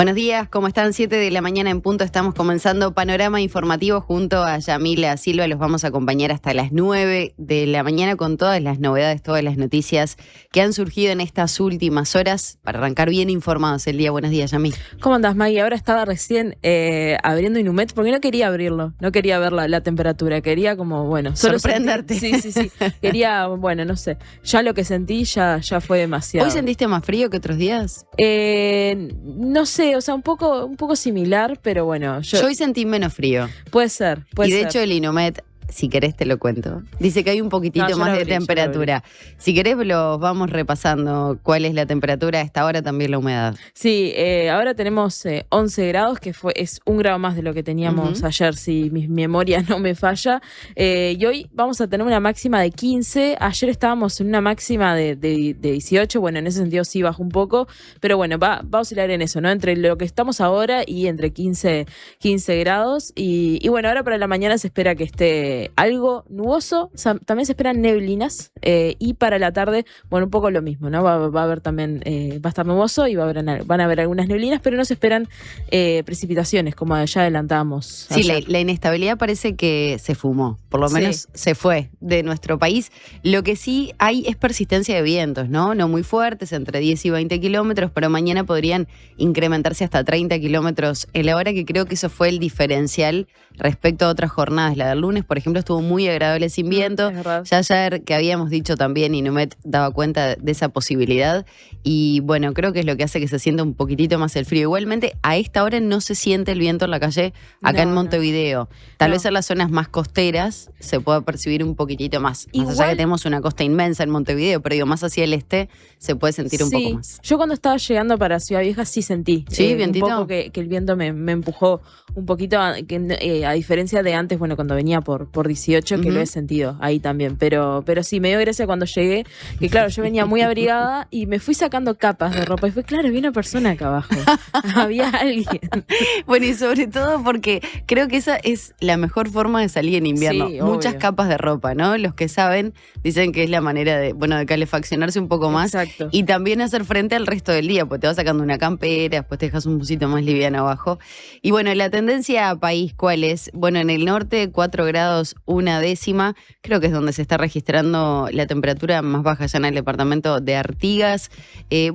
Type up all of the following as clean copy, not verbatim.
Buenos días, ¿cómo están? 7 de la mañana en punto, estamos comenzando Panorama Informativo junto a Yamila Silva. Los vamos a acompañar hasta las 9 de la mañana con todas las novedades, todas las noticias que han surgido en estas últimas horas para arrancar bien informados el día. Buenos días, Yamil. ¿Cómo andás, Maggie? Ahora estaba recién abriendo Inumet porque no quería abrirlo, no quería ver la temperatura, quería como, bueno, solo sorprenderte. Sí. Quería, bueno, no sé, ya lo que sentí ya fue demasiado. ¿Hoy sentiste más frío que otros días? No sé, o sea, un poco similar, pero bueno. Yo hoy sentí menos frío. Puede ser. Y de hecho el Inumet, si querés te lo cuento, dice que hay un poquitito más de temperatura. Si querés lo vamos repasando. ¿Cuál es la temperatura a esta hora? También la humedad. Sí, ahora tenemos 11 grados, que es 1 grado más de lo que teníamos ayer, si mi memoria no me falla. Y hoy vamos a tener una máxima de 15. Ayer estábamos en una máxima de 18. Bueno, en ese sentido sí bajó un poco, pero bueno, va a oscilar en eso, ¿no? Entre lo que estamos ahora y entre 15 grados. Y bueno, ahora para la mañana se espera que esté algo nuboso, también se esperan neblinas, y para la tarde, bueno, un poco lo mismo, ¿no? Va a haber también, va a estar nuboso y van a haber algunas neblinas, pero no se esperan precipitaciones, como ya adelantábamos. Sí, la inestabilidad parece que se fumó, por lo menos se fue de nuestro país. Lo que sí hay es persistencia de vientos, ¿no? No muy fuertes, entre 10 y 20 kilómetros, pero mañana podrían incrementarse hasta 30 kilómetros en la hora, que creo que eso fue el diferencial respecto a otras jornadas. La del lunes, por ejemplo, estuvo muy agradable sin viento. Ya ayer que habíamos dicho también, Inumet daba cuenta de esa posibilidad. Y bueno, creo que es lo que hace que se sienta un poquitito más el frío. Igualmente, a esta hora no se siente el viento en la calle acá en Montevideo. Tal vez en las zonas más costeras se pueda percibir un poquitito más. Más allá que tenemos una costa inmensa en Montevideo, pero digo, más hacia el este se puede sentir un poco más. Yo cuando estaba llegando para Ciudad Vieja sí sentí vientito. Un poco que el viento me empujó un poquito, a diferencia de antes, bueno, cuando venía por 18, que lo he sentido ahí también, pero sí, me dio gracia cuando llegué, que claro, yo venía muy abrigada y me fui sacando capas de ropa y fue, claro, había una persona acá abajo, había alguien. Bueno, y sobre todo porque creo que esa es la mejor forma de salir en invierno. Sí, muchas obvio. capas de ropa, ¿no? Los que saben dicen que es la manera de calefaccionarse un poco más. Exacto. Y también hacer frente al resto del día, porque te vas sacando una campera, después te dejas un busito más liviano abajo. Y bueno, la tendencia a país, ¿cuál es? Bueno, en el norte, 4 grados 1/10, creo que es donde se está registrando la temperatura más baja ya en el departamento de Artigas.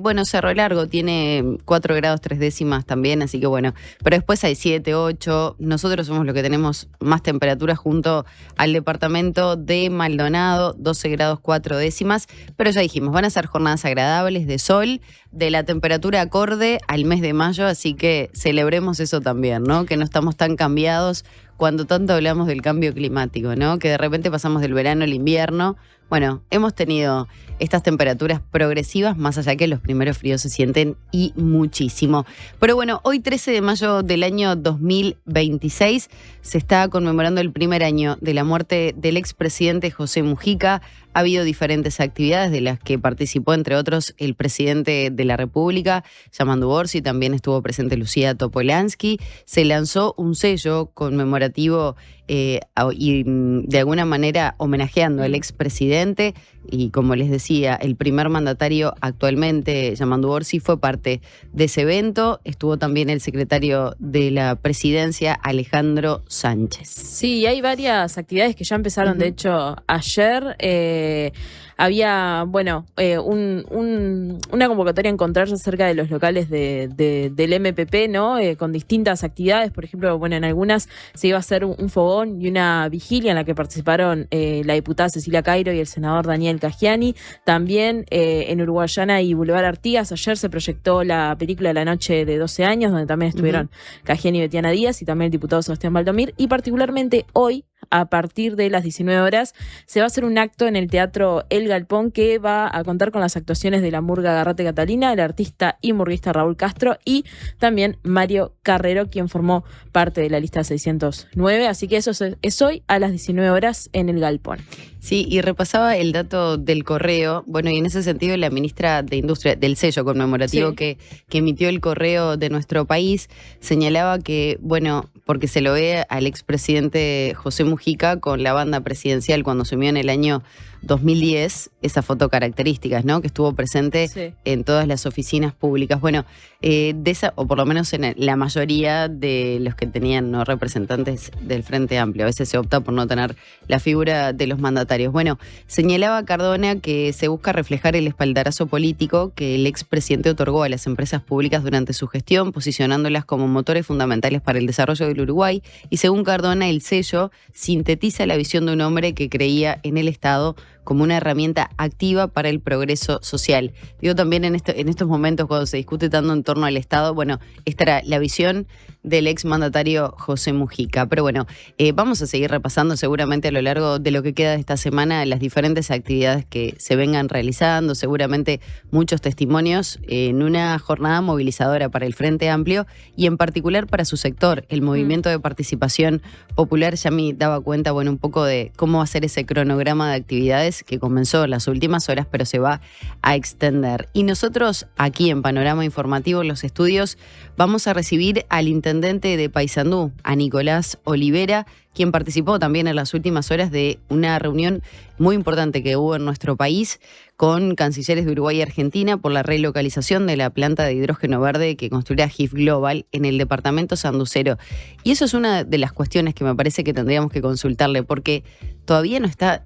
Bueno, Cerro Largo tiene 4 grados 3/10 también, así que bueno, pero después hay 7, 8, nosotros somos los que tenemos más temperatura junto al departamento de Maldonado, 12 grados 4/10, pero ya dijimos, van a ser jornadas agradables de sol, de la temperatura acorde al mes de mayo, así que celebremos eso también, ¿no? Que no estamos tan cambiados cuando tanto hablamos del cambio climático, ¿no? Que de repente pasamos del verano al invierno. Bueno, hemos tenido estas temperaturas progresivas, más allá que los primeros fríos se sienten y muchísimo. Pero bueno, hoy 13 de mayo del año 2026 se está conmemorando el primer año de la muerte del expresidente José Mujica. Ha habido diferentes actividades de las que participó, entre otros, el presidente de la República, Yamandu Orsi, también estuvo presente Lucía Topolansky. Se lanzó un sello conmemorativo y de alguna manera homenajeando al expresidente. Y como les decía, el primer mandatario actualmente, Yamandu Orsi, fue parte de ese evento. Estuvo también el secretario de la presidencia, Alejandro Sánchez. Sí, hay varias actividades que ya empezaron, de hecho, ayer. Había, bueno, una convocatoria a encontrarse cerca de los locales del MPP, ¿no? Con distintas actividades. Por ejemplo, bueno, en algunas se iba a hacer un fogón y una vigilia en la que participaron la diputada Cecilia Cairo y el senador Daniel Cagiani. También en Uruguayana y Boulevard Artigas ayer se proyectó la película La Noche de 12 años, donde también estuvieron Cagiani y Betiana Díaz y también el diputado Sebastián Valdomir. Y particularmente hoy, a partir de las 19 horas, se va a hacer un acto en el Teatro El Galpón que va a contar con las actuaciones de la Murga Garrate Catalina, el artista y murguista Raúl Castro y también Mario Carrero, quien formó parte de la lista 609. Así que eso es hoy a las 19 horas en El Galpón. Sí, y repasaba el dato del correo. Bueno, y en ese sentido la ministra de Industria, del sello conmemorativo que emitió el correo de nuestro país, señalaba que, bueno, porque se lo ve al expresidente José Mujica con la banda presidencial cuando asumió en el año 2010, esa foto características, ¿no? Que estuvo presente en todas las oficinas públicas. Bueno, de esa, o por lo menos en la mayoría de los que tenían, ¿no?, representantes del Frente Amplio. A veces se opta por no tener la figura de los mandatarios. Bueno, señalaba Cardona que se busca reflejar el espaldarazo político que el expresidente otorgó a las empresas públicas durante su gestión, posicionándolas como motores fundamentales para el desarrollo del Uruguay. Y según Cardona, el sello sintetiza la visión de un hombre que creía en el Estado como una herramienta activa para el progreso social. Digo, también en estos momentos cuando se discute tanto en torno al Estado, bueno, esta era la visión del exmandatario José Mujica. Pero bueno, vamos a seguir repasando seguramente a lo largo de lo que queda de esta semana las diferentes actividades que se vengan realizando, seguramente muchos testimonios en una jornada movilizadora para el Frente Amplio y en particular para su sector, el Movimiento de Participación Popular. Ya me daba cuenta, bueno, un poco de cómo va a ser ese cronograma de actividades que comenzó en las últimas horas, pero se va a extender. Y nosotros aquí en Panorama Informativo, en los estudios, vamos a recibir al intendente de Paysandú, a Nicolás Olivera, quien participó también en las últimas horas de una reunión muy importante que hubo en nuestro país con cancilleres de Uruguay y Argentina por la relocalización de la planta de hidrógeno verde que construirá HIF Global en el departamento sanducero. Y eso es una de las cuestiones que me parece que tendríamos que consultarle, porque todavía no está,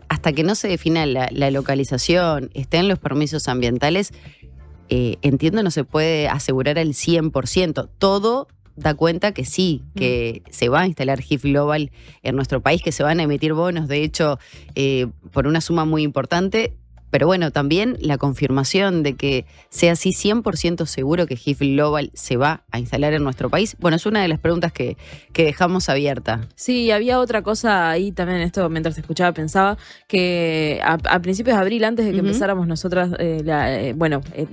hasta que no se defina la localización, estén los permisos ambientales, entiendo no se puede asegurar al 100%. Todo da cuenta que sí, que se va a instalar HIF Global en nuestro país, que se van a emitir bonos, de hecho, por una suma muy importante. Pero bueno, también la confirmación de que sea así 100% seguro que HIF Global se va a instalar en nuestro país. Bueno, es una de las preguntas que dejamos abierta. Sí, había otra cosa ahí también en esto, mientras te escuchaba, pensaba que a principios de abril, antes de que empezáramos nosotras,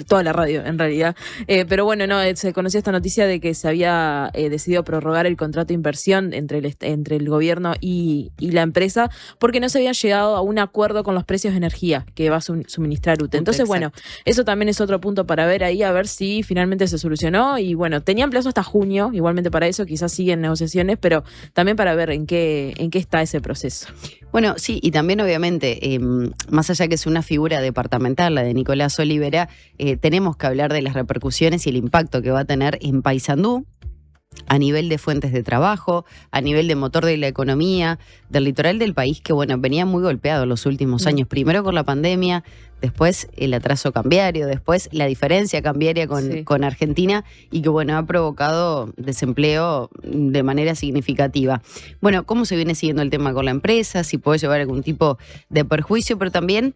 toda la radio en realidad, pero bueno, no, se conocía esta noticia de que se había decidido prorrogar el contrato de inversión entre el gobierno y la empresa, porque no se había llegado a un acuerdo con los precios de energía que va a suministrar UTE. Entonces, bueno, eso también es otro punto para ver ahí, a ver si finalmente se solucionó. Y bueno, tenían plazo hasta junio, igualmente para eso, quizás siguen negociaciones, pero también para ver en qué está ese proceso. Bueno, sí, y también obviamente, más allá que es una figura departamental, la de Nicolás Olivera, tenemos que hablar de las repercusiones y el impacto que va a tener en Paysandú, a nivel de fuentes de trabajo, a nivel de motor de la economía, del litoral del país que, bueno, venía muy golpeado los últimos años. Primero con la pandemia, después el atraso cambiario, después la diferencia cambiaria con Argentina y que, bueno, ha provocado desempleo de manera significativa. Bueno, ¿cómo se viene siguiendo el tema con la empresa? Si puede llevar algún tipo de perjuicio, pero también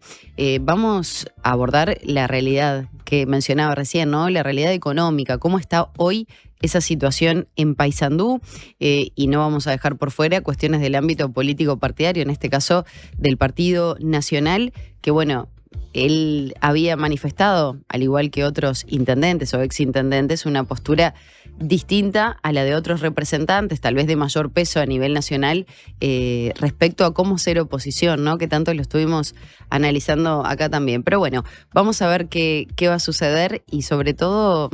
vamos a abordar la realidad que mencionaba recién, ¿no? La realidad económica, cómo está hoy esa situación en Paysandú, y no vamos a dejar por fuera cuestiones del ámbito político partidario, en este caso del Partido Nacional, que bueno, él había manifestado, al igual que otros intendentes o exintendentes, una postura distinta a la de otros representantes, tal vez de mayor peso a nivel nacional, respecto a cómo ser oposición, ¿no? Que tanto lo estuvimos analizando acá también. Pero bueno, vamos a ver qué va a suceder y sobre todo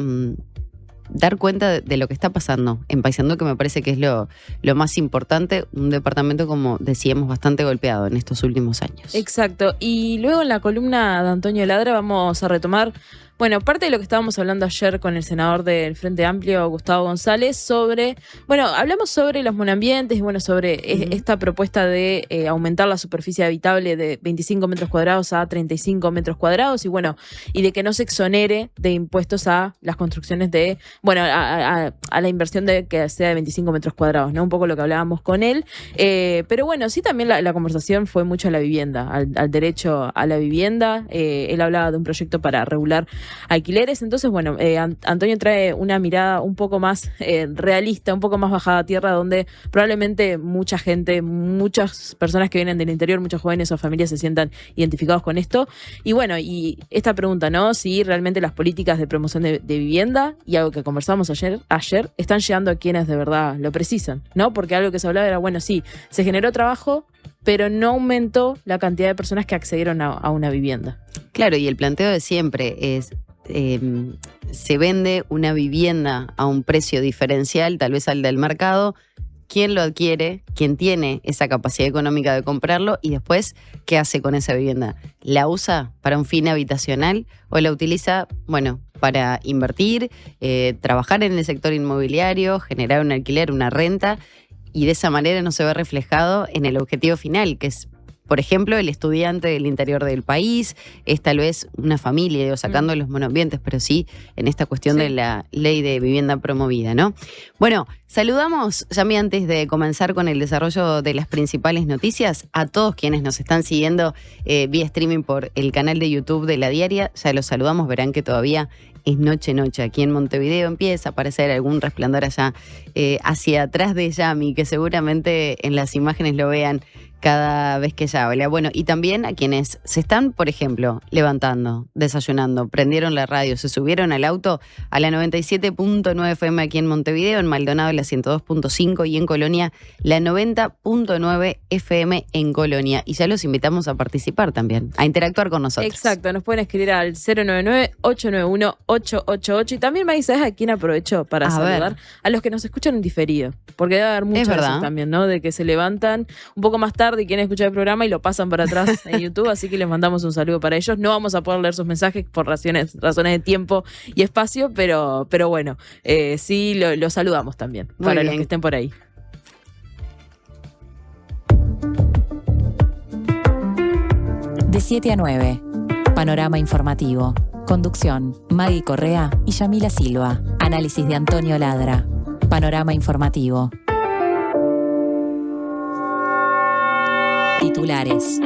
dar cuenta de lo que está pasando en Paysandú, que me parece que es lo más importante, un departamento, como decíamos, bastante golpeado en estos últimos años. Exacto. Y luego en la columna de Antonio Ladra vamos a retomar, bueno, parte de lo que estábamos hablando ayer con el senador del Frente Amplio, Gustavo González, hablamos sobre los monoambientes y bueno, sobre esta propuesta de aumentar la superficie habitable de 25 metros cuadrados a 35 metros cuadrados y bueno, y de que no se exonere de impuestos a las construcciones de, bueno, a la inversión de que sea de 25 metros cuadrados, ¿no? Un poco lo que hablábamos con él. Pero bueno, sí también la conversación fue mucho a la vivienda, al derecho a la vivienda. Él hablaba de un proyecto para regular alquileres. Entonces, bueno, Antonio trae una mirada un poco más realista, un poco más bajada a tierra, donde probablemente mucha gente, muchas personas que vienen del interior, muchos jóvenes o familias se sientan identificados con esto. Y bueno, y esta pregunta, ¿no? Si realmente las políticas de promoción de vivienda, y algo que conversamos ayer, están llegando a quienes de verdad lo precisan, ¿no? Porque algo que se hablaba era, bueno, sí, se generó trabajo, pero no aumentó la cantidad de personas que accedieron a una vivienda. Claro, y el planteo de siempre es, se vende una vivienda a un precio diferencial, tal vez al del mercado. quién lo adquiere, quién tiene esa capacidad económica de comprarlo y después, ¿qué hace con esa vivienda? ¿La usa para un fin habitacional o la utiliza, bueno, para invertir, trabajar en el sector inmobiliario, generar un alquiler, una renta, y de esa manera no se ve reflejado en el objetivo final, que es, por ejemplo, el estudiante del interior del país, es tal vez una familia, digo, sacando los monoambientes, pero sí en esta cuestión de la ley de vivienda promovida, ¿no? Bueno, saludamos, Yami, antes de comenzar con el desarrollo de las principales noticias, a todos quienes nos están siguiendo vía streaming por el canal de YouTube de La Diaria. Ya los saludamos, verán que todavía es noche. Aquí en Montevideo empieza a aparecer algún resplandor allá hacia atrás de Yami, que seguramente en las imágenes lo vean cada vez que ella habla. Bueno, y también a quienes se están, por ejemplo, levantando, desayunando, prendieron la radio, se subieron al auto a la 97.9 FM aquí en Montevideo, en Maldonado la 102.5 y en Colonia la 90.9 FM en Colonia. Y ya los invitamos a participar también, a interactuar con nosotros. Exacto, nos pueden escribir al 099-891-888 y también me dice, ¿a quién aprovecho para saludar? A los que nos escuchan en diferido, porque debe haber muchas veces también, ¿no? De que se levantan un poco más tarde y quieren escuchar el programa y lo pasan para atrás en YouTube, así que les mandamos un saludo para ellos. No vamos a poder leer sus mensajes por razones de tiempo y espacio, pero bueno, sí lo saludamos también. Muy para bien. Los que estén por ahí. De 7 a 9, Panorama Informativo. Conducción, Maggie Correa y Yamila Silva. Análisis de Antonio Ladra. Panorama Informativo. Titulares.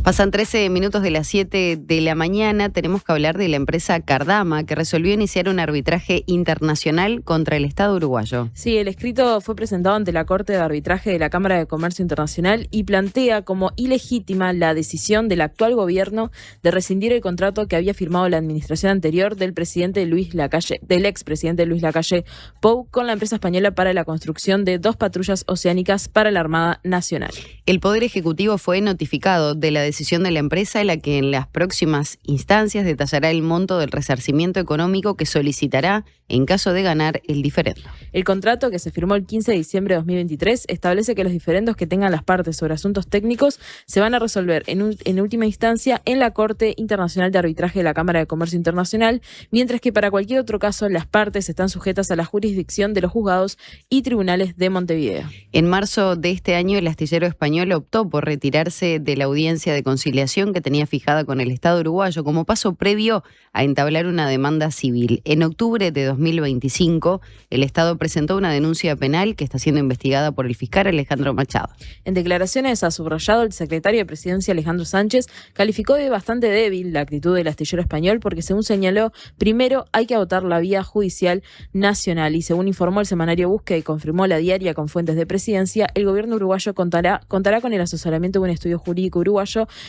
Pasan 13 minutos de las 7 de la mañana. Tenemos que hablar de la empresa Cardama, que resolvió iniciar un arbitraje internacional contra el Estado uruguayo. Sí, el escrito fue presentado ante la Corte de Arbitraje de la Cámara de Comercio Internacional y plantea como ilegítima la decisión del actual gobierno de rescindir el contrato que había firmado la administración anterior del expresidente Luis Lacalle Pou con la empresa española para la construcción de 2 patrullas oceánicas para la Armada Nacional. El Poder Ejecutivo fue notificado de la decisión de la empresa, en la que en las próximas instancias detallará el monto del resarcimiento económico que solicitará en caso de ganar el diferendo. El contrato, que se firmó el 15 de diciembre de 2023, establece que los diferendos que tengan las partes sobre asuntos técnicos se van a resolver en última instancia en la Corte Internacional de Arbitraje de la Cámara de Comercio Internacional, mientras que para cualquier otro caso las partes están sujetas a la jurisdicción de los juzgados y tribunales de Montevideo. En marzo de este año, el astillero español optó por retirarse de la audiencia de conciliación que tenía fijada con el Estado uruguayo como paso previo a entablar una demanda civil. En octubre de 2025, el Estado presentó una denuncia penal que está siendo investigada por el fiscal Alejandro Machado. En declaraciones ha subrayado el secretario de Presidencia Alejandro Sánchez, calificó de bastante débil la actitud del astillero español porque, según señaló, primero hay que agotar la vía judicial nacional y, según informó el semanario Búsqueda y confirmó La Diaria con fuentes de Presidencia, el gobierno uruguayo contará con el asesoramiento de un estudio jurídico uruguayo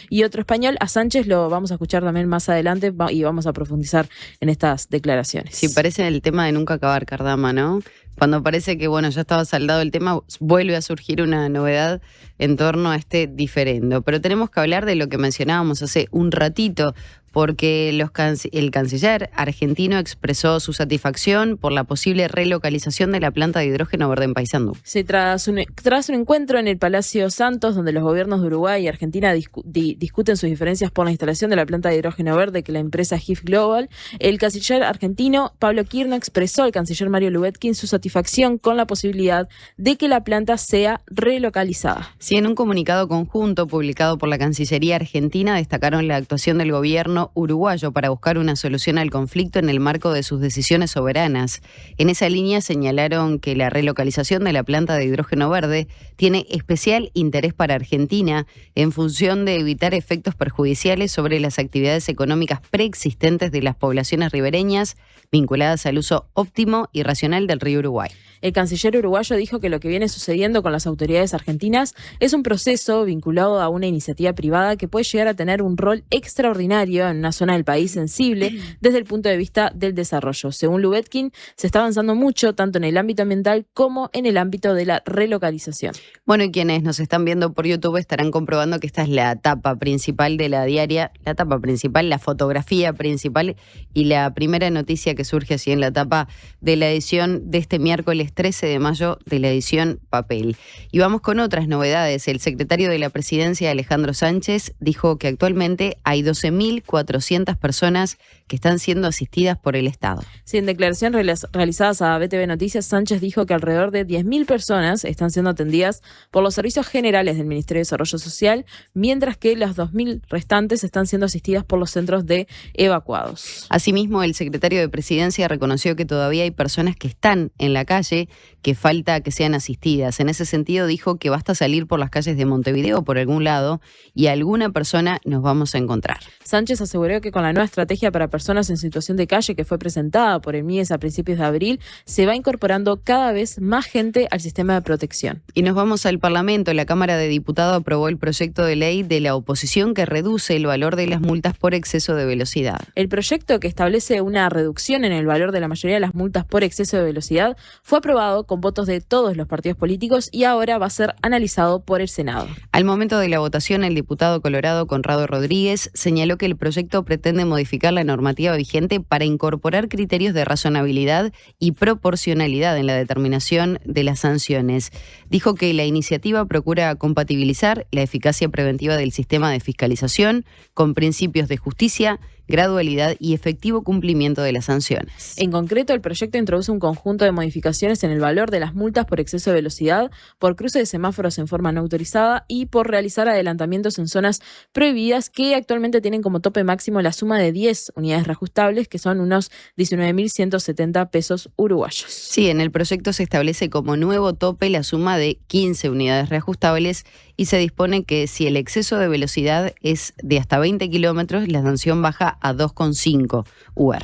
y otro español. A Sánchez lo vamos a escuchar también más adelante y vamos a profundizar en estas declaraciones. Sí, parece el tema de nunca acabar, Cardama, ¿no? Cuando parece que, bueno, ya estaba saldado el tema, vuelve a surgir una novedad en torno a este diferendo. Pero tenemos que hablar de lo que mencionábamos hace un ratito, porque el canciller argentino expresó su satisfacción por la posible relocalización de la planta de hidrógeno verde en Paysandú. Sí, tras un encuentro en el Palacio Santos, donde los gobiernos de Uruguay y Argentina discuten sus diferencias por la instalación de la planta de hidrógeno verde que la empresa HIF Global, el canciller argentino Pablo Quirno expresó al canciller Mario Lubetkin su satisfacción con la posibilidad de que la planta sea relocalizada. Sí, en un comunicado conjunto publicado por la Cancillería Argentina destacaron la actuación del gobierno uruguayo para buscar una solución al conflicto en el marco de sus decisiones soberanas. En esa línea señalaron que la relocalización de la planta de hidrógeno verde tiene especial interés para Argentina en función de evitar efectos perjudiciales sobre las actividades económicas preexistentes de las poblaciones ribereñas vinculadas al uso óptimo y racional del río Uruguay. El canciller uruguayo dijo que lo que viene sucediendo con las autoridades argentinas es un proceso vinculado a una iniciativa privada que puede llegar a tener un rol extraordinario en una zona del país sensible desde el punto de vista del desarrollo. Según Lubetkin, se está avanzando mucho tanto en el ámbito ambiental como en el ámbito de la relocalización. Bueno, y quienes nos están viendo por YouTube estarán comprobando que esta es la tapa principal de la diaria, la fotografía principal y la primera noticia que surge así en la tapa de la edición de este miércoles 13 de mayo de la edición papel. Y vamos con otras novedades. El secretario de la Presidencia, Alejandro Sánchez, dijo que actualmente hay 12.400 personas que están siendo asistidas por el Estado. Sí, en declaraciones realizadas a BTV Noticias, Sánchez dijo que alrededor de 10.000 personas están siendo atendidas por los servicios generales del Ministerio de Desarrollo Social, mientras que las 2.000 restantes están siendo asistidas por los centros de evacuados. Asimismo, el secretario de Presidencia reconoció que todavía hay personas que están en la calle, que falta que sean asistidas. En ese sentido, dijo que basta salir por las calles de Montevideo por algún lado y a alguna persona nos vamos a encontrar. Sánchez aseguró que con la nueva estrategia para personas en situación de calle que fue presentada por el MIES a principios de abril, se va incorporando cada vez más gente al sistema de protección. Y nos vamos al Parlamento. La Cámara de Diputados aprobó el proyecto de ley de la oposición que reduce el valor de las multas por exceso de velocidad. El proyecto, que establece una reducción en el valor de la mayoría de las multas por exceso de velocidad, fue aprobado con votos de todos los partidos políticos y ahora va a ser analizado por el Senado. Al momento de la votación, el diputado colorado Conrado Rodríguez señaló que el proyecto pretende modificar la normativa vigente para incorporar criterios de razonabilidad y proporcionalidad en la determinación de las sanciones. Dijo que la iniciativa procura compatibilizar la eficacia preventiva del sistema de fiscalización con principios de justicia, gradualidad y efectivo cumplimiento de las sanciones. En concreto, el proyecto introduce un conjunto de modificaciones en el valor de las multas por exceso de velocidad, por cruce de semáforos en forma no autorizada y por realizar adelantamientos en zonas prohibidas que actualmente tienen como tope máximo la suma de 10 unidades reajustables, que son unos 19.170 pesos uruguayos. Sí, en el proyecto se establece como nuevo tope la suma de 15 unidades reajustables y se dispone que si el exceso de velocidad es de hasta 20 kilómetros, la sanción baja a 2,5 UR.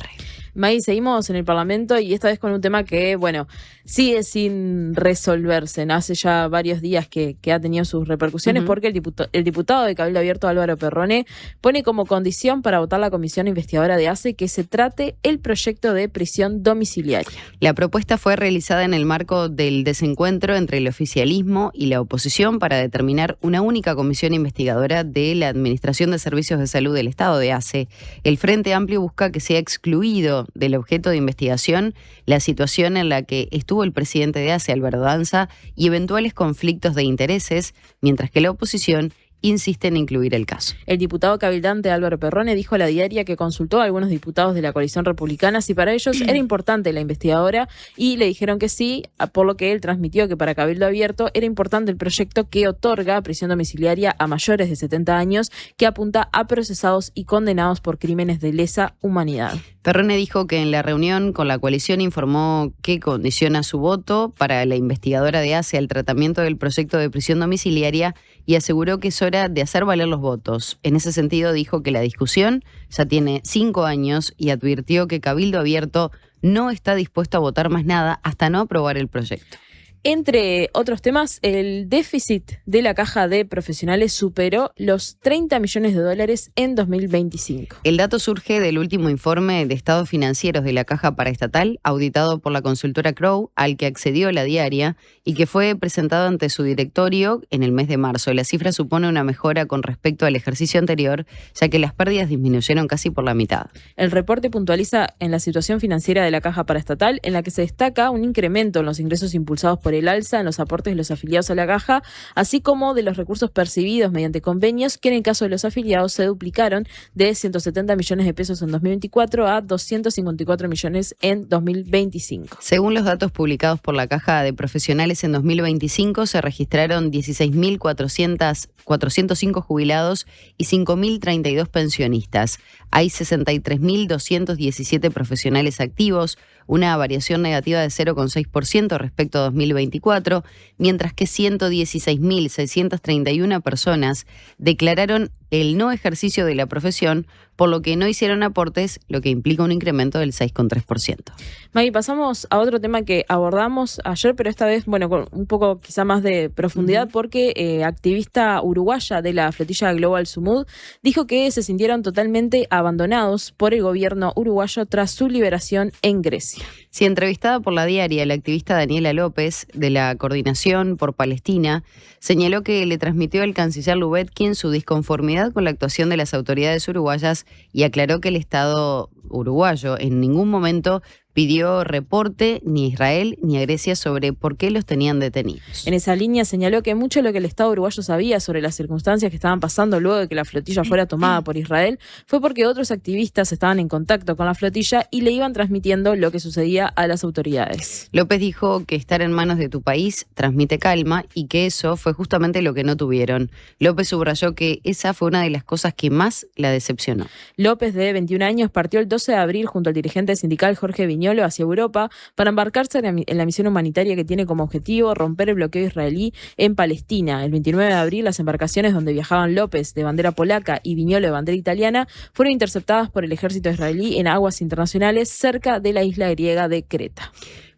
May, seguimos en el Parlamento y esta vez con un tema que, bueno, sigue sin resolverse. Hace ya varios días que ha tenido sus repercusiones porque el diputado de Cabildo Abierto, Álvaro Perrone, pone como condición para votar la comisión investigadora de ACE que se trate el proyecto de prisión domiciliaria. La propuesta fue realizada en el marco del desencuentro entre el oficialismo y la oposición para determinar una única comisión investigadora de la Administración de Servicios de Salud del Estado de ACE. El Frente Amplio busca que sea excluido del objeto de investigación la situación en la que estuvo el presidente de ACE, Alberto Danza, y eventuales conflictos de intereses, mientras que la oposición insiste en incluir el caso. El diputado cabildante Álvaro Perrone dijo a la diaria que consultó a algunos diputados de la coalición republicana si para ellos era importante la investigadora y le dijeron que sí, por lo que él transmitió que para Cabildo Abierto era importante el proyecto que otorga prisión domiciliaria a mayores de 70 años que apunta a procesados y condenados por crímenes de lesa humanidad. Perrone dijo que en la reunión con la coalición informó que condiciona su voto para la investigadora de ACE al tratamiento del proyecto de prisión domiciliaria y aseguró que es hora de hacer valer los votos. En ese sentido dijo que la discusión ya tiene 5 años y advirtió que Cabildo Abierto no está dispuesto a votar más nada hasta no aprobar el proyecto. Entre otros temas, el déficit de la caja de profesionales superó los $30 millones en 2025. El dato surge del último informe de estados financieros de la caja paraestatal, auditado por la consultora Crowe, al que accedió la diaria y que fue presentado ante su directorio en el mes de marzo. La cifra supone una mejora con respecto al ejercicio anterior, ya que las pérdidas disminuyeron casi por la mitad. El reporte puntualiza en la situación financiera de la caja paraestatal, en la que se destaca un incremento en los ingresos impulsados por el alza en los aportes de los afiliados a la caja, así como de los recursos percibidos mediante convenios, que en el caso de los afiliados se duplicaron de 170 millones de pesos en 2024 a 254 millones en 2025. Según los datos publicados por la Caja de Profesionales en 2025, se registraron 16.405 jubilados y 5.032 pensionistas. Hay 63.217 profesionales activos, una variación negativa de 0,6% respecto a 2024, mientras que 116.631 personas declararon el no ejercicio de la profesión, por lo que no hicieron aportes, lo que implica un incremento del 6,3%. Maggie, pasamos a otro tema que abordamos ayer, pero esta vez, bueno, con un poco quizá más de profundidad, porque activista uruguaya de la flotilla Global Sumud dijo que se sintieron totalmente abandonados por el gobierno uruguayo tras su liberación en Grecia. Sí, entrevistada por La Diaria, la activista Daniela López, de la Coordinación por Palestina, señaló que le transmitió al canciller Lubetkin su disconformidad con la actuación de las autoridades uruguayas y aclaró que el Estado uruguayo en ningún momento pidió reporte ni a Israel ni a Grecia sobre por qué los tenían detenidos. En esa línea señaló que mucho de lo que el Estado uruguayo sabía sobre las circunstancias que estaban pasando luego de que la flotilla fuera tomada por Israel fue porque otros activistas estaban en contacto con la flotilla y le iban transmitiendo lo que sucedía a las autoridades. López dijo que estar en manos de tu país transmite calma y que eso fue justamente lo que no tuvieron. López subrayó que esa fue una de las cosas que más la decepcionó. López, de 21 años, partió el 12 de abril junto al dirigente sindical Jorge Viñolo hacia Europa para embarcarse en la misión humanitaria que tiene como objetivo romper el bloqueo israelí en Palestina. El 29 de abril, las embarcaciones donde viajaban López, de bandera polaca, y Viñolo, de bandera italiana, fueron interceptadas por el ejército israelí en aguas internacionales cerca de la isla griega de Creta.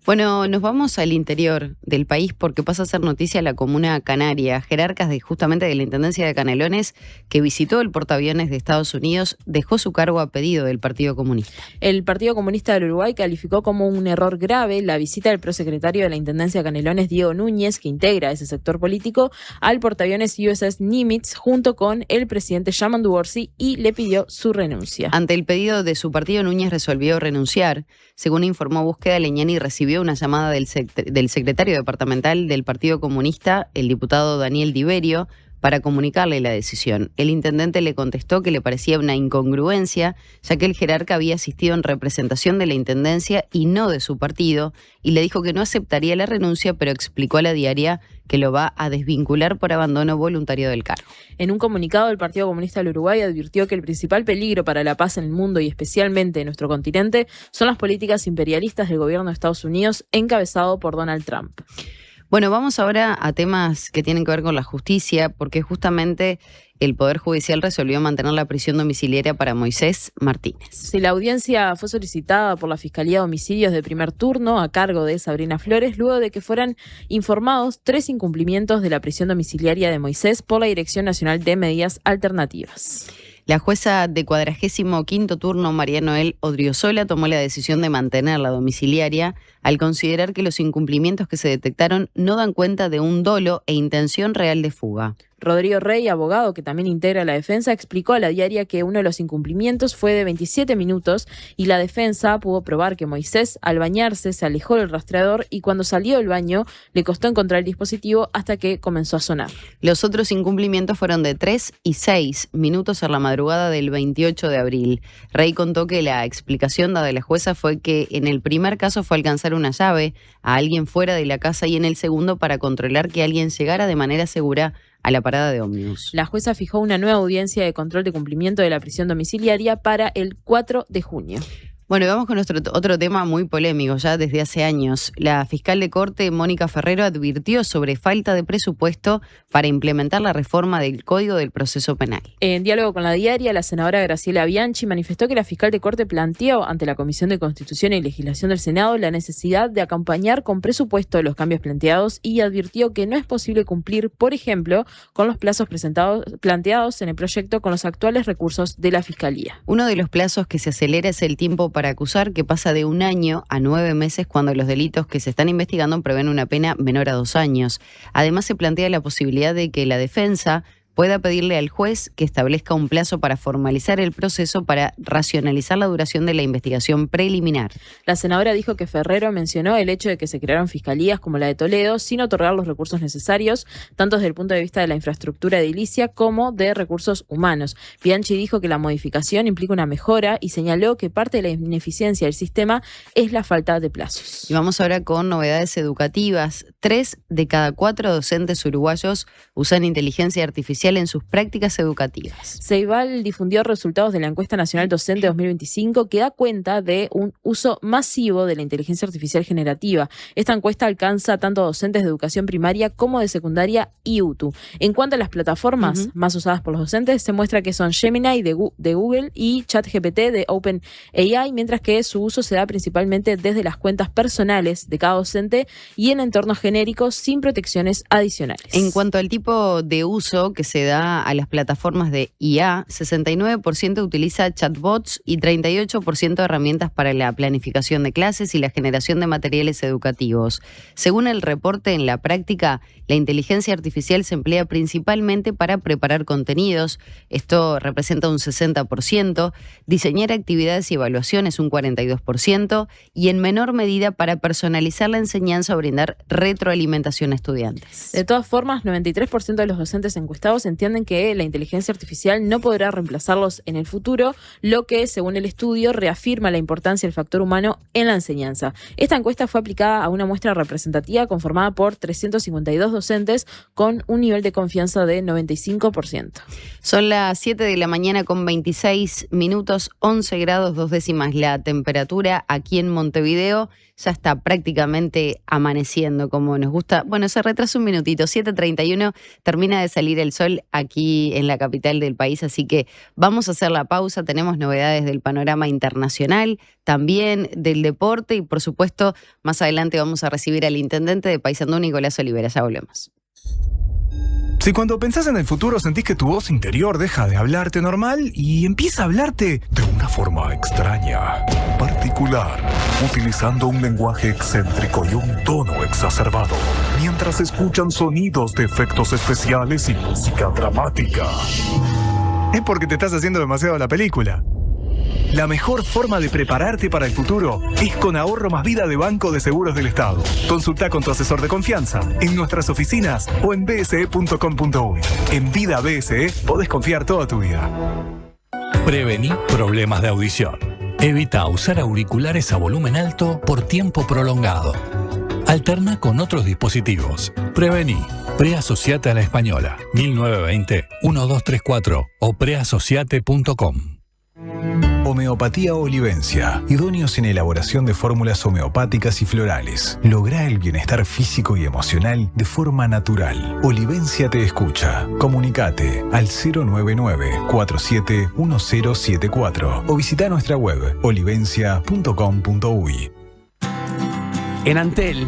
Bueno, nos vamos al interior del país porque pasa a ser noticia la comuna canaria. Jerarcas justamente de la Intendencia de Canelones, que visitó el portaaviones de Estados Unidos, dejó su cargo a pedido del Partido Comunista. El Partido Comunista del Uruguay calificó como un error grave la visita del prosecretario de la Intendencia de Canelones, Diego Núñez, que integra ese sector político, al portaaviones USS Nimitz junto con el presidente Yamandu Orsi, y le pidió su renuncia. Ante el pedido de su partido, Núñez resolvió renunciar. Según informó Búsqueda, Leñani recibió una llamada del secretario departamental del Partido Comunista, el diputado Daniel Diverio, para comunicarle la decisión. El intendente le contestó que le parecía una incongruencia, ya que el jerarca había asistido en representación de la intendencia y no de su partido, y le dijo que no aceptaría la renuncia, pero explicó a La Diaria que lo va a desvincular por abandono voluntario del cargo. En un comunicado, el Partido Comunista del Uruguay advirtió que el principal peligro para la paz en el mundo y especialmente en nuestro continente son las políticas imperialistas del gobierno de Estados Unidos encabezado por Donald Trump. Bueno, vamos ahora a temas que tienen que ver con la justicia, porque justamente el Poder Judicial resolvió mantener la prisión domiciliaria para Moisés Martínez. Sí, la audiencia fue solicitada por la Fiscalía de Homicidios de primer turno a cargo de Sabrina Flores, luego de que fueran informados 3 incumplimientos de la prisión domiciliaria de Moisés por la Dirección Nacional de Medidas Alternativas. La jueza de 45º turno, María Noel Odriozola, tomó la decisión de mantener la domiciliaria al considerar que los incumplimientos que se detectaron no dan cuenta de un dolo e intención real de fuga. Rodrigo Rey, abogado que también integra la defensa, explicó a La Diaria que uno de los incumplimientos fue de 27 minutos y la defensa pudo probar que Moisés, al bañarse, se alejó del rastreador y cuando salió del baño le costó encontrar el dispositivo hasta que comenzó a sonar. Los otros incumplimientos fueron de 3 y 6 minutos en la madrugada del 28 de abril. Rey contó que la explicación dada a la jueza fue que en el primer caso fue alcanzar una llave a alguien fuera de la casa y en el segundo para controlar que alguien llegara de manera segura a la parada de ómnibus. La jueza fijó una nueva audiencia de control de cumplimiento de la prisión domiciliaria para el 4 de junio. Bueno, y vamos con otro tema muy polémico ya desde hace años. La fiscal de corte, Mónica Ferrero, advirtió sobre falta de presupuesto para implementar la reforma del Código del Proceso Penal. En diálogo con La Diaria, la senadora Graciela Bianchi manifestó que la fiscal de corte planteó ante la Comisión de Constitución y Legislación del Senado la necesidad de acompañar con presupuesto los cambios planteados y advirtió que no es posible cumplir, por ejemplo, con los plazos planteados en el proyecto con los actuales recursos de la Fiscalía. Uno de los plazos que se acelera es el tiempo para acusar, que pasa de 1 año a 9 meses cuando los delitos que se están investigando prevén una pena menor a 2 años. Además, se plantea la posibilidad de que la defensa pueda pedirle al juez que establezca un plazo para formalizar el proceso para racionalizar la duración de la investigación preliminar. La senadora dijo que Ferrero mencionó el hecho de que se crearon fiscalías como la de Toledo sin otorgar los recursos necesarios, tanto desde el punto de vista de la infraestructura edilicia como de recursos humanos. Bianchi dijo que la modificación implica una mejora y señaló que parte de la ineficiencia del sistema es la falta de plazos. Y vamos ahora con novedades educativas. 3 de cada 4 docentes uruguayos usan inteligencia artificial artificial en sus prácticas educativas. Ceibal difundió resultados de la Encuesta Nacional Docente 2025 que da cuenta de un uso masivo de la inteligencia artificial generativa. Esta encuesta alcanza tanto a docentes de educación primaria como de secundaria y UTU. En cuanto a las plataformas más usadas por los docentes, se muestra que son Gemini de Google y ChatGPT de OpenAI, mientras que su uso se da principalmente desde las cuentas personales de cada docente y en entornos genéricos sin protecciones adicionales. En cuanto al tipo de uso que se da a las plataformas de IA, 69% utiliza chatbots y 38% herramientas para la planificación de clases y la generación de materiales educativos. Según el reporte, en la práctica, la inteligencia artificial se emplea principalmente para preparar contenidos, esto representa un 60%, diseñar actividades y evaluaciones un 42% y en menor medida para personalizar la enseñanza o brindar retroalimentación a estudiantes. De todas formas, 93% de los docentes encuestados entienden que la inteligencia artificial no podrá reemplazarlos en el futuro, lo que, según el estudio, reafirma la importancia del factor humano en la enseñanza. Esta encuesta fue aplicada a una muestra representativa conformada por 352 docentes con un nivel de confianza de 95%. Son las 7 de la mañana con 26 minutos, 11 grados 2 décimas la temperatura aquí en Montevideo. Ya está prácticamente amaneciendo como nos gusta. Bueno, se retrasa un minutito, 7:31, termina de salir el sol aquí en la capital del país, así que vamos a hacer la pausa. Tenemos novedades del panorama internacional, también del deporte y por supuesto más adelante vamos a recibir al intendente de Paysandú, Nicolás Olivera. Ya volvemos. Si cuando pensás en el futuro sentís que tu voz interior deja de hablarte normal y empieza a hablarte de una forma extraña, particular, utilizando un lenguaje excéntrico y un tono exacerbado, mientras escuchan sonidos de efectos especiales y música dramática, es porque te estás haciendo demasiado la película. La mejor forma de prepararte para el futuro es con Ahorro Más Vida de Banco de Seguros del Estado. Consulta con tu asesor de confianza en nuestras oficinas o en bse.com.uy. En Vida BSE podés confiar toda tu vida. Prevení problemas de audición. Evita usar auriculares a volumen alto por tiempo prolongado. Alterna con otros dispositivos. Prevení. Preasociate a la Española. 1920-1234 o preasociate.com. Homeopatía Olivencia. Idóneos en elaboración de fórmulas homeopáticas y florales. Lográ el bienestar físico y emocional de forma natural. Olivencia te escucha. Comunicate al 099-471074 o visita nuestra web olivencia.com.uy. En Antel,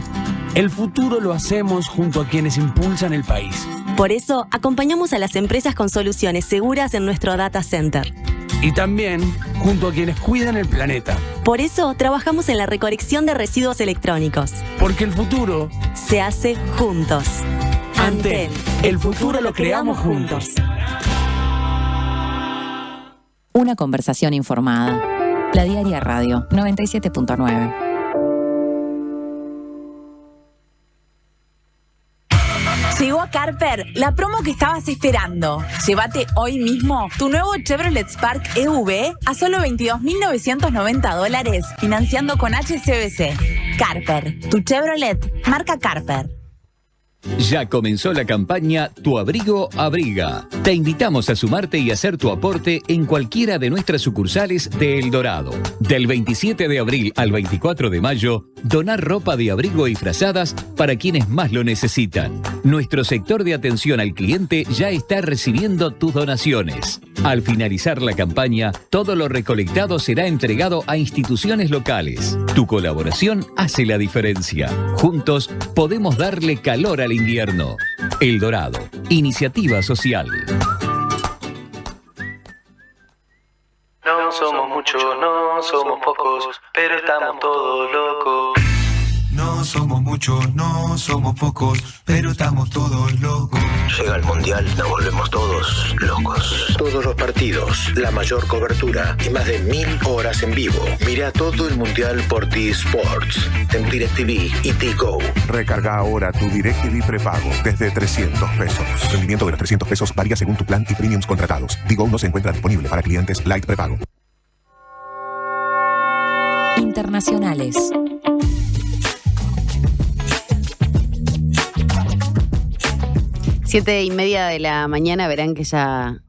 el futuro lo hacemos junto a quienes impulsan el país. Por eso, acompañamos a las empresas con soluciones seguras en nuestro data center. Y también junto a quienes cuidan el planeta. Por eso, trabajamos en la recolección de residuos electrónicos. Porque el futuro se hace juntos. Antel, el futuro lo creamos juntos. Una conversación informada. La Diaria Radio 97.9. Llegó a Carper la promo que estabas esperando. Llévate hoy mismo tu nuevo Chevrolet Spark EV a solo $22.990 financiando con HSBC. Carper, tu Chevrolet, marca Carper. Ya comenzó la campaña Tu Abrigo Abriga. Te invitamos a sumarte y hacer tu aporte en cualquiera de nuestras sucursales de El Dorado. Del 27 de abril al 24 de mayo, donar ropa de abrigo y frazadas para quienes más lo necesitan. Nuestro sector de atención al cliente ya está recibiendo tus donaciones. Al finalizar la campaña, todo lo recolectado será entregado a instituciones locales. Tu colaboración hace la diferencia. Juntos podemos darle calor al invierno. El Dorado, iniciativa social. No somos muchos, no somos pocos, pero estamos todos locos. No somos muchos, no somos pocos, pero estamos todos locos. Llega el Mundial, nos volvemos todos locos. Todos los partidos, la mayor cobertura y más de 1000 horas en vivo. Mira todo el Mundial por T-Sports, en DirecTV y T-Go. Recarga ahora tu DirecTV prepago desde $300. El rendimiento de los $300 varía según tu plan y premiums contratados. T-Go no se encuentra disponible para clientes Lite prepago. Internacionales. 7:30 de la mañana, verán que ya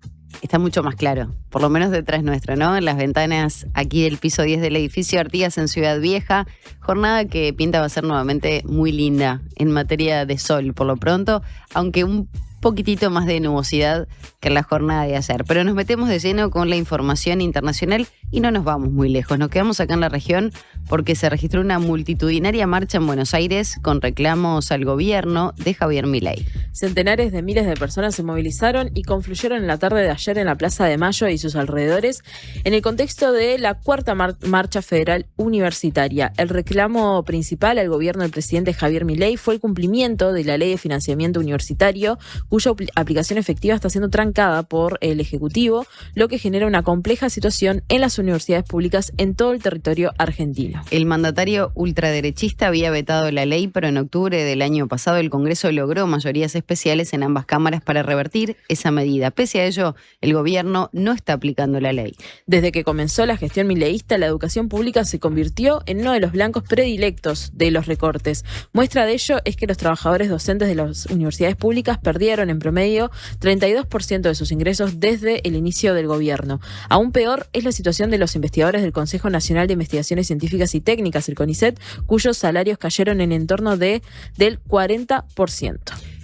está mucho más claro, por lo menos detrás nuestro, ¿no? En las ventanas aquí del piso 10 del edificio Artigas en Ciudad Vieja. Jornada que pinta va a ser nuevamente muy linda en materia de sol, por lo pronto, aunque un poquitito más de nubosidad que en la jornada de ayer. Pero nos metemos de lleno con la información internacional y no nos vamos muy lejos. Nos quedamos acá en la región porque se registró una multitudinaria marcha en Buenos Aires con reclamos al gobierno de Javier Milei. Centenares de miles de personas se movilizaron y confluyeron en la tarde de ayer en la Plaza de Mayo y sus alrededores en el contexto de la cuarta marcha federal universitaria. El reclamo principal al gobierno del presidente Javier Milei fue el cumplimiento de la ley de financiamiento universitario, cuya aplicación efectiva está siendo trancada por el Ejecutivo, lo que genera una compleja situación en las universidades públicas en todo el territorio argentino. El mandatario ultraderechista había vetado la ley, pero en octubre del año pasado el Congreso logró mayorías especiales en ambas cámaras para revertir esa medida. Pese a ello, el gobierno no está aplicando la ley. Desde que comenzó la gestión mileísta, la educación pública se convirtió en uno de los blancos predilectos de los recortes. Muestra de ello es que los trabajadores docentes de las universidades públicas perdieron en promedio 32% de sus ingresos desde el inicio del gobierno. Aún peor es la situación de los investigadores del Consejo Nacional de Investigaciones Científicas y Técnicas, el CONICET, cuyos salarios cayeron en torno del 40%.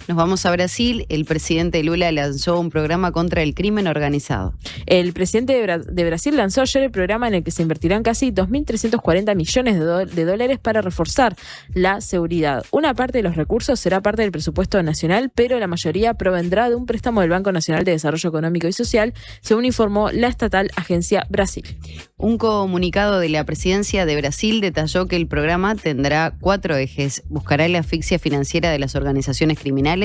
Nos vamos a Brasil. El presidente Lula lanzó un programa contra el crimen organizado. El presidente de Brasil lanzó ayer el programa en el que se invertirán casi 2.340 millones de dólares para reforzar la seguridad. Una parte de los recursos será parte del presupuesto nacional, pero la mayoría provendrá de un préstamo del Banco Nacional de Desarrollo Económico y Social, según informó la estatal Agência Brasil. Un comunicado de la presidencia de Brasil detalló que el programa tendrá 4 ejes. Buscará la asfixia financiera de las organizaciones criminales,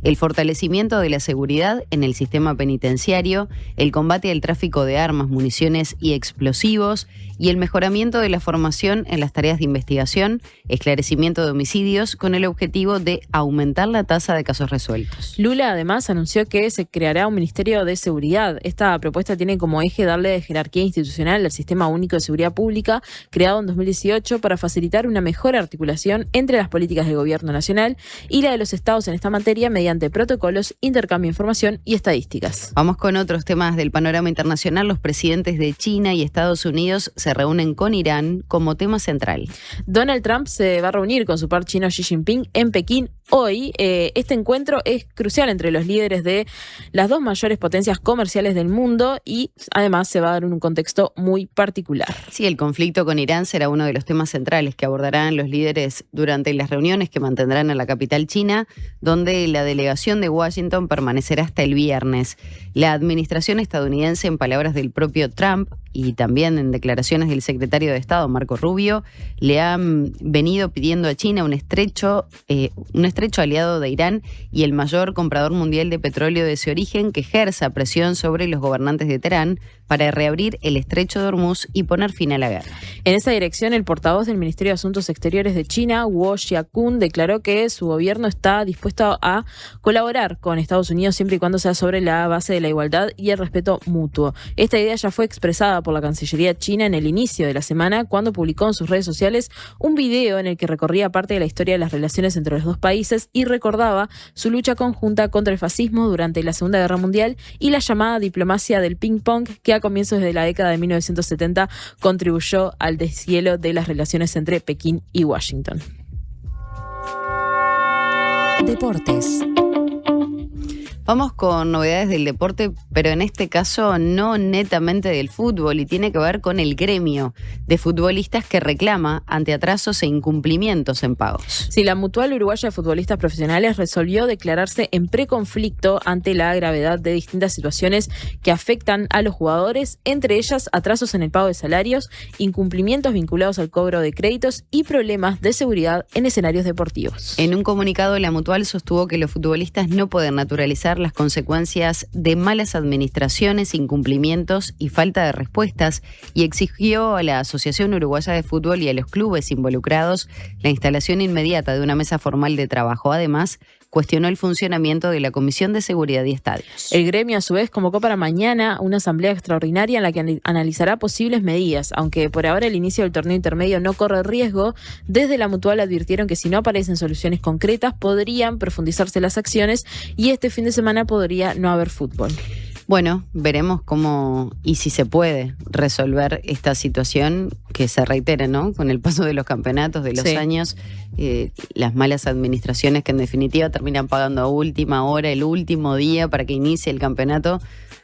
el fortalecimiento de la seguridad en el sistema penitenciario, el combate al tráfico de armas, municiones y explosivos y el mejoramiento de la formación en las tareas de investigación, esclarecimiento de homicidios con el objetivo de aumentar la tasa de casos resueltos. Lula además anunció que se creará un Ministerio de Seguridad. Esta propuesta tiene como eje darle jerarquía institucional al Sistema Único de Seguridad Pública, creado en 2018 para facilitar una mejor articulación entre las políticas del gobierno nacional y la de los estados en esta materia mediante protocolos, intercambio de información y estadísticas. Vamos con otros temas del panorama internacional. Los presidentes de China y Estados Unidos se reúnen con Irán como tema central. Donald Trump se va a reunir con su par chino Xi Jinping en Pekín hoy. Este encuentro es crucial entre los líderes de las dos mayores potencias comerciales del mundo y además se va a dar en un contexto muy particular. Sí, el conflicto con Irán será uno de los temas centrales que abordarán los líderes durante las reuniones que mantendrán en la capital china, donde la delegación de Washington permanecerá hasta el viernes. La administración estadounidense, en palabras del propio Trump y también en declaraciones del secretario de Estado, Marco Rubio, le han venido pidiendo a China un estrecho aliado de Irán y el mayor comprador mundial de petróleo de ese origen, que ejerza presión sobre los gobernantes de Teherán para reabrir el estrecho de Hormuz y poner fin a la guerra. En esa dirección, el portavoz del Ministerio de Asuntos Exteriores de China, Guo Xiaokun, declaró que su gobierno está dispuesto a colaborar con Estados Unidos siempre y cuando sea sobre la base de la igualdad y el respeto mutuo. Esta idea ya fue expresada por la Cancillería china en el inicio de la semana, cuando publicó en sus redes sociales un video en el que recorría parte de la historia de las relaciones entre los dos países y recordaba su lucha conjunta contra el fascismo durante la Segunda Guerra Mundial y la llamada diplomacia del ping-pong, que a comienzos de la década de 1970 contribuyó al deshielo de las relaciones entre Pekín y Washington. Deportes. Vamos con novedades del deporte, pero en este caso no netamente del fútbol, y tiene que ver con el gremio de futbolistas que reclama ante atrasos e incumplimientos en pagos. Sí, la Mutual Uruguaya de Futbolistas Profesionales resolvió declararse en preconflicto ante la gravedad de distintas situaciones que afectan a los jugadores, entre ellas atrasos en el pago de salarios, incumplimientos vinculados al cobro de créditos y problemas de seguridad en escenarios deportivos. En un comunicado, la Mutual sostuvo que los futbolistas no pueden naturalizar las consecuencias de malas administraciones, incumplimientos y falta de respuestas y exigió a la Asociación Uruguaya de Fútbol y a los clubes involucrados la instalación inmediata de una mesa formal de trabajo. Además, cuestionó el funcionamiento de la Comisión de Seguridad y Estadios. El gremio, a su vez, convocó para mañana una asamblea extraordinaria en la que analizará posibles medidas, aunque por ahora el inicio del torneo intermedio no corre riesgo. Desde la Mutual advirtieron que si no aparecen soluciones concretas podrían profundizarse las acciones y este fin de semana podría no haber fútbol. Bueno, veremos cómo y si se puede resolver esta situación que se reitera, ¿no? Con el paso de los campeonatos, de los años, las malas administraciones que en definitiva terminan pagando a última hora, el último día para que inicie el campeonato.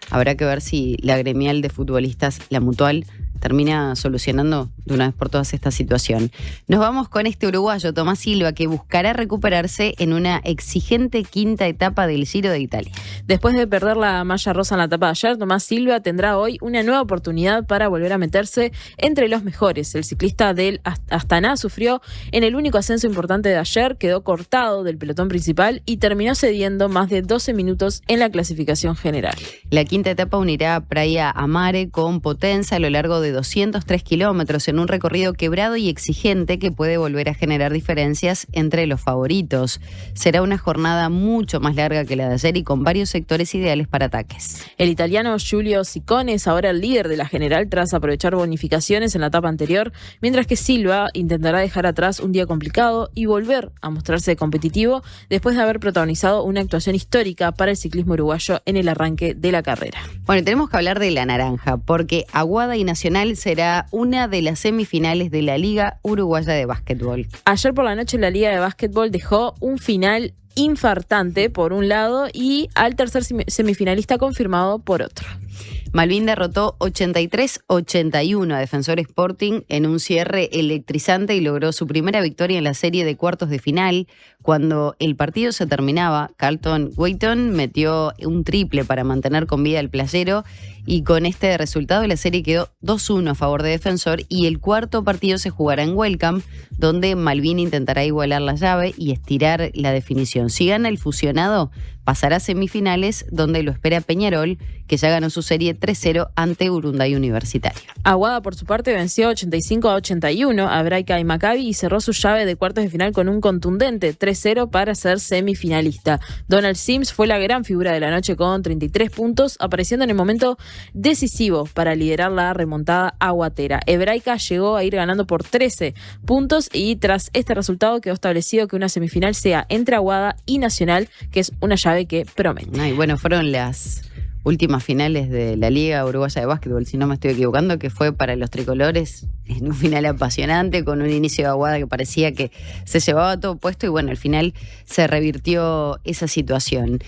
Habrá que ver si la gremial de futbolistas, la Mutual, termina solucionando de una vez por todas esta situación. Nos vamos con este uruguayo, Tomás Silva, que buscará recuperarse en una exigente quinta etapa del Giro de Italia. Después de perder la malla rosa en la etapa de ayer, Tomás Silva tendrá hoy una nueva oportunidad para volver a meterse entre los mejores. El ciclista del Astana sufrió en el único ascenso importante de ayer, quedó cortado del pelotón principal y terminó cediendo más de 12 minutos en la clasificación general. La quinta etapa unirá Praia a Mare con Potenza a lo largo de 203 kilómetros en un recorrido quebrado y exigente que puede volver a generar diferencias entre los favoritos. Será una jornada mucho más larga que la de ayer y con varios sectores ideales para ataques. El italiano Giulio Ciccone es ahora el líder de la general tras aprovechar bonificaciones en la etapa anterior, mientras que Silva intentará dejar atrás un día complicado y volver a mostrarse competitivo después de haber protagonizado una actuación histórica para el ciclismo uruguayo en el arranque de la carrera. Bueno, tenemos que hablar de la naranja, porque Aguada y Nacional será una de las semifinales de la Liga Uruguaya de Básquetbol. Ayer por la noche la Liga de Básquetbol dejó un final infartante por un lado y al tercer semifinalista confirmado por otro. Malvin derrotó 83-81 a Defensor Sporting en un cierre electrizante y logró su primera victoria en la serie de cuartos de final. Cuando el partido se terminaba, Carlton Wheaton metió un triple para mantener con vida al playero y con este resultado la serie quedó 2-1 a favor de Defensor y el cuarto partido se jugará en Welcome, donde Malvin intentará igualar la llave y estirar la definición. Si gana el fusionado, pasará a semifinales, donde lo espera Peñarol, que ya ganó su serie 3-0 ante Urunday Universitario. Aguada, por su parte, venció 85-81 a Braica y Maccabi y cerró su llave de cuartos de final con un contundente 3-0 para ser semifinalista. Donald Sims fue la gran figura de la noche con 33 puntos, apareciendo en el momento decisivo para liderar la remontada aguatera. Hebraica llegó a ir ganando por 13 puntos y tras este resultado quedó establecido que una semifinal sea entre Aguada y Nacional, que es una llave que promete. Ay, bueno, fueron las últimas finales de la Liga Uruguaya de Básquetbol, si no me estoy equivocando, que fue para los tricolores en un final apasionante, con un inicio de Aguada que parecía que se llevaba todo puesto y bueno, al final se revirtió esa situación.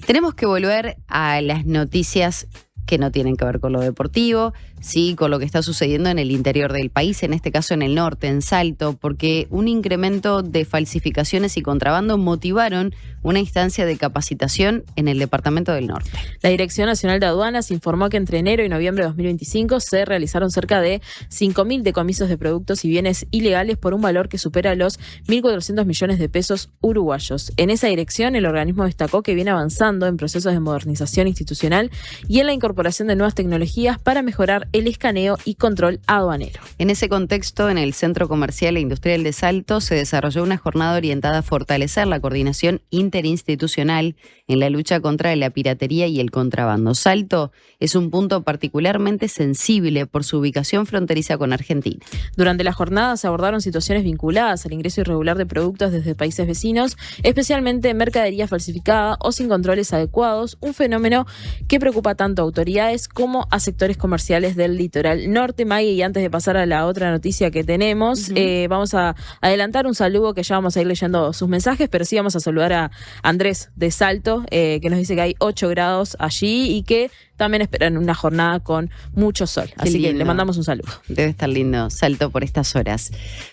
Tenemos que volver a las noticias que no tienen que ver con lo deportivo, sí, con lo que está sucediendo en el interior del país, en este caso en el norte, en Salto, porque un incremento de falsificaciones y contrabando motivaron una instancia de capacitación en el departamento del norte. La Dirección Nacional de Aduanas informó que entre enero y noviembre de 2025 se realizaron cerca de 5.000 decomisos de productos y bienes ilegales por un valor que supera los 1.400 millones de pesos uruguayos. En esa dirección, el organismo destacó que viene avanzando en procesos de modernización institucional y en la incorporación de nuevas tecnologías para mejorar el escaneo y control aduanero. En ese contexto, en el Centro Comercial e Industrial de Salto se desarrolló una jornada orientada a fortalecer la coordinación interinstitucional en la lucha contra la piratería y el contrabando. Salto es un punto particularmente sensible por su ubicación fronteriza con Argentina. Durante la jornada se abordaron situaciones vinculadas al ingreso irregular de productos desde países vecinos, especialmente mercadería falsificada o sin controles adecuados, un fenómeno que preocupa tanto a autoridades como a sectores comerciales del litoral norte. Maggie, y antes de pasar a la otra noticia que tenemos, vamos a adelantar un saludo que ya vamos a ir leyendo sus mensajes, pero sí vamos a saludar a Andrés de Salto, que nos dice que hay 8 grados allí y que también esperan una jornada con mucho sol. Así que le mandamos un saludo. Debe estar lindo Salto por estas horas.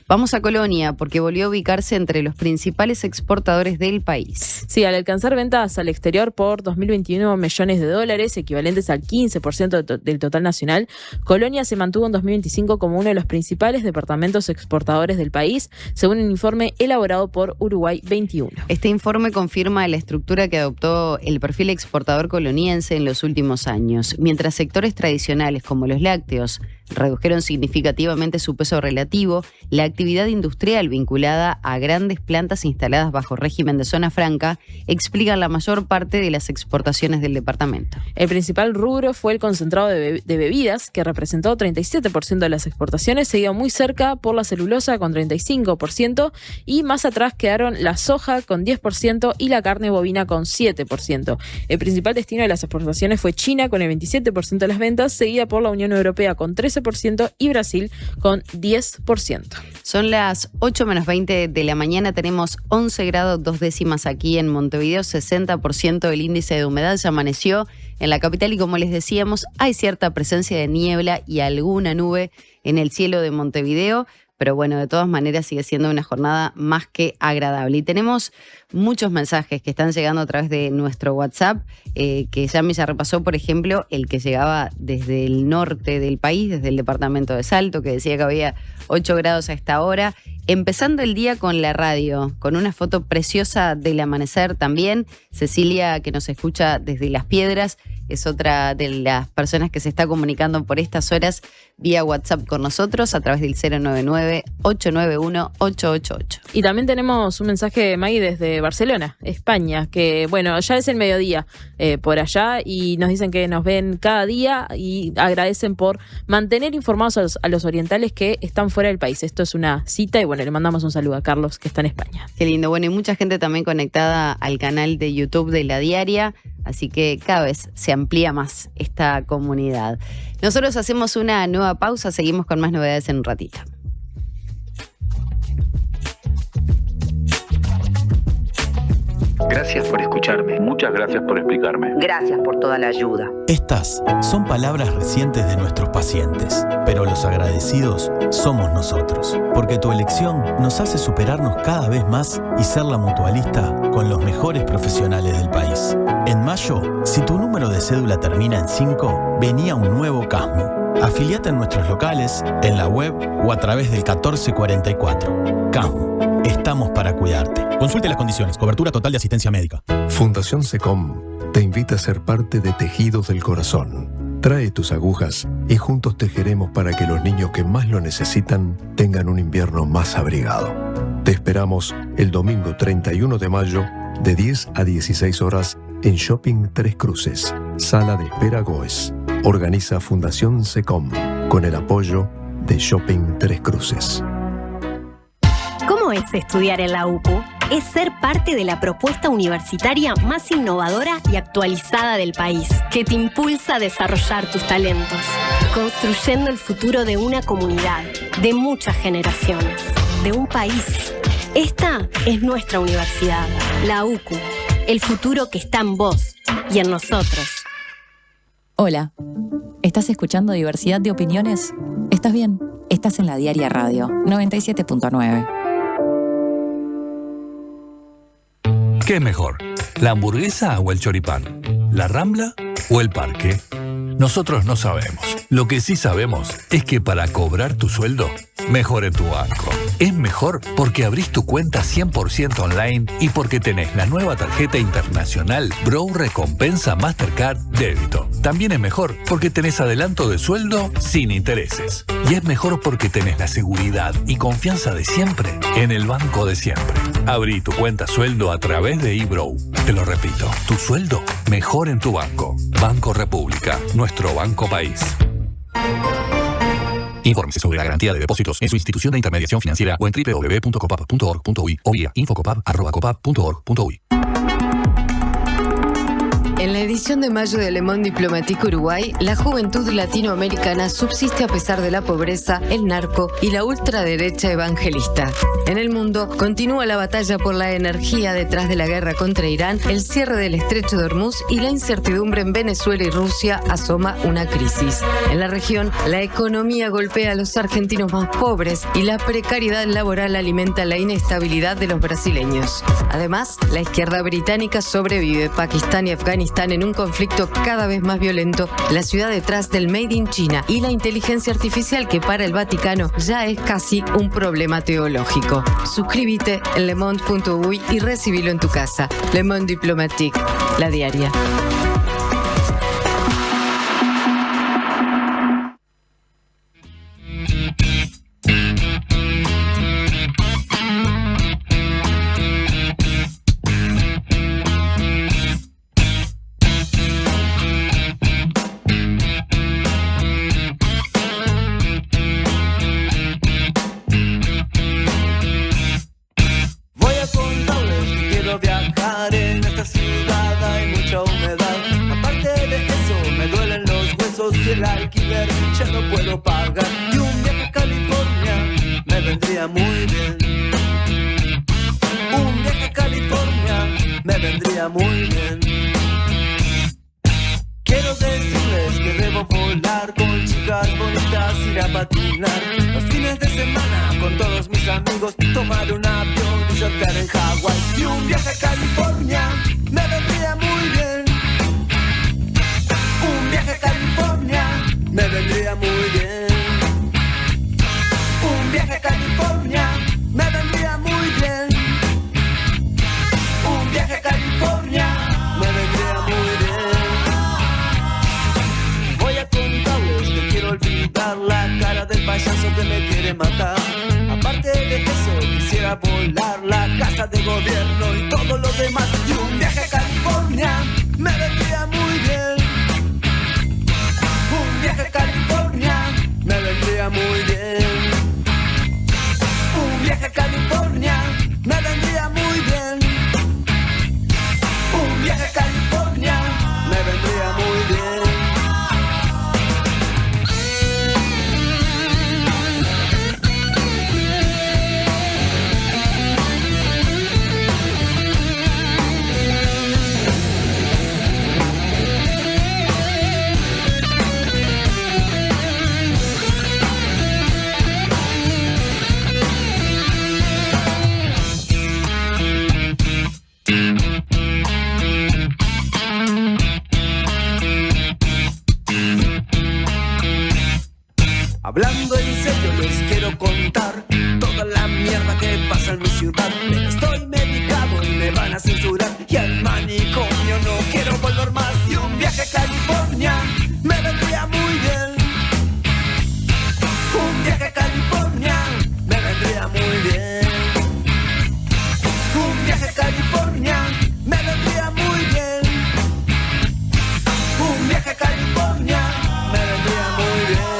Vamos a Colonia porque volvió a ubicarse entre los principales exportadores del país. Sí, al alcanzar ventas al exterior por 2.021 millones de dólares, equivalentes al 15% del total nacional, Colonia se mantuvo en 2025 como uno de los principales departamentos exportadores del país, según un informe elaborado por Uruguay 21. Este informe confirma la estructura que adoptó el perfil exportador coloniense en los últimos años. Mientras sectores tradicionales como los lácteos redujeron significativamente su peso relativo, la actividad industrial vinculada a grandes plantas instaladas bajo régimen de zona franca explica la mayor parte de las exportaciones del departamento. El principal rubro fue el concentrado de bebidas, que representó 37% de las exportaciones, seguido muy cerca por la celulosa con 35% y más atrás quedaron la soja con 10% y la carne bovina con 7%. El principal destino de las exportaciones fue China con el 27% de las ventas, seguida por la Unión Europea con 13% y Brasil con 10%. Son las 8 menos 20 de la mañana, tenemos 11 grados 2 décimas aquí en Montevideo, 60% del índice de humedad, ya amaneció en la capital y como les decíamos, hay cierta presencia de niebla y alguna nube en el cielo de Montevideo. Pero bueno, de todas maneras sigue siendo una jornada más que agradable. Y tenemos muchos mensajes que están llegando a través de nuestro WhatsApp, que Yami ya repasó, por ejemplo, el que llegaba desde el norte del país, desde el departamento de Salto, que decía que había 8 grados a esta hora. Empezando el día con la radio, con una foto preciosa del amanecer también. Cecilia, que nos escucha desde Las Piedras, es otra de las personas que se está comunicando por estas horas vía WhatsApp con nosotros a través del 099-891-888. Y también tenemos un mensaje, Maggie, desde Barcelona, España, que bueno, ya es el mediodía por allá y nos dicen que nos ven cada día y agradecen por mantener informados a los orientales que están fuera del país. Esto es una cita y bueno, le mandamos un saludo a Carlos, que está en España. Qué lindo. Bueno, y mucha gente también conectada al canal de YouTube de La Diaria, así que cada vez se amplía más esta comunidad. Nosotros hacemos una nueva pausa, seguimos con más novedades en un ratito. Gracias por escucharme. Muchas gracias por explicarme. Gracias por toda la ayuda. Estas son palabras recientes de nuestros pacientes, pero los agradecidos somos nosotros, porque tu elección nos hace superarnos cada vez más y ser la mutualista con los mejores profesionales del país. En mayo, si tu número de cédula termina en 5, venía un nuevo CASMU. Afiliate en nuestros locales, en la web o a través del 1444. CASMU. Estamos para cuidarte. Consulte las condiciones. Cobertura total de asistencia médica. Fundación SECOM te invita a ser parte de Tejidos del Corazón. Trae tus agujas y juntos tejeremos para que los niños que más lo necesitan tengan un invierno más abrigado. Te esperamos el domingo 31 de mayo de 10 a 16 horas en Shopping Tres Cruces, Sala de Espera Goes. Organiza Fundación SECOM con el apoyo de Shopping Tres Cruces. ¿Cómo es estudiar en la UPU? Es ser parte de la propuesta universitaria más innovadora y actualizada del país, que te impulsa a desarrollar tus talentos, construyendo el futuro de una comunidad, de muchas generaciones, de un país. Esta es nuestra universidad, la UCU, el futuro que está en vos y en nosotros. Hola, ¿estás escuchando Diversidad de Opiniones? ¿Estás bien? Estás en La Diaria Radio 97.9. ¿Qué es mejor? ¿La hamburguesa o el choripán? ¿La Rambla o el parque? Nosotros no sabemos. Lo que sí sabemos es que para cobrar tu sueldo, mejor en tu banco. Es mejor porque abrís tu cuenta 100% online y porque tenés la nueva tarjeta internacional Bro Recompensa Mastercard Débito. También es mejor porque tenés adelanto de sueldo sin intereses. Y es mejor porque tenés la seguridad y confianza de siempre en el banco de siempre. Abrí tu cuenta sueldo a través de eBrow. Te lo repito, tu sueldo mejor en tu banco. Banco República, nuestro banco país. Infórmese sobre la garantía de depósitos en su institución de intermediación financiera o en www.copap.org.uy o vía infocopap@copap.org.uy. En la edición de mayo de Le Monde Diplomatique Uruguay, la juventud latinoamericana subsiste a pesar de la pobreza, el narco y la ultraderecha evangelista. En el mundo, continúa la batalla por la energía detrás de la guerra contra Irán, el cierre del estrecho de Hormuz y la incertidumbre en Venezuela y Rusia asoma una crisis. En la región, la economía golpea a los argentinos más pobres y la precariedad laboral alimenta la inestabilidad de los brasileños. Además, la izquierda británica sobrevive. Pakistán y Afganistán en un conflicto cada vez más violento, la ciudad detrás del Made in China y la inteligencia artificial que para el Vaticano ya es casi un problema teológico. Suscríbete en lemonde.uy y recibilo en tu casa. Le Monde Diplomatique, la diaria. El alquiler ya no puedo pagar y un viaje a California me vendría muy bien. Un viaje a California me vendría muy bien. Quiero decirles que debo volar con chicas bonitas, ir a patinar los fines de semana con todos mis amigos, tomar un avión y surfear en Hawái. Y un viaje a California me vendría muy bien. Un viaje a California me vendría muy bien. Un viaje a California me vendría muy bien. Un viaje a California me vendría muy bien. Voy a contarles que quiero olvidar la cara del payaso que me quiere matar. Aparte de eso quisiera volar la casa de gobierno y todo lo demás. Y un viaje a California me vendría muy bien. Un viaje a California me vendría muy bien. Un viaje a California me vendría muy bien. Un viaje a California me vendría muy bien. Hablando en serio les quiero contar toda la mierda que pasa en mi ciudad. Pero estoy medicado y me van a censurar. Y al manicomio no quiero volver más. Y un viaje a California me vendría muy bien. Un viaje a California me vendría muy bien. Un viaje a California me vendría muy bien. Un viaje a California me vendría muy bien.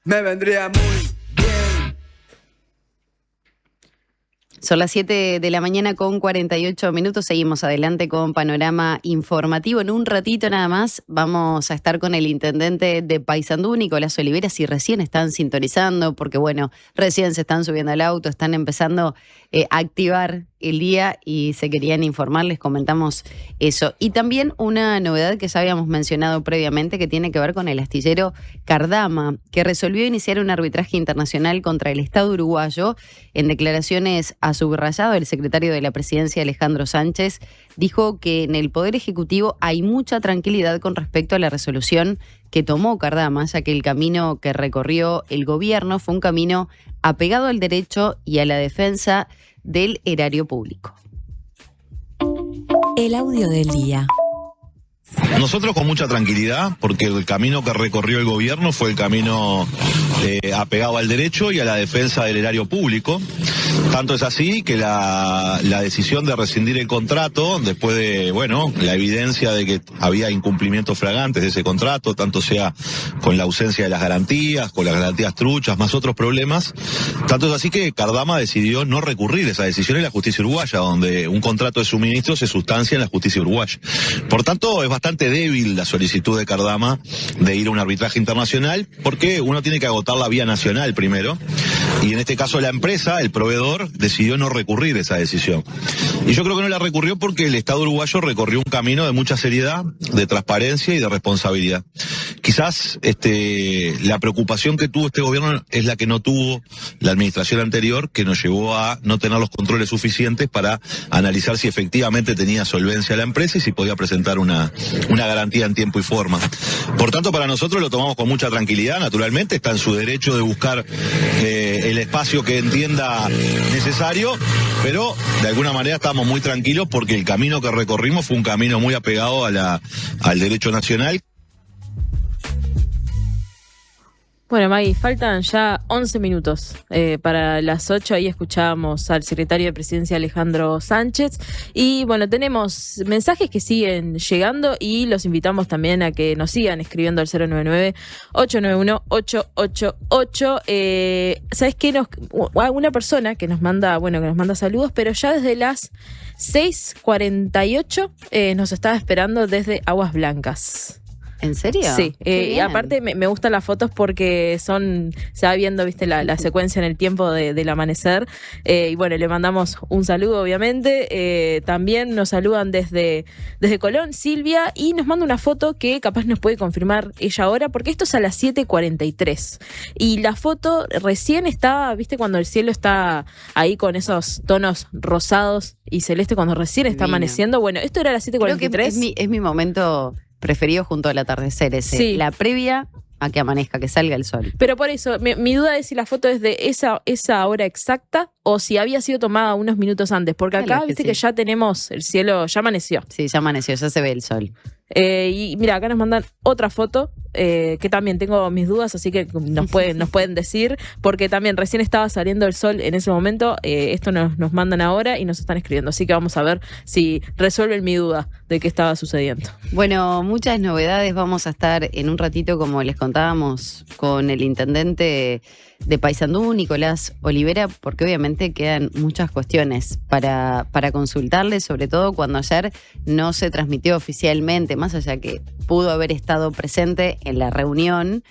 Me vendría muy bien. Son las 7 de la mañana con 48 minutos. Seguimos adelante con Panorama Informativo. En un ratito nada más vamos a estar con el intendente de Paysandú, Nicolás Olivera, si recién están sintonizando, porque bueno, recién se están subiendo al auto, están empezando a activar el día y se querían informar, les comentamos eso. Y también una novedad que ya habíamos mencionado previamente que tiene que ver con el astillero Cardama, que resolvió iniciar un arbitraje internacional contra el Estado uruguayo. En declaraciones a subrayado, el secretario de la Presidencia, Alejandro Sánchez, dijo que en el Poder Ejecutivo hay mucha tranquilidad con respecto a la resolución que tomó Cardama, ya que el camino que recorrió el gobierno fue un camino apegado al derecho y a la defensa del erario público. El audio del día. Nosotros con mucha tranquilidad, porque el camino que recorrió el gobierno fue el camino apegado al derecho y a la defensa del erario público. Tanto es así que la decisión de rescindir el contrato, después de, la evidencia de que había incumplimientos flagrantes de ese contrato, tanto sea con la ausencia de las garantías, con las garantías truchas, más otros problemas, tanto es así que Cardama decidió no recurrir esa decisión en la justicia uruguaya, donde un contrato de suministro se sustancia en la justicia uruguaya. Por tanto, es bastante débil la solicitud de Cardama de ir a un arbitraje internacional, porque uno tiene que agotar la vía nacional primero, y en este caso la empresa, el proveedor, decidió no recurrir esa decisión. Y yo creo que no la recurrió porque el Estado uruguayo recorrió un camino de mucha seriedad, de transparencia y de responsabilidad. Quizás la preocupación que tuvo este gobierno es la que no tuvo la administración anterior, que nos llevó a no tener los controles suficientes para analizar si efectivamente tenía solvencia la empresa y si podía presentar una garantía en tiempo y forma. Por tanto, para nosotros lo tomamos con mucha tranquilidad, naturalmente, está en su derecho de buscar el espacio que entienda necesario, pero de alguna manera estamos muy tranquilos porque el camino que recorrimos fue un camino muy apegado al derecho nacional. Bueno, Maggie, faltan ya 11 minutos para las 8. Ahí escuchábamos al secretario de Presidencia, Alejandro Sánchez. Y bueno, tenemos mensajes que siguen llegando y los invitamos también a que nos sigan escribiendo al 099-891-888. ¿Sabes qué? Una persona que nos manda saludos, pero ya desde las 6:48 nos estaba esperando desde Aguas Blancas. ¿En serio? Sí, y aparte me gustan las fotos porque se va viendo, viste, la secuencia en el tiempo del amanecer. Y bueno, le mandamos un saludo, obviamente. También nos saludan desde Colón, Silvia, y nos manda una foto que capaz nos puede confirmar ella ahora, porque esto es a las 7:43. Y la foto recién está, viste, cuando el cielo está ahí con esos tonos rosados y celeste, cuando recién está amaneciendo. Bueno, esto era a las 7:43. Creo que es mi momento preferido junto al atardecer ese. Sí. La previa a que amanezca, que salga el sol. Pero por eso, mi duda es si la foto es de esa hora exacta o si había sido tomada unos minutos antes. Porque acá, viste que ya tenemos el cielo, ya amaneció. Sí, ya amaneció, ya se ve el sol. Y mira, acá nos mandan otra foto, que también tengo mis dudas, así que nos pueden decir, porque también recién estaba saliendo el sol en ese momento. Esto nos mandan ahora y nos están escribiendo, así que vamos a ver si resuelven mi duda de qué estaba sucediendo. Bueno, muchas novedades. Vamos a estar en un ratito, como les contábamos, con el intendente de Paysandú, Nicolás Olivera, porque obviamente quedan muchas cuestiones para consultarle, sobre todo cuando ayer no se transmitió oficialmente, más allá que pudo haber estado presente en la reunión,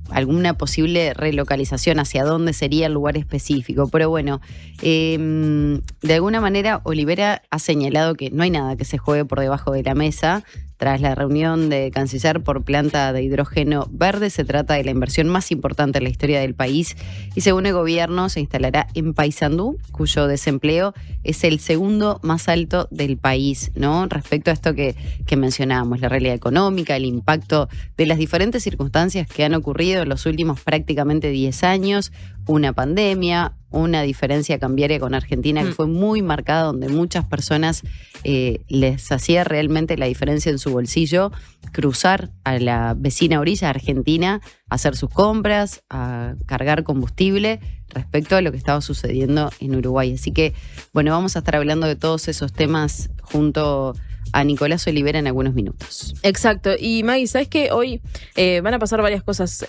alguna posible relocalización, hacia dónde sería el lugar específico. Pero bueno, de alguna manera Olivera ha señalado que no hay nada que se juegue por debajo de la mesa. Tras la reunión de canciller por planta de hidrógeno verde, se trata de la inversión más importante en la historia del país y según el gobierno se instalará en Paysandú, cuyo desempleo es el segundo más alto del país, ¿no? Respecto a esto que mencionábamos, la realidad económica, el impacto de las diferentes circunstancias que han ocurrido en los últimos prácticamente 10 años, una pandemia, una diferencia cambiaria con Argentina que fue muy marcada, donde muchas personas les hacía realmente la diferencia en su bolsillo cruzar a la vecina orilla Argentina, a hacer sus compras, a cargar combustible, respecto a lo que estaba sucediendo en Uruguay. Así que, bueno, vamos a estar hablando de todos esos temas junto a Nicolás Olivera en algunos minutos. Exacto. Y Maggie, ¿sabes qué? Hoy van a pasar varias cosas.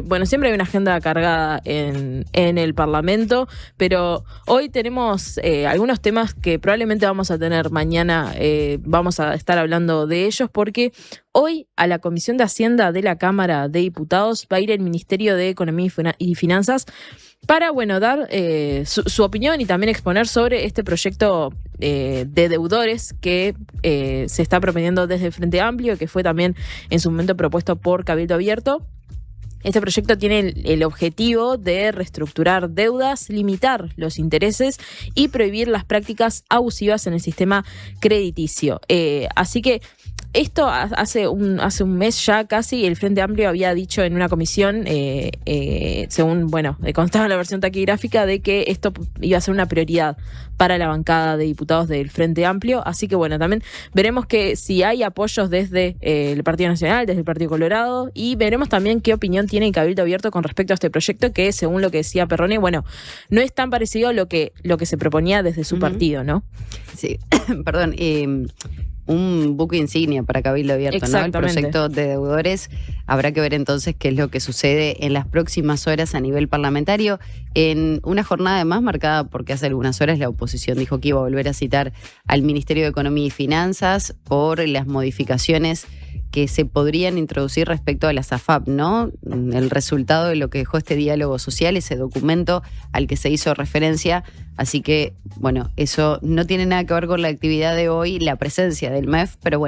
Bueno, siempre hay una agenda cargada en el Parlamento, pero hoy tenemos algunos temas que probablemente vamos a tener mañana. Vamos a estar hablando de ellos porque hoy a la Comisión de Hacienda de la Cámara de Diputados va a ir el Ministerio de Economía y Finanzas para, bueno, dar su opinión y también exponer sobre este proyecto de deudores que se está proponiendo desde el Frente Amplio, que fue también en su momento propuesto por Cabildo Abierto. Este proyecto tiene el objetivo de reestructurar deudas, limitar los intereses y prohibir las prácticas abusivas en el sistema crediticio. Así que esto hace un mes ya casi el Frente Amplio había dicho en una comisión, según, constaba la versión taquigráfica, de que esto iba a ser una prioridad para la bancada de diputados del Frente Amplio. Así que también veremos que si hay apoyos desde el Partido Nacional, desde el Partido Colorado, y veremos también qué opinión tiene el Cabildo Abierto con respecto a este proyecto, que según lo que decía Perrone, no es tan parecido a lo que se proponía desde su partido, ¿no? Sí, perdón, un buque insignia para Cabildo Abierto, ¿no? El proyecto de deudores. Habrá que ver entonces qué es lo que sucede en las próximas horas a nivel parlamentario, en una jornada además marcada porque hace algunas horas la oposición dijo que iba a volver a citar al Ministerio de Economía y Finanzas por las modificaciones que se podrían introducir respecto a las AFAP, ¿no? El resultado de lo que dejó este diálogo social, ese documento al que se hizo referencia. Así que, eso no tiene nada que ver con la actividad de hoy, la presencia del MEF, pero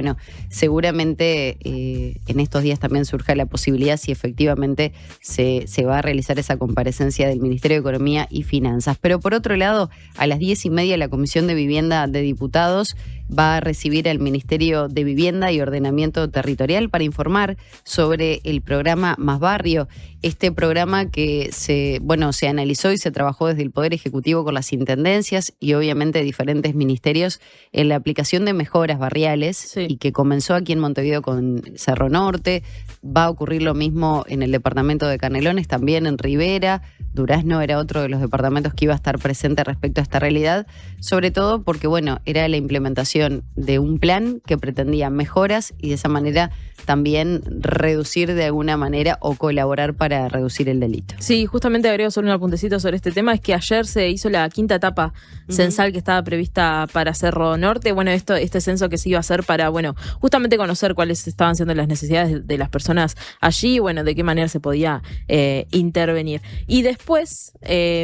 seguramente en estos días también surja la posibilidad si efectivamente se va a realizar esa comparecencia del Ministerio de Economía y Finanzas. Pero por otro lado, a las 10:30 la Comisión de Vivienda de Diputados va a recibir al Ministerio de Vivienda y Ordenamiento Territorial para informar sobre el programa Más Barrio. Este programa que se analizó y se trabajó desde el Poder Ejecutivo con las intendencias y obviamente diferentes ministerios en la aplicación de mejoras barriales, y que comenzó aquí en Montevideo con Cerro Norte. Va a ocurrir lo mismo en el departamento de Canelones, también en Rivera. Durazno era otro de los departamentos que iba a estar presente respecto a esta realidad, sobre todo porque era la implementación de un plan que pretendía mejoras y de esa manera también reducir de alguna manera o colaborar para reducir el delito. Sí, justamente agrego solo un apuntecito sobre este tema, es que ayer se hizo la quinta etapa censal que estaba prevista para Cerro Norte. Este censo que se iba a hacer para, justamente conocer cuáles estaban siendo las necesidades de las personas allí, de qué manera se podía intervenir. Y después,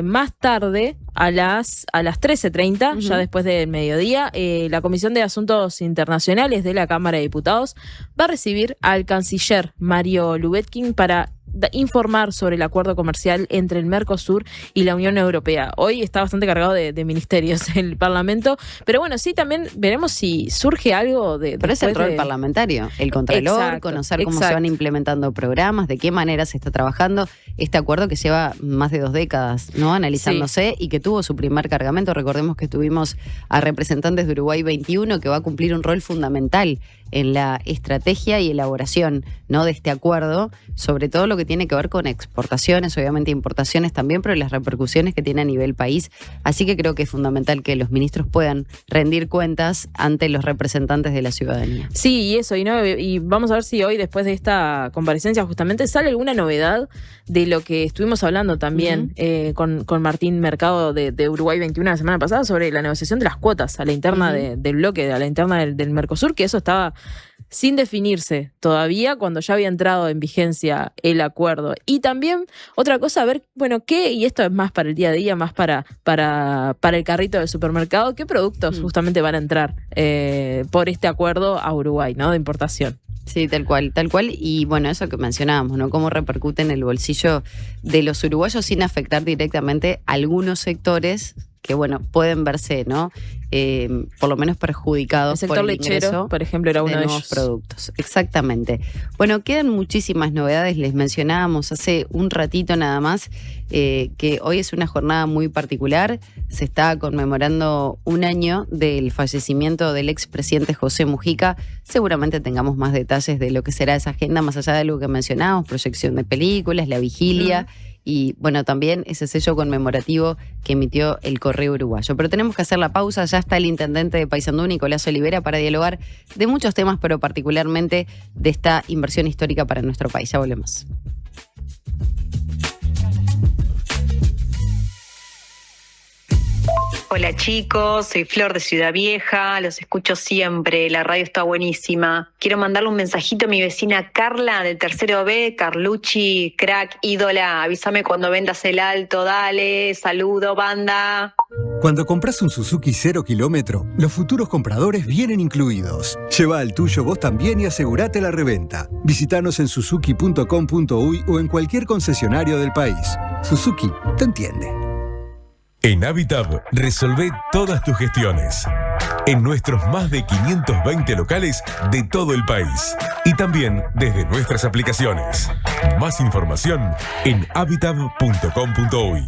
más tarde, a las 13:30, ya después del mediodía, la Comisión de Asuntos Internacionales de la Cámara de Diputados va a recibir al canciller Mario Lubetkin para informar sobre el acuerdo comercial entre el Mercosur y la Unión Europea. Hoy está bastante cargado de ministerios el Parlamento, pero sí, también veremos si surge algo de... Pero es el rol parlamentario, el Contralor, conocer cómo se van implementando programas, de qué manera se está trabajando este acuerdo que lleva más de 2 décadas, ¿no? Analizándose y que tuvo su primer cargamento. Recordemos que tuvimos a representantes de Uruguay 21 que va a cumplir un rol fundamental en la estrategia y elaboración, ¿no?, de este acuerdo, sobre todo lo que tiene que ver con exportaciones, obviamente importaciones también, pero las repercusiones que tiene a nivel país. Así que creo que es fundamental que los ministros puedan rendir cuentas ante los representantes de la ciudadanía. Sí, y eso, y vamos a ver si hoy, después de esta comparecencia, justamente sale alguna novedad de lo que estuvimos hablando también con Martín Mercado de Uruguay 21 la semana pasada, sobre la negociación de las cuotas a la interna del bloque, a la interna del Mercosur, que eso estaba sin definirse todavía cuando ya había entrado en vigencia el acuerdo. Y también otra cosa, a ver, qué, y esto es más para el día a día, más para el carrito del supermercado, qué productos justamente van a entrar por este acuerdo a Uruguay, ¿no?, de importación. Sí, tal cual. Y eso que mencionábamos, ¿no? Cómo repercute en el bolsillo de los uruguayos sin afectar directamente a algunos sectores que, pueden verse, ¿no?, por lo menos perjudicados por el lechero, ingreso, por ejemplo, era uno de nuevos ellos. Productos. Exactamente. Quedan muchísimas novedades. Les mencionábamos hace un ratito nada más que hoy es una jornada muy particular. Se está conmemorando un año del fallecimiento del expresidente José Mujica. Seguramente tengamos más detalles de lo que será esa agenda, más allá de algo que mencionábamos, proyección de películas, la vigilia. Y también ese sello conmemorativo que emitió el Correo Uruguayo. Pero tenemos que hacer la pausa. Ya está el intendente de Paysandú, Nicolás Olivera, para dialogar de muchos temas, pero particularmente de esta inversión histórica para nuestro país. Ya volvemos. Hola chicos, soy Flor de Ciudad Vieja, los escucho siempre, la radio está buenísima. Quiero mandarle un mensajito a mi vecina Carla del tercero B, Carlucci, crack, ídola, avísame cuando vendas el alto, dale, saludo banda. Cuando compras un Suzuki 0 kilómetro, los futuros compradores vienen incluidos. Lleva el tuyo vos también y asegurate la reventa. Visítanos en suzuki.com.uy o en cualquier concesionario del país. Suzuki te entiende. En Habitat, resolvé todas tus gestiones. En nuestros más de 520 locales de todo el país. Y también desde nuestras aplicaciones. Más información en habitat.com.uy.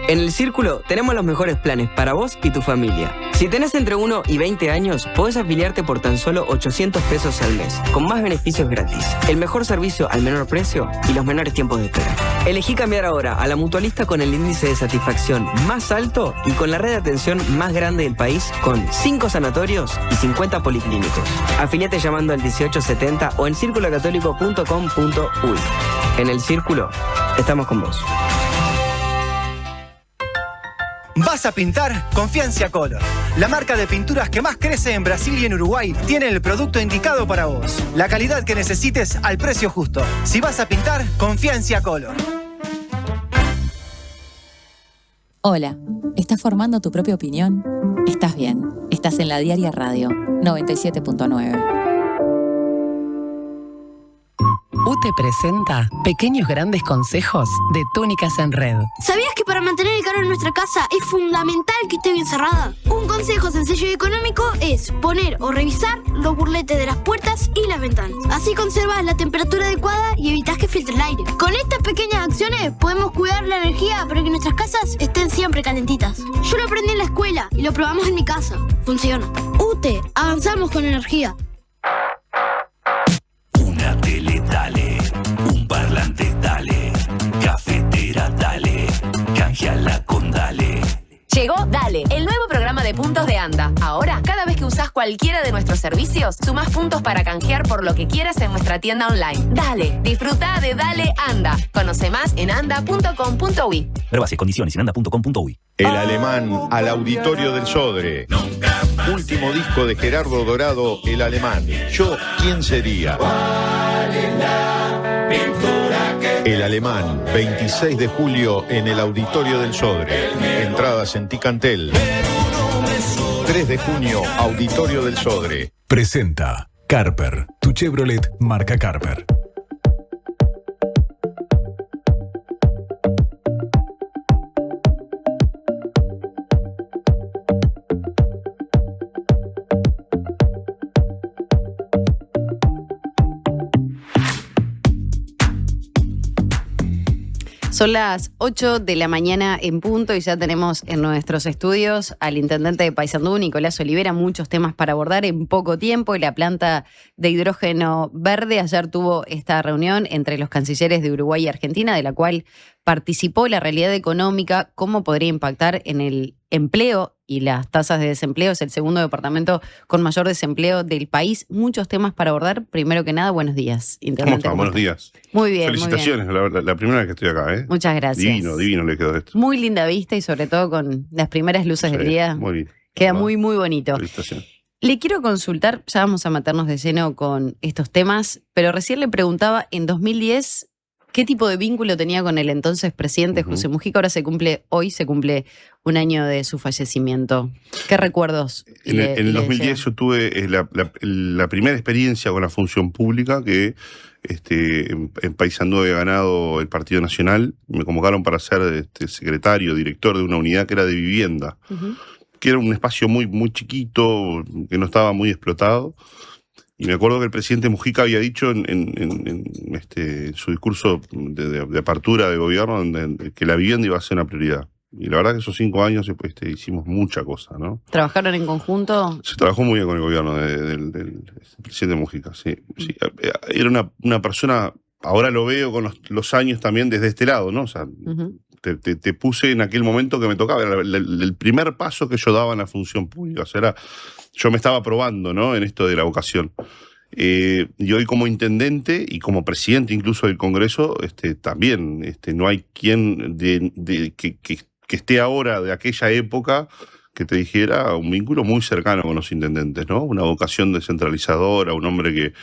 En El Círculo tenemos los mejores planes para vos y tu familia. Si tenés entre 1 y 20 años, podés afiliarte por tan solo 800 pesos al mes, con más beneficios gratis, el mejor servicio al menor precio y los menores tiempos de espera. Elegí cambiar ahora a la mutualista con el índice de satisfacción más alto y con la red de atención más grande del país, con 5 sanatorios y 50 policlínicos. Afiliate llamando al 1870 o en circulocatólico.com.uy. En El Círculo, estamos con vos. ¿Vas a pintar? Confía en Ciacolor. La marca de pinturas que más crece en Brasil y en Uruguay tiene el producto indicado para vos. La calidad que necesites al precio justo. Si vas a pintar, confía en Ciacolor. Hola, ¿estás formando tu propia opinión? Estás bien, estás en La Diaria Radio 97.9. UTE presenta Pequeños Grandes Consejos de Túnicas en Red. ¿Sabías que para mantener el calor en nuestra casa es fundamental que esté bien cerrada? Un consejo sencillo y económico es poner o revisar los burletes de las puertas y las ventanas. Así conservas la temperatura adecuada y evitas que filtre el aire. Con estas pequeñas acciones podemos cuidar la energía para que nuestras casas estén siempre calentitas. Yo lo aprendí en la escuela y lo probamos en mi casa. Funciona. UTE, avanzamos con energía. Una tele, dale. Un parlante, dale. Cafetera, dale. Canjeala con Dale. Llegó Dale, el nuevo programa de puntos de Anda. Ahora, cada vez que usás cualquiera de nuestros servicios, sumás puntos para canjear por lo que quieras en nuestra tienda online. Dale, disfruta de Dale Anda. Conoce más en anda.com.uy. Pruebas y condiciones en anda.com.uy. El Alemán al Auditorio del Sodre. Último disco de Gerardo Dorado, El Alemán. Yo, ¿quién sería? El Alemán, 26 de julio en el Auditorio del Sodre. Entradas en Ticantel. 3 de junio, Auditorio del Sodre. Presenta Carper, tu Chevrolet marca Carper. Son las 8 de la mañana en punto y ya tenemos en nuestros estudios al intendente de Paysandú, Nicolás Olivera, muchos temas para abordar en poco tiempo. La planta de hidrógeno verde ayer tuvo esta reunión entre los cancilleres de Uruguay y Argentina, de la cual participó la realidad económica, cómo podría impactar en el empleo y las tasas de desempleo. Es el segundo departamento con mayor desempleo del país. Muchos temas para abordar. Primero que nada, buenos días, intendente. ¿Cómo está? Buenos días. Muy bien. Felicitaciones, muy bien. La primera vez que estoy acá, ¿eh? Muchas gracias. Divino le quedó esto. Muy linda vista y sobre todo con las primeras luces del día. Muy bien. Queda muy, muy bonito. Felicitaciones. Le quiero consultar, ya vamos a meternos de lleno con estos temas, pero recién le preguntaba, en 2010, ¿qué tipo de vínculo tenía con el entonces presidente José Mujica? Ahora se cumple un año de su fallecimiento. ¿Qué recuerdos? En el 2010 yo tuve la primera experiencia con la función pública que en Paysandú había ganado el Partido Nacional. Me convocaron para ser secretario, director de una unidad que era de vivienda, que era un espacio muy, muy chiquito, que no estaba muy explotado. Y me acuerdo que el presidente Mujica había dicho en su discurso de apertura de gobierno que la vivienda iba a ser una prioridad. Y la verdad que esos 5 años hicimos mucha cosa, ¿no? ¿Trabajaron en conjunto? Se trabajó muy bien con el gobierno del presidente Mujica, sí. Era una persona, ahora lo veo con los años también desde este lado, ¿no? O sea, te puse en aquel momento que me tocaba, era el primer paso que yo daba en la función pública, o sea, yo me estaba probando, ¿no? En esto de la vocación. Y hoy como intendente y como presidente incluso del Congreso, también no hay quien que esté ahora de aquella época que te dijera un vínculo muy cercano con los intendentes, ¿no? Una vocación descentralizadora, un hombre que,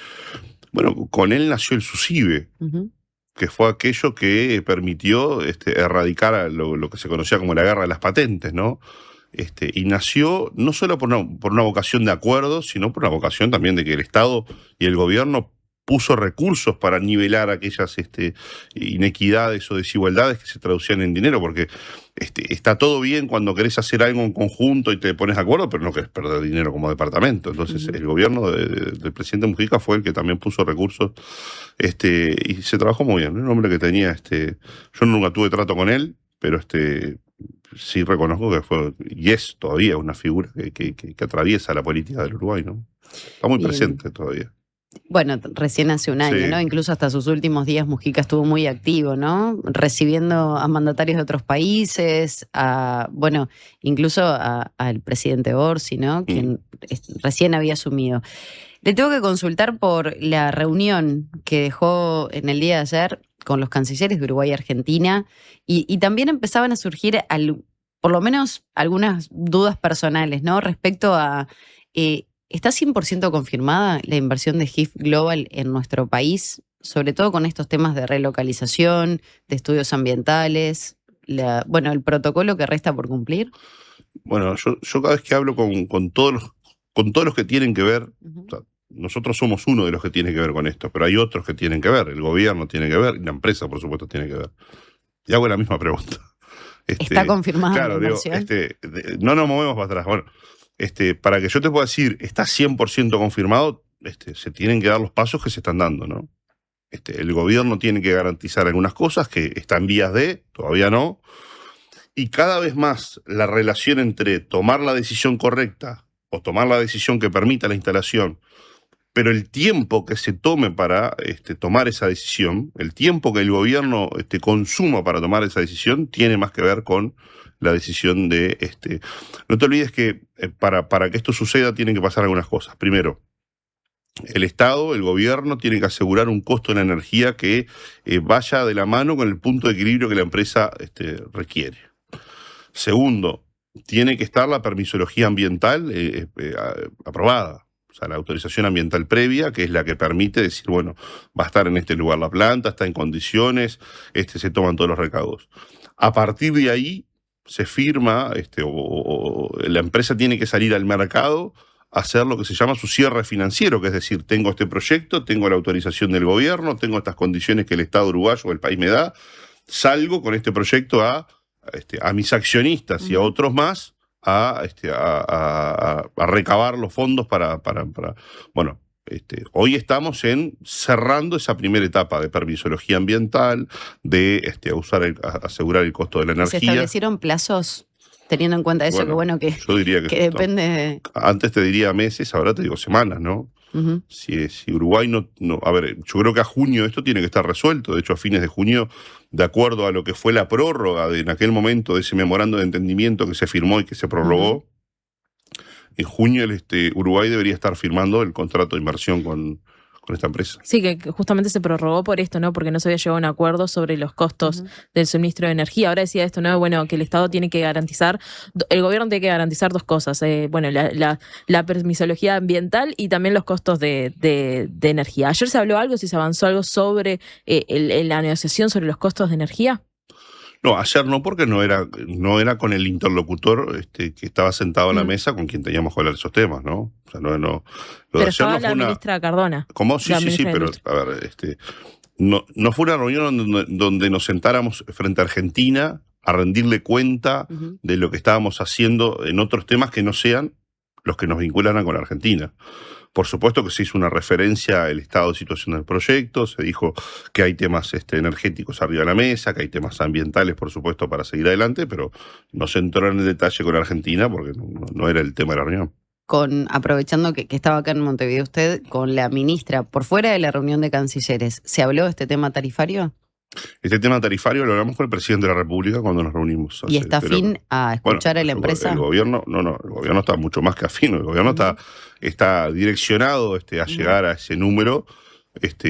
bueno, con él nació el SUSIBE, que fue aquello que permitió erradicar lo que se conocía como la guerra de las patentes, ¿no? Y nació no solo por una vocación de acuerdo, sino por una vocación también de que el Estado y el gobierno puso recursos para nivelar aquellas inequidades o desigualdades que se traducían en dinero, porque está todo bien cuando querés hacer algo en conjunto y te pones de acuerdo, pero no querés perder dinero como departamento. Entonces el gobierno del presidente Mujica fue el que también puso recursos y se trabajó muy bien. Un hombre que tenía, yo nunca tuve trato con él, pero sí reconozco que fue y es todavía una figura que atraviesa la política del Uruguay, ¿no? Está muy presente todavía. Bueno, recién hace un año, ¿no? Incluso hasta sus últimos días Mujica estuvo muy activo, ¿no? Recibiendo a mandatarios de otros países, incluso al presidente Orsi, ¿no? Quien recién había asumido. Le tengo que consultar por la reunión que dejó en el día de ayer con los cancilleres de Uruguay y Argentina, y también empezaban a surgir por lo menos algunas dudas personales, ¿no? Respecto a... ¿Está 100% confirmada la inversión de HIF Global en nuestro país? Sobre todo con estos temas de relocalización, de estudios ambientales, el protocolo que resta por cumplir. Bueno, yo cada vez que hablo con todos los que tienen que ver, o sea, nosotros somos uno de los que tiene que ver con esto, pero hay otros que tienen que ver, el gobierno tiene que ver y la empresa, por supuesto, tiene que ver. Y hago la misma pregunta. ¿Está confirmada claro, la inversión? No nos movemos para atrás. Bueno, para que yo te pueda decir, está 100% confirmado, se tienen que dar los pasos que se están dando, ¿no? El gobierno tiene que garantizar algunas cosas que están en vías de, todavía no, y cada vez más la relación entre tomar la decisión correcta o tomar la decisión que permita la instalación, pero el tiempo que se tome para tomar esa decisión, el tiempo que el gobierno consuma para tomar esa decisión, tiene más que ver con la decisión de... No te olvides que para que esto suceda tienen que pasar algunas cosas. Primero, el Estado, el gobierno, tiene que asegurar un costo de la energía que vaya de la mano con el punto de equilibrio que la empresa requiere. Segundo, tiene que estar la permisología ambiental aprobada. O sea, la autorización ambiental previa, que es la que permite decir, bueno, va a estar en este lugar la planta, está en condiciones, se toman todos los recaudos. A partir de ahí se firma, la empresa tiene que salir al mercado a hacer lo que se llama su cierre financiero, que es decir, tengo este proyecto, tengo la autorización del gobierno, tengo estas condiciones que el Estado uruguayo o el país me da, salgo con este proyecto a mis accionistas y a otros más a recabar los fondos para bueno, hoy estamos cerrando esa primera etapa de permisología ambiental, de asegurar el costo de la energía. ¿Se establecieron plazos teniendo en cuenta eso? Bueno, que yo diría que depende de... Antes te diría meses, ahora te digo semanas, ¿no? Si Uruguay no... A ver, yo creo que a junio esto tiene que estar resuelto. De hecho, a fines de junio, de acuerdo a lo que fue la prórroga en aquel momento de ese memorando de entendimiento que se firmó y que se prorrogó, en junio Uruguay debería estar firmando el contrato de inversión con esta empresa. Sí, que justamente se prorrogó por esto, ¿no? Porque no se había llegado a un acuerdo sobre los costos del suministro de energía. Ahora decía esto, ¿no? Bueno, que el Estado tiene que garantizar, el gobierno tiene que garantizar dos cosas. La permisología ambiental y también los costos de energía. Ayer se habló algo, si se avanzó algo sobre la negociación sobre los costos de energía. No, ayer no, porque no era con el interlocutor que estaba sentado a la mesa con quien teníamos que hablar de esos temas, ¿no? O sea, no. Pero estaba la ministra Cardona. ¿Cómo? Sí, pero a ver, no fue una reunión donde nos sentáramos frente a Argentina a rendirle cuenta de lo que estábamos haciendo en otros temas que no sean los que nos vincularan con Argentina. Por supuesto que se hizo una referencia al estado de situación del proyecto, se dijo que hay temas energéticos arriba de la mesa, que hay temas ambientales, por supuesto, para seguir adelante, pero no se entró en el detalle con Argentina porque no era el tema de la reunión. Aprovechando que estaba acá en Montevideo usted, con la ministra, por fuera de la reunión de cancilleres, ¿se habló de este tema tarifario? Este tema tarifario lo hablamos con el presidente de la República cuando nos reunimos. ¿Y está afín a escuchar a la empresa? El gobierno, el gobierno está mucho más que afín. El gobierno está direccionado a llegar a ese número,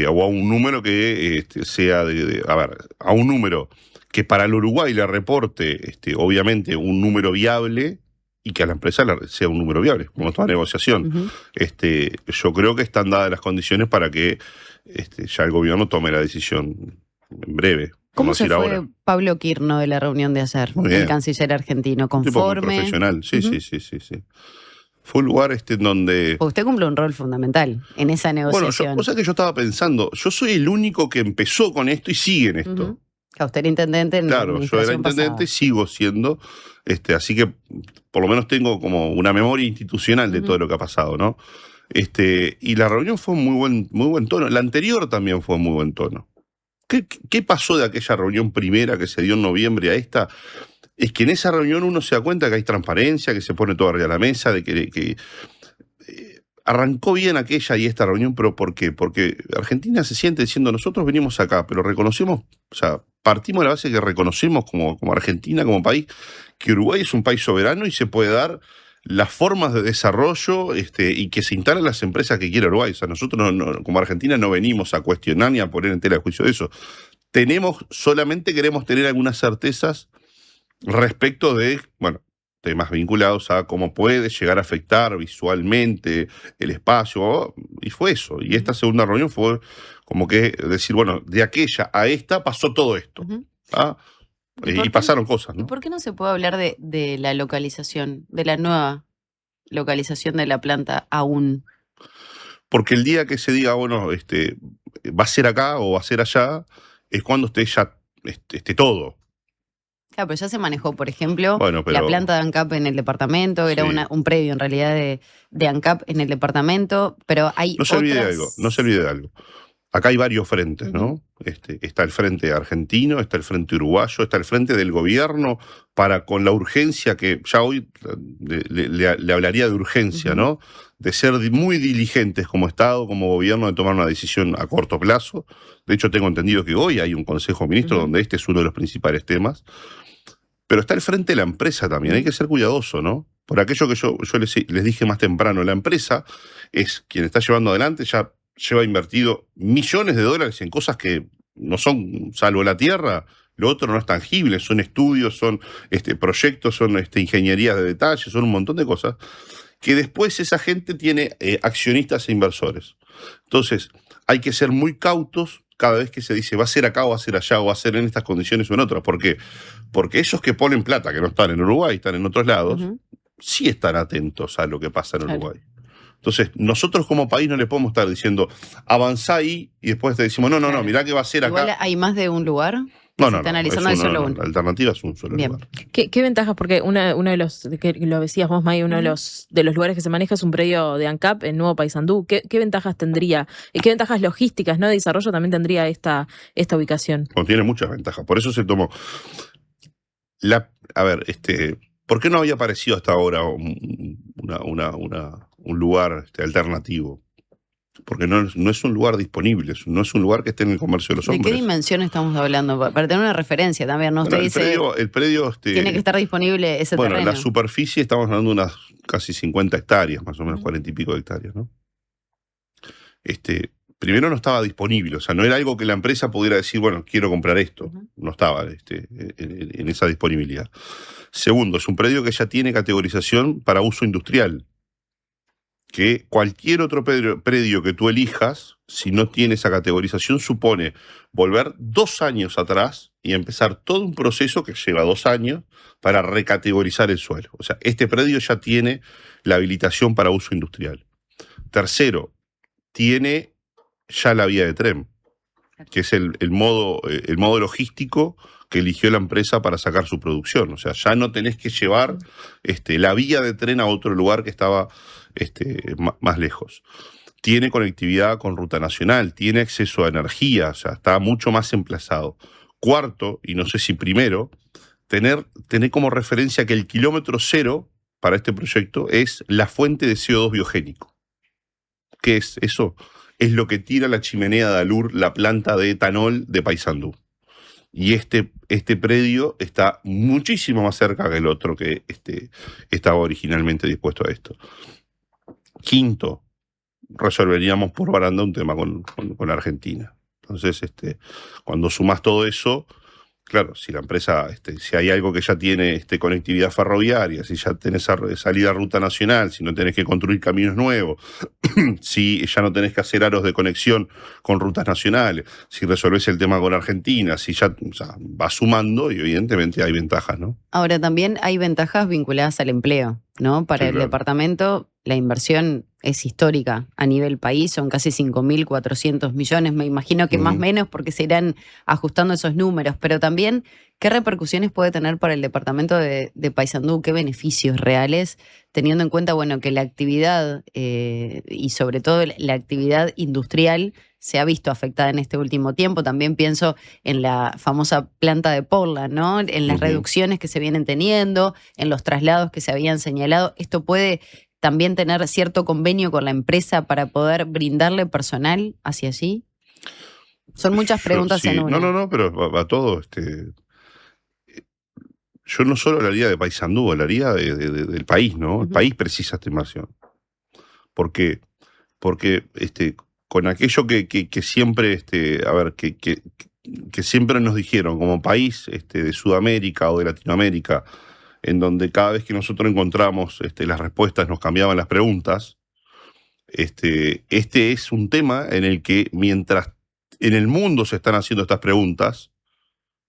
o a un número que sea a un número que para el Uruguay le reporte, obviamente, un número viable y que a la empresa sea un número viable, como toda negociación. Yo creo que están dadas las condiciones para que ya el gobierno tome la decisión en breve. ¿Cómo se fue ahora. Pablo Quirno de la reunión de ayer, el canciller argentino? Un tipo muy ¿Conforme? profesional, sí. Fue un lugar en donde... Usted cumple un rol fundamental en esa negociación. Cosa que yo estaba pensando, yo soy el único que empezó con esto y sigue en esto. Usted era intendente en la Claro, yo era intendente, sigo siendo, así que por lo menos tengo como una memoria institucional de todo lo que ha pasado, ¿no? Y la reunión fue muy buen tono. La anterior también fue muy buen tono. ¿Qué pasó de aquella reunión primera que se dio en noviembre a esta? Es que en esa reunión uno se da cuenta que hay transparencia, que se pone todo arriba de la mesa, de que arrancó bien aquella y esta reunión, pero ¿por qué? Porque Argentina se siente diciendo, nosotros venimos acá, pero reconocemos, o sea, partimos de la base que reconocemos como Argentina, como país, que Uruguay es un país soberano y se puede dar las formas de desarrollo y que se instalen las empresas que quiera Uruguay. O sea, nosotros como Argentina no venimos a cuestionar ni a poner en tela de juicio eso. Solamente queremos tener algunas certezas respecto de, temas vinculados a cómo puede llegar a afectar visualmente el espacio, y fue eso. Y esta segunda reunión fue como que decir, de aquella a esta pasó todo esto. Y pasaron cosas, ¿no? ¿Y por qué no se puede hablar de la localización, de la nueva localización de la planta aún? Porque el día que se diga, va a ser acá o va a ser allá, es cuando esté todo. Claro, pero ya se manejó, por ejemplo, pero la planta de ANCAP en el departamento, era un predio en realidad de ANCAP en el departamento, pero hay no se olvide de algo. Acá hay varios frentes, ¿no? Está el frente argentino, está el frente uruguayo, está el frente del gobierno con la urgencia que ya hoy le hablaría de urgencia, ¿no? De ser muy diligentes como Estado, como gobierno, de tomar una decisión a corto plazo. De hecho, tengo entendido que hoy hay un Consejo de Ministros donde este es uno de los principales temas. Pero está el frente de la empresa también, hay que ser cuidadoso, ¿no? Por aquello que yo les dije más temprano, la empresa es quien está llevando adelante, ya lleva invertido millones de dólares en cosas que no son, salvo la tierra, lo otro no es tangible, son estudios, son proyectos, son ingenierías de detalle, son un montón de cosas, que después esa gente tiene accionistas e inversores. Entonces, hay que ser muy cautos cada vez que se dice va a ser acá o va a ser allá o va a ser en estas condiciones o en otras. ¿Por qué? Porque esos que ponen plata, que no están en Uruguay, están en otros lados, sí están atentos a lo que pasa en Uruguay. Entonces, nosotros como país no le podemos estar diciendo, avanzá ahí, y después te decimos, no, mirá que va a ser acá. Igual hay más de un lugar. No, se está analizando de solo uno. La alternativa es un solo lugar. ¿Qué ventajas? Porque uno de los, que lo decías vos, May, uno de los lugares que se maneja es un predio de ANCAP en Nuevo Paysandú. ¿Qué ventajas tendría? ¿Y qué ventajas logísticas, de desarrollo también tendría esta ubicación? Tiene muchas ventajas. Por eso se tomó. ¿Por qué no había aparecido hasta ahora un lugar alternativo? Porque no es un lugar disponible, no es un lugar que esté en el comercio de los hombres. ¿De qué dimensión estamos hablando? Para tener una referencia también, ¿no? Usted dice, el predio tiene que estar disponible ese terreno. La superficie estamos hablando de unas casi 50 hectáreas, más o menos 40 y pico de hectáreas, ¿no? Primero no estaba disponible, o sea, no era algo que la empresa pudiera decir, quiero comprar esto. No estaba en esa disponibilidad. Segundo, es un predio que ya tiene categorización para uso industrial. Que cualquier otro predio que tú elijas, si no tiene esa categorización, supone volver 2 años atrás y empezar todo un proceso que lleva 2 años para recategorizar el suelo. O sea, este predio ya tiene la habilitación para uso industrial. Tercero, tiene ya la vía de tren, que es el modo logístico que eligió la empresa para sacar su producción. O sea, ya no tenés que llevar la vía de tren a otro lugar que estaba más lejos. Tiene conectividad con ruta nacional, tiene acceso a energía, o sea, está mucho más emplazado. Cuarto, y no sé si primero, tener como referencia que el kilómetro cero para este proyecto es la fuente de CO2 biogénico. ¿Qué es eso? Es lo que tira la chimenea de Alur, la planta de etanol de Paysandú. Y este predio está muchísimo más cerca que el otro que estaba originalmente dispuesto a esto. Quinto, resolveríamos por baranda un tema con Argentina. Entonces, cuando sumas todo eso, claro, si la empresa, si hay algo que ya tiene conectividad ferroviaria, si ya tenés salida a ruta nacional, si no tenés que construir caminos nuevos, si ya no tenés que hacer aros de conexión con rutas nacionales, si resolvés el tema con Argentina, si ya, o sea, va sumando y evidentemente hay ventajas, ¿no? Ahora también hay ventajas vinculadas al empleo, ¿no? Para el departamento la inversión es histórica a nivel país, son casi 5.400 millones, me imagino que más o menos porque se irán ajustando esos números, pero también, ¿qué repercusiones puede tener para el departamento de Paysandú? ¿Qué beneficios reales? Teniendo en cuenta, bueno, que la actividad y sobre todo la actividad industrial se ha visto afectada en este último tiempo. También pienso en la famosa planta de Portland, ¿no? En las reducciones que se vienen teniendo, en los traslados que se habían señalado. Esto puede también tener cierto convenio con la empresa para poder brindarle personal hacia allí. Son muchas preguntas en una. No, pero a todo, yo no solo hablaría de Paysandú, hablaría del país, ¿no? El país precisa esta inversión. ¿Por qué? Porque con aquello que siempre, que siempre nos dijeron como país de Sudamérica o de Latinoamérica, en donde cada vez que nosotros encontramos las respuestas nos cambiaban las preguntas, este es un tema en el que mientras en el mundo se están haciendo estas preguntas,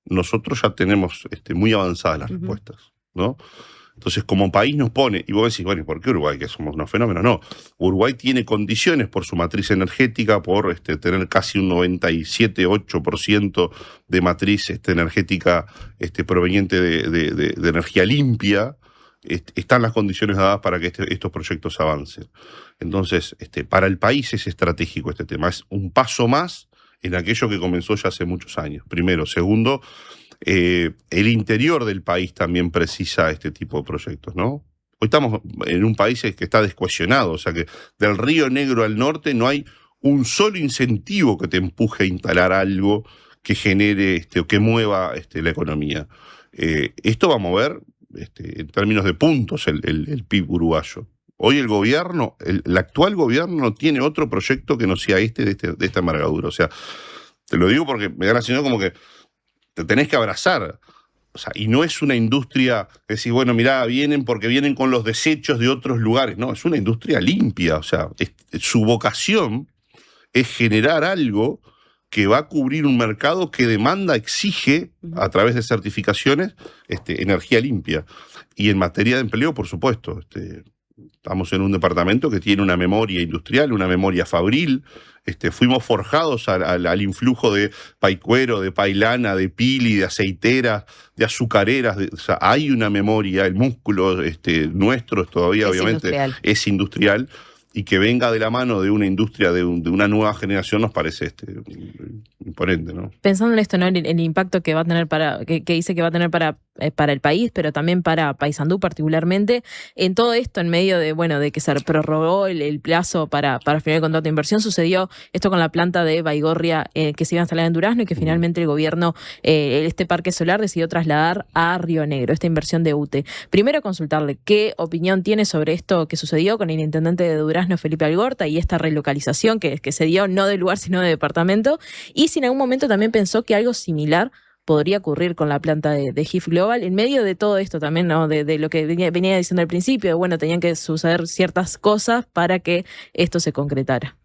nosotros ya tenemos muy avanzadas las respuestas, ¿no? Entonces, como país nos pone, y vos decís, bueno, ¿y por qué Uruguay? Que somos unos fenómenos. No, Uruguay tiene condiciones por su matriz energética, por tener casi un 97-8% de matriz energética proveniente de energía limpia. Están las condiciones dadas para que estos proyectos avancen. Entonces, para el país es estratégico este tema. Es un paso más en aquello que comenzó ya hace muchos años. Primero. Segundo, el interior del país también precisa este tipo de proyectos, ¿no? Hoy estamos en un país que está descohesionado, o sea que del Río Negro al norte no hay un solo incentivo que te empuje a instalar algo que genere o que mueva la economía. Esto va a mover, en términos de puntos, el PIB uruguayo. Hoy el gobierno, el actual gobierno no tiene otro proyecto que no sea de esta envergadura. O sea, te lo digo porque me da la sensación como que te tenés que abrazar. O sea, y no es una industria que decís, bueno, mirá, vienen porque vienen con los desechos de otros lugares. No, es una industria limpia. O sea, su vocación es generar algo que va a cubrir un mercado que demanda, exige, a través de certificaciones, energía limpia. Y en materia de empleo, por supuesto, estamos en un departamento que tiene una memoria industrial, una memoria fabril. Fuimos forjados al influjo de paicuero, de pailana, de pili, de aceiteras, de azucareras. O sea, hay una memoria, el músculo nuestro todavía, obviamente, es industrial. Y que venga de la mano de una industria, de una nueva generación, nos parece imponente, ¿no? Pensando en esto, ¿no? El impacto que va a tener que dice que va a tener para el país, pero también para Paysandú particularmente, en todo esto, en medio de que se prorrogó el plazo para firmar el contrato de inversión, sucedió esto con la planta de Baigorria que se iba a instalar en Durazno y que finalmente el gobierno, este parque solar, decidió trasladar a Río Negro, esta inversión de UTE. Primero, consultarle qué opinión tiene sobre esto que sucedió con el intendente de Durazno, Felipe Algorta, y esta relocalización que se dio no de lugar sino de departamento, y si en algún momento también pensó que algo similar podría ocurrir con la planta de HIF Global, en medio de todo esto también, ¿no? De lo que venía diciendo al principio, tenían que suceder ciertas cosas para que esto se concretara.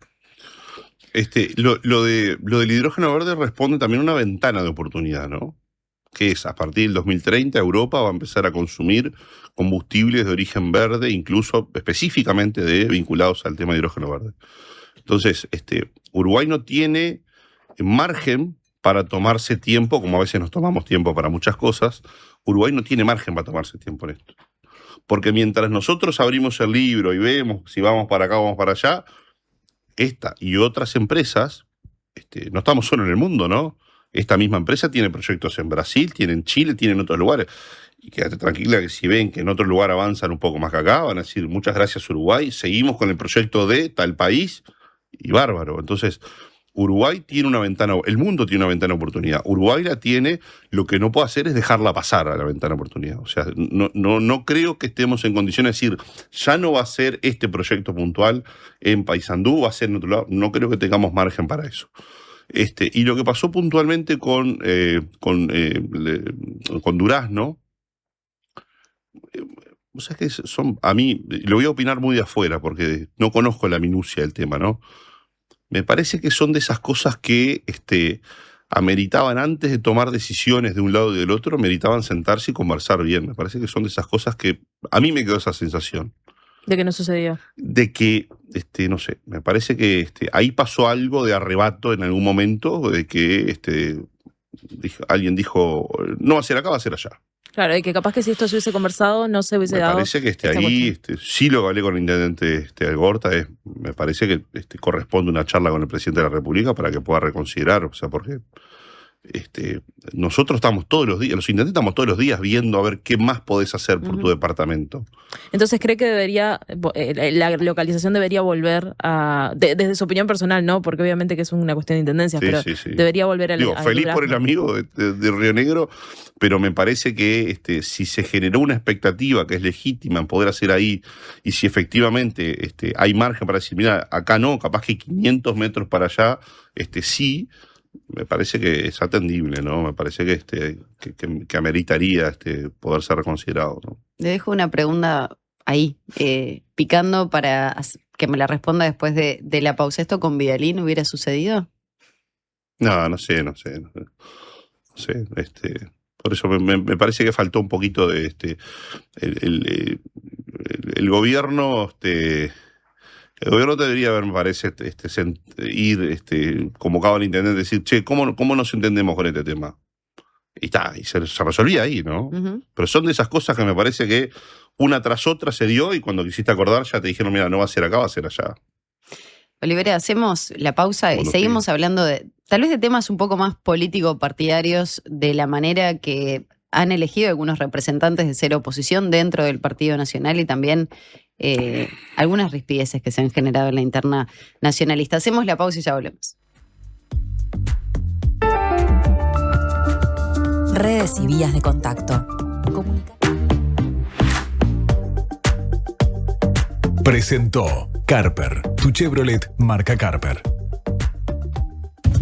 Lo del hidrógeno verde responde también a una ventana de oportunidad, ¿no? Que es, a partir del 2030, Europa va a empezar a consumir combustibles de origen verde, incluso específicamente vinculados al tema de hidrógeno verde. Entonces, Uruguay no tiene margen para tomarse tiempo, como a veces nos tomamos tiempo para muchas cosas. Uruguay no tiene margen para tomarse tiempo en esto. Porque mientras nosotros abrimos el libro y vemos si vamos para acá o vamos para allá, esta y otras empresas, no estamos solo en el mundo, ¿no? Esta misma empresa tiene proyectos en Brasil, tiene en Chile, tiene en otros lugares. Y quédate tranquila que si ven que en otro lugar avanzan un poco más que acá, van a decir muchas gracias Uruguay, seguimos con el proyecto de tal país y bárbaro. Entonces, Uruguay tiene una ventana, el mundo tiene una ventana de oportunidad. Uruguay la tiene, lo que no puede hacer es dejarla pasar a la ventana de oportunidad. O sea, no creo que estemos en condiciones de decir, ya no va a ser este proyecto puntual en Paysandú, va a ser en otro lado. No creo que tengamos margen para eso. Y lo que pasó puntualmente con Durazno, o sea que a mí, lo voy a opinar muy de afuera porque no conozco la minucia del tema, ¿no? Me parece que son de esas cosas que ameritaban antes de tomar decisiones de un lado y del otro, ameritaban sentarse y conversar bien. Me parece que son de esas cosas que a mí me quedó esa sensación. ¿De que no sucedió? De que, no sé, me parece que ahí pasó algo de arrebato en algún momento, de que alguien dijo, no va a ser acá, va a ser allá. Claro, y que capaz que si esto se hubiese conversado no se hubiese dado. Me parece que ahí, sí lo que hablé con el intendente Algorta, me parece que corresponde una charla con el presidente de la República para que pueda reconsiderar, o sea, porque nosotros estamos todos los días, los intendentes estamos todos los días viendo a ver qué más podés hacer por tu departamento. Entonces, ¿cree que la localización debería volver desde su opinión personal, no? Porque obviamente que es una cuestión de intendencias, pero sí. debería volver a feliz por el amigo de Río Negro, pero me parece que si se generó una expectativa que es legítima en poder hacer ahí, y si efectivamente hay margen para decir, mira, acá no, capaz que 500 metros para allá, sí, me parece que es atendible, ¿no? Me parece que ameritaría poder ser reconsiderado, ¿no? Le dejo una pregunta ahí, picando para que me la responda después de la pausa. ¿Esto con Vidalín hubiera sucedido? No sé. Por eso me parece que faltó un poquito de el gobierno. El gobierno debería haber, me parece, ir convocado al intendente y decir, che, ¿cómo nos entendemos con este tema? Y se resolvía ahí, ¿no? Uh-huh. Pero son de esas cosas que me parece que una tras otra se dio y cuando quisiste acordar ya te dijeron, mira, no va a ser acá, va a ser allá. Olivera, hacemos la pausa y seguimos hablando tal vez de temas un poco más político-partidarios, de la manera que han elegido algunos representantes de ser oposición dentro del Partido Nacional y también algunas rispideces que se han generado en la interna nacionalista. Hacemos la pausa y ya volvemos. Redes y vías de contacto. Presentó Carper, tu Chevrolet marca Carper.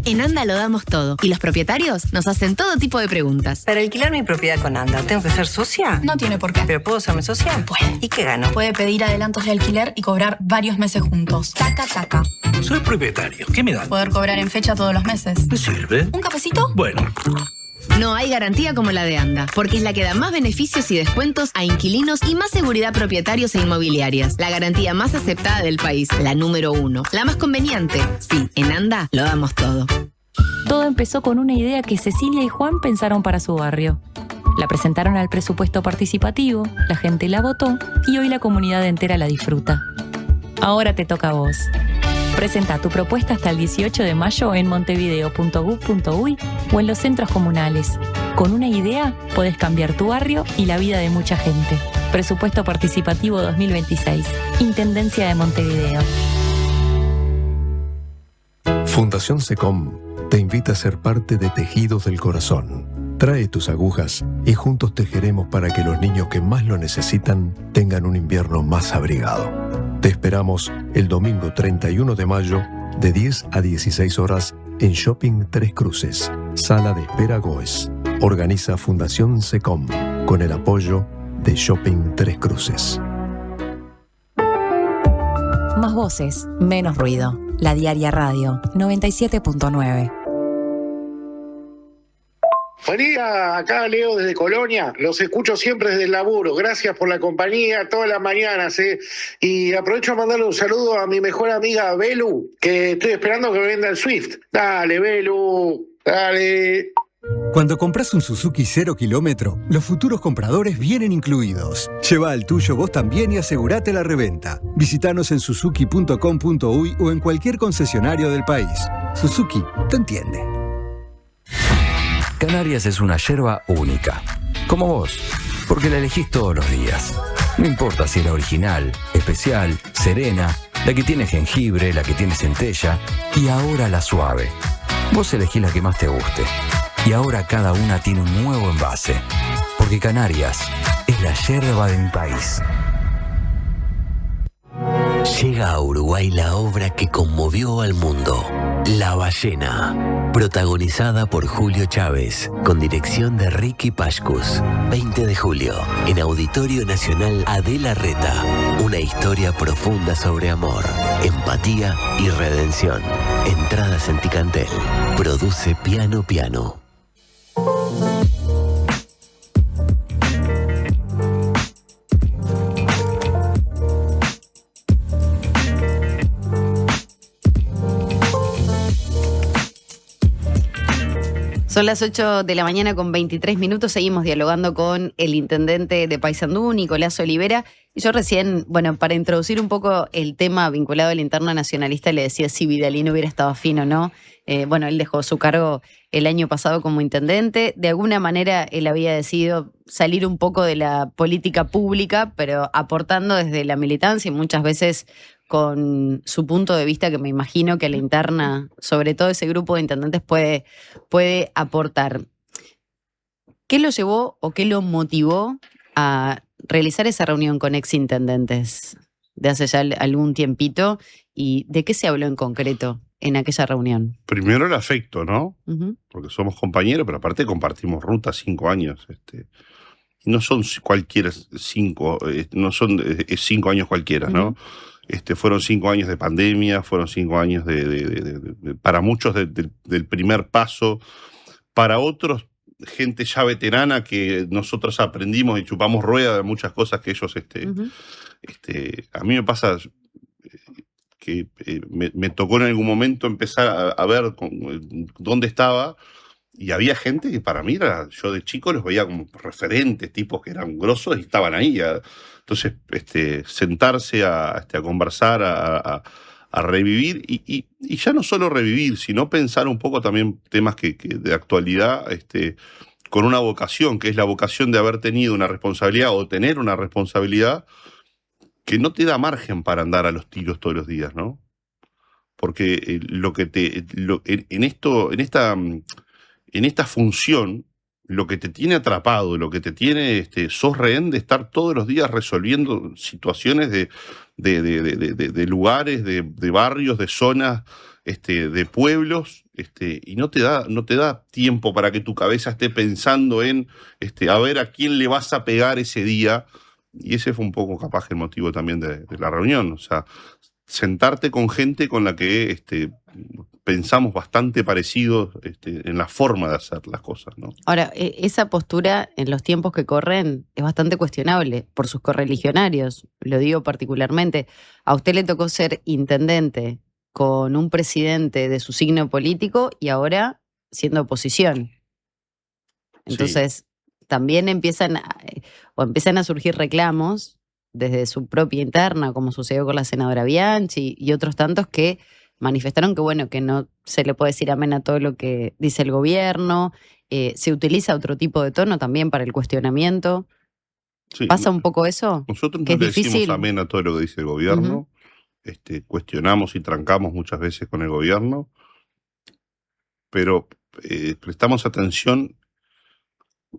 En Anda lo damos todo y los propietarios nos hacen todo tipo de preguntas. Para alquilar mi propiedad con Anda, ¿tengo que ser socia? No tiene por qué. ¿Pero puedo serme socia? Puede. ¿Y qué gano? Puede pedir adelantos de alquiler y cobrar varios meses juntos. Taca, taca. Soy propietario. ¿Qué me dan? Poder cobrar en fecha todos los meses. ¿Me sirve? ¿Un cafecito? Bueno. No hay garantía como la de Anda, porque es la que da más beneficios y descuentos a inquilinos y más seguridad a propietarios e inmobiliarias. La garantía más aceptada del país, la número 1. La más conveniente. Sí, en Anda lo damos todo. Todo empezó con una idea que Cecilia y Juan pensaron para su barrio. La presentaron al presupuesto participativo, la gente la votó y hoy la comunidad entera la disfruta. Ahora te toca a vos. Presenta tu propuesta hasta el 18 de mayo en montevideo.gov.uy o en los centros comunales. Con una idea podés cambiar tu barrio y la vida de mucha gente. Presupuesto Participativo 2026. Intendencia de Montevideo. Fundación SECOM te invita a ser parte de Tejidos del Corazón. Trae tus agujas y juntos tejeremos para que los niños que más lo necesitan tengan un invierno más abrigado. Te esperamos el domingo 31 de mayo de 10 a 16 horas en Shopping Tres Cruces, Sala de Espera Goes. Organiza Fundación SECOM con el apoyo de Shopping Tres Cruces. Más voces, menos ruido. La Diaria Radio 97.9. Buen día, acá Leo desde Colonia, los escucho siempre desde el laburo, gracias por la compañía todas las mañanas, y aprovecho a mandarle un saludo a mi mejor amiga Belu, que estoy esperando que me venda el Swift. Dale, Belu, dale. Cuando compras un Suzuki 0 kilómetro, los futuros compradores vienen incluidos. Lleva el tuyo vos también y asegurate la reventa. Visítanos en suzuki.com.uy o en cualquier concesionario del país. Suzuki te entiende. Canarias es una yerba única, como vos, porque la elegís todos los días. No importa si es la original, especial, serena, la que tiene jengibre, la que tiene centella y ahora la suave. Vos elegís la que más te guste. Y ahora cada una tiene un nuevo envase, porque Canarias es la yerba de mi país. Llega a Uruguay la obra que conmovió al mundo, La Ballena, protagonizada por Julio Chávez, con dirección de Ricky Pashkus. 20 de julio, en Auditorio Nacional Adela Reta, una historia profunda sobre amor, empatía y redención. Entradas en Ticantel. Produce Piano Piano. Son las 8 de la mañana con 23 minutos. Seguimos dialogando con el intendente de Paysandú, Nicolás Olivera. Y yo recién, bueno, para introducir un poco el tema vinculado a la interna nacionalista, le decía si Vidalín hubiera estado afín o no. Bueno, él dejó su cargo el año pasado como intendente. De alguna manera él había decidido salir un poco de la política pública, pero aportando desde la militancia y muchas veces con su punto de vista, que me imagino que a la interna, sobre todo ese grupo de intendentes, puede aportar. ¿Qué lo llevó o qué lo motivó a realizar esa reunión con exintendentes de hace ya algún tiempito? ¿Y de qué se habló en concreto en aquella reunión? Primero el afecto, ¿no? Uh-huh. Porque somos compañeros, pero aparte compartimos ruta 5 años. No son cualquiera 5, no son 5 años cualquiera, ¿no? Uh-huh. Fueron 5 años de pandemia, fueron 5 años para muchos del primer paso, para otros gente ya veterana que nosotros aprendimos y chupamos rueda de muchas cosas que ellos, Uh-huh. A mí me pasa que me tocó en algún momento empezar a ver dónde estaba. Y había gente que para mí yo de chico los veía como referentes, tipos que eran grosos y estaban ahí. Entonces, sentarse a conversar, a revivir, y ya no solo revivir, sino pensar un poco también temas que de actualidad, con una vocación, que es la vocación de haber tenido una responsabilidad o tener una responsabilidad que no te da margen para andar a los tiros todos los días, ¿no? Porque en esta función, lo que te tiene atrapado, lo que te tiene, sos rehén de estar todos los días resolviendo situaciones de lugares, de barrios, de zonas, de pueblos, y no te da tiempo para que tu cabeza esté pensando en a ver a quién le vas a pegar ese día. Y ese fue un poco capaz el motivo también de la reunión. O sea, sentarte con gente con la que pensamos bastante parecidos en la forma de hacer las cosas, ¿no? Ahora, esa postura en los tiempos que corren es bastante cuestionable por sus correligionarios, lo digo particularmente. A usted le tocó ser intendente con un presidente de su signo político y ahora siendo oposición. Entonces, también empiezan a surgir reclamos desde su propia interna, como sucedió con la senadora Bianchi y otros tantos que manifestaron que, bueno, que no se le puede decir amén a todo lo que dice el gobierno. Se utiliza otro tipo de tono también para el cuestionamiento. Sí, ¿Pasa un poco eso? Nosotros que no le es difícil. decimos amén a todo lo que dice el gobierno. Uh-huh. Cuestionamos y trancamos muchas veces con el gobierno, pero prestamos atención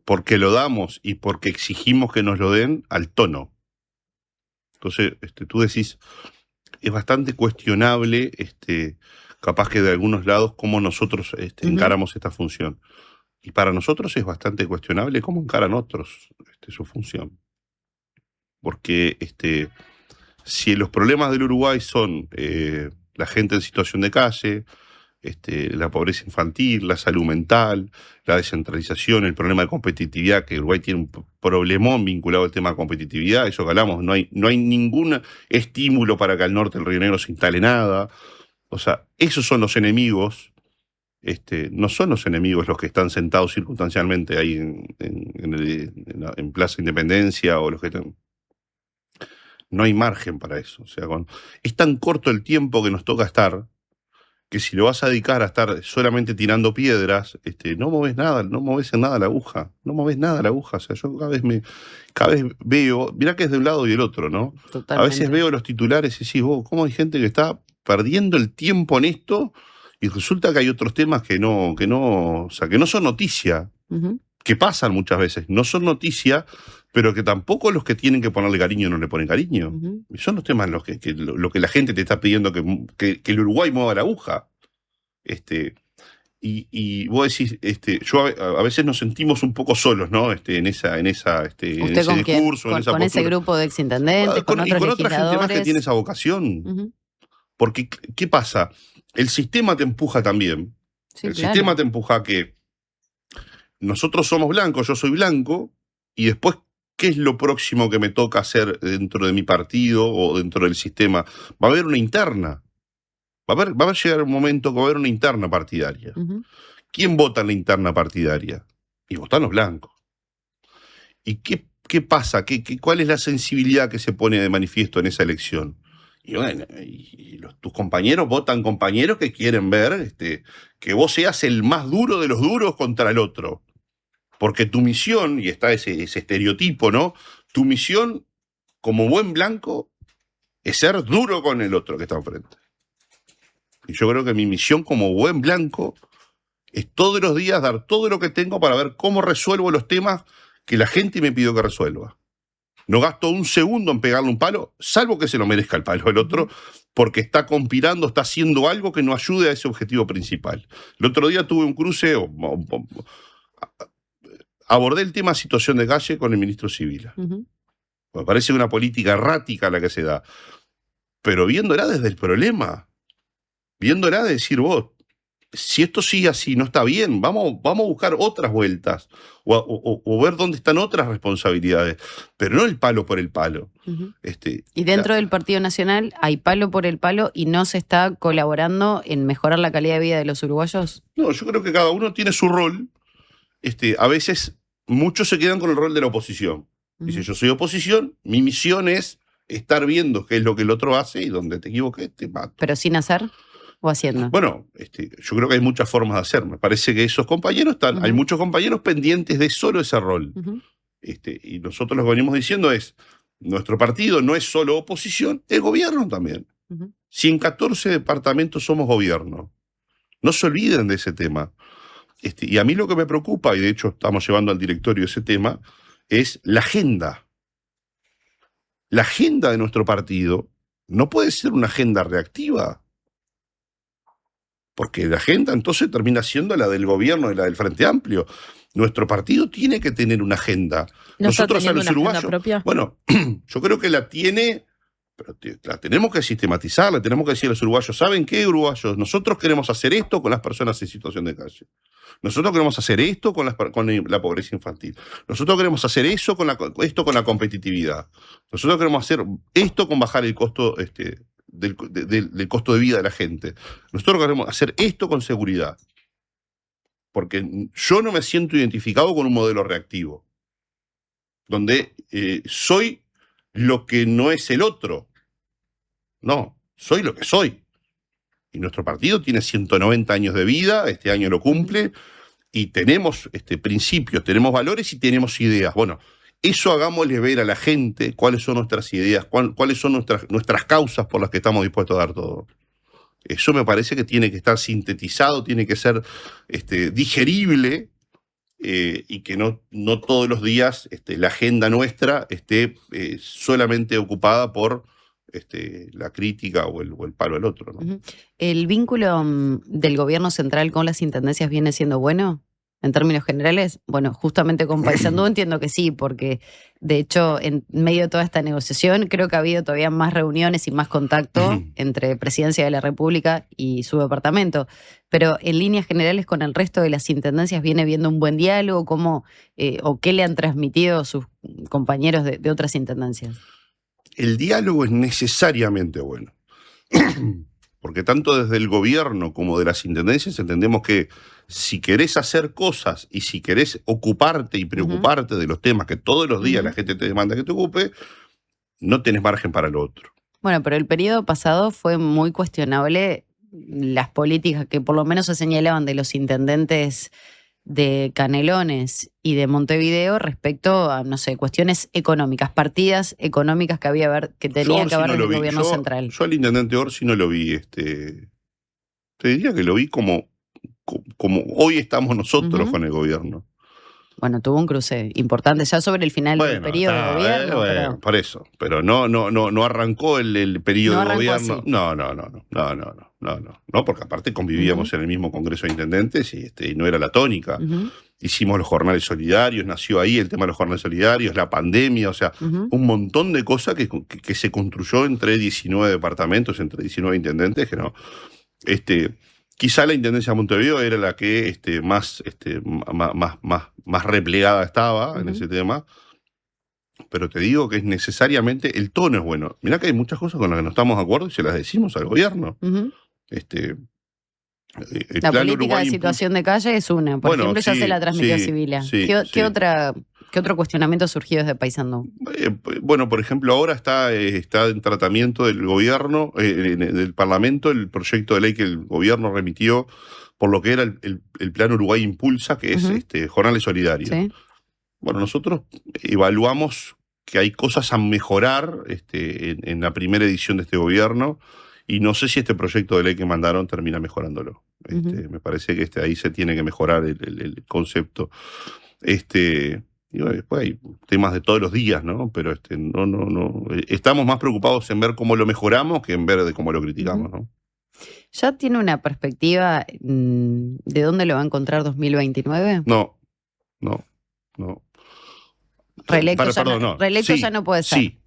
porque lo damos y porque exigimos que nos lo den al tono. Entonces, tú decís, es bastante cuestionable, capaz que de algunos lados, cómo nosotros encaramos esta función. Y para nosotros es bastante cuestionable cómo encaran otros su función. Porque si los problemas del Uruguay son la gente en situación de calle, la pobreza infantil, la salud mental, la descentralización, el problema de competitividad, que Uruguay tiene un problemón vinculado al tema de competitividad, eso que hablamos, no hay ningún estímulo para que al norte del Río Negro se instale nada. O sea, esos son los enemigos, no son los enemigos los que están sentados circunstancialmente ahí en Plaza Independencia o los que están. No hay margen para eso. O sea, es tan corto el tiempo que nos toca estar, que si lo vas a dedicar a estar solamente tirando piedras, no moves nada, no moves en nada la aguja, no moves nada la aguja. O sea, yo cada vez veo, mirá que es de un lado y del otro, ¿no? Totalmente. A veces veo los titulares y decís, ¿cómo hay gente que está perdiendo el tiempo en esto? Y resulta que hay otros temas que no son noticia, Uh-huh. que pasan muchas veces, no son noticia, pero que tampoco los que tienen que ponerle cariño no le ponen cariño. Y son los temas lo que la gente te está pidiendo que el Uruguay mueva la aguja. Y vos decís, yo a veces nos sentimos un poco solos, ¿no? En ese con discurso, en esa con ese grupo de exintendentes, con otros y con otra legisladores. gente más que tiene esa vocación. Porque, ¿qué pasa? El sistema te empuja también. Sí, el claro. sistema te empuja a que nosotros somos blancos, yo soy blanco, y después, ¿qué es lo próximo que me toca hacer dentro de mi partido o dentro del sistema? Va a haber una interna. Va a llegar un momento que va a haber una interna partidaria. ¿Quién vota en la interna partidaria? Y votan los blancos. ¿Y qué pasa? ¿Cuál es la sensibilidad que se pone de manifiesto en esa elección? Y bueno, tus compañeros votan compañeros que quieren ver que vos seas el más duro de los duros contra el otro. Porque tu misión, y está ese estereotipo, ¿no? Tu misión como buen blanco es ser duro con el otro que está enfrente. Y yo creo que mi misión como buen blanco es todos los días dar todo lo que tengo para ver cómo resuelvo los temas que la gente me pidió que resuelva. No gasto un segundo en pegarle un palo, salvo que se lo merezca el palo el otro, porque está conspirando, está haciendo algo que no ayude a ese objetivo principal. El otro día tuve un cruce, abordé el tema situación de calle con el ministro Civila. Me parece una política errática la que se da, pero viéndola desde el problema. Viéndola de decir, vos, si esto sigue así, no está bien, vamos a buscar otras vueltas o ver dónde están otras responsabilidades, pero no el palo por el palo. Y dentro del Partido Nacional hay palo por el palo y no se está colaborando en mejorar la calidad de vida de los uruguayos. No, yo creo que cada uno tiene su rol. A veces muchos se quedan con el rol de la oposición. Dice, yo soy oposición, mi misión es estar viendo qué es lo que el otro hace y donde te equivoques te mato. ¿Pero sin hacer o haciendo? Bueno, yo creo que hay muchas formas de hacer. Me parece que esos compañeros hay muchos compañeros pendientes de solo ese rol. Y nosotros lo que venimos diciendo es, nuestro partido no es solo oposición, es gobierno también. Si en 14 departamentos somos gobierno, no se olviden de ese tema. Y a mí lo que me preocupa, y de hecho estamos llevando al directorio ese tema, es la agenda. La agenda de nuestro partido no puede ser una agenda reactiva. Porque la agenda entonces termina siendo la del gobierno y la del Frente Amplio. Nuestro partido tiene que tener una agenda. ¿No Nosotros está a los teniendo una uruguayos, agenda propia? bueno, yo creo que la tiene, pero la tenemos que sistematizar, la tenemos que decir a los uruguayos, ¿saben qué, uruguayos? Nosotros queremos hacer esto con las personas en situación de calle. Nosotros queremos hacer esto con la pobreza infantil. Nosotros queremos hacer esto con la competitividad. Nosotros queremos hacer esto con bajar el costo del costo de vida de la gente. Nosotros queremos hacer esto con seguridad. Porque yo no me siento identificado con un modelo reactivo, donde soy lo que no es el otro. No, soy lo que soy. Y nuestro partido tiene 190 años de vida, este año lo cumple, y tenemos principios, tenemos valores y tenemos ideas. Bueno, eso hagámosle ver a la gente cuáles son nuestras ideas, cuáles son nuestras causas por las que estamos dispuestos a dar todo. Eso me parece que tiene que estar sintetizado, tiene que ser digerible, y que no todos los días la agenda nuestra esté solamente ocupada por la crítica o el palo al otro, ¿no? ¿El vínculo del gobierno central con las intendencias viene siendo bueno? En términos generales, bueno, justamente con Paysandú entiendo que sí, porque de hecho en medio de toda esta negociación creo que ha habido todavía más reuniones y más contacto entre Presidencia de la República y su departamento. Pero en líneas generales con el resto de las intendencias viene viendo un buen diálogo, ¿cómo, o qué le han transmitido sus compañeros de otras intendencias? El diálogo es necesariamente bueno. Porque tanto desde el gobierno como de las intendencias entendemos que si querés hacer cosas y si querés ocuparte y preocuparte de los temas que todos los días la gente te demanda que te ocupe, no tenés margen para lo otro. Bueno, pero el periodo pasado fue muy cuestionable las políticas que por lo menos se señalaban de los intendentes de Canelones y de Montevideo respecto a, no sé, cuestiones económicas, partidas económicas que tenían que haber en el gobierno central. Yo al intendente Orsi no lo vi, te diría que lo vi como hoy estamos nosotros con el gobierno. bueno, tuvo un cruce importante ya sobre el final del periodo de gobierno. Bueno, por eso. Pero no arrancó el periodo de gobierno. Así. No, porque aparte convivíamos en el mismo Congreso de Intendentes y no era la tónica. Hicimos los jornales solidarios, nació ahí el tema de los jornales solidarios, la pandemia, o sea, un montón de cosas que se construyó entre 19 departamentos, entre 19 intendentes, que no. Quizá la Intendencia de Montevideo era la que más replegada estaba en ese tema, pero te digo que es necesariamente, el tono es bueno. Mirá que hay muchas cosas con las que no estamos de acuerdo y se las decimos al gobierno. La política de situación de calle es una. Por ejemplo, ya se la transmitió Sibila. ¿Qué otro cuestionamiento surgió desde Paysandú? Bueno, por ejemplo, ahora está en tratamiento del gobierno, del Parlamento, el proyecto de ley que el gobierno remitió por lo que era el Plan Uruguay Impulsa, que es jornales solidarios. Sí. Bueno, nosotros evaluamos que hay cosas a mejorar en la primera edición de este gobierno. Y no sé si este proyecto de ley que mandaron termina mejorándolo. Me parece que ahí se tiene que mejorar el concepto. Y bueno, después hay temas de todos los días, ¿no? Pero no. Estamos más preocupados en ver cómo lo mejoramos que en ver de cómo lo criticamos, ¿no? ¿Ya tiene una perspectiva de dónde lo va a encontrar 2029? No. Reelecto ya no puede ser. Sí,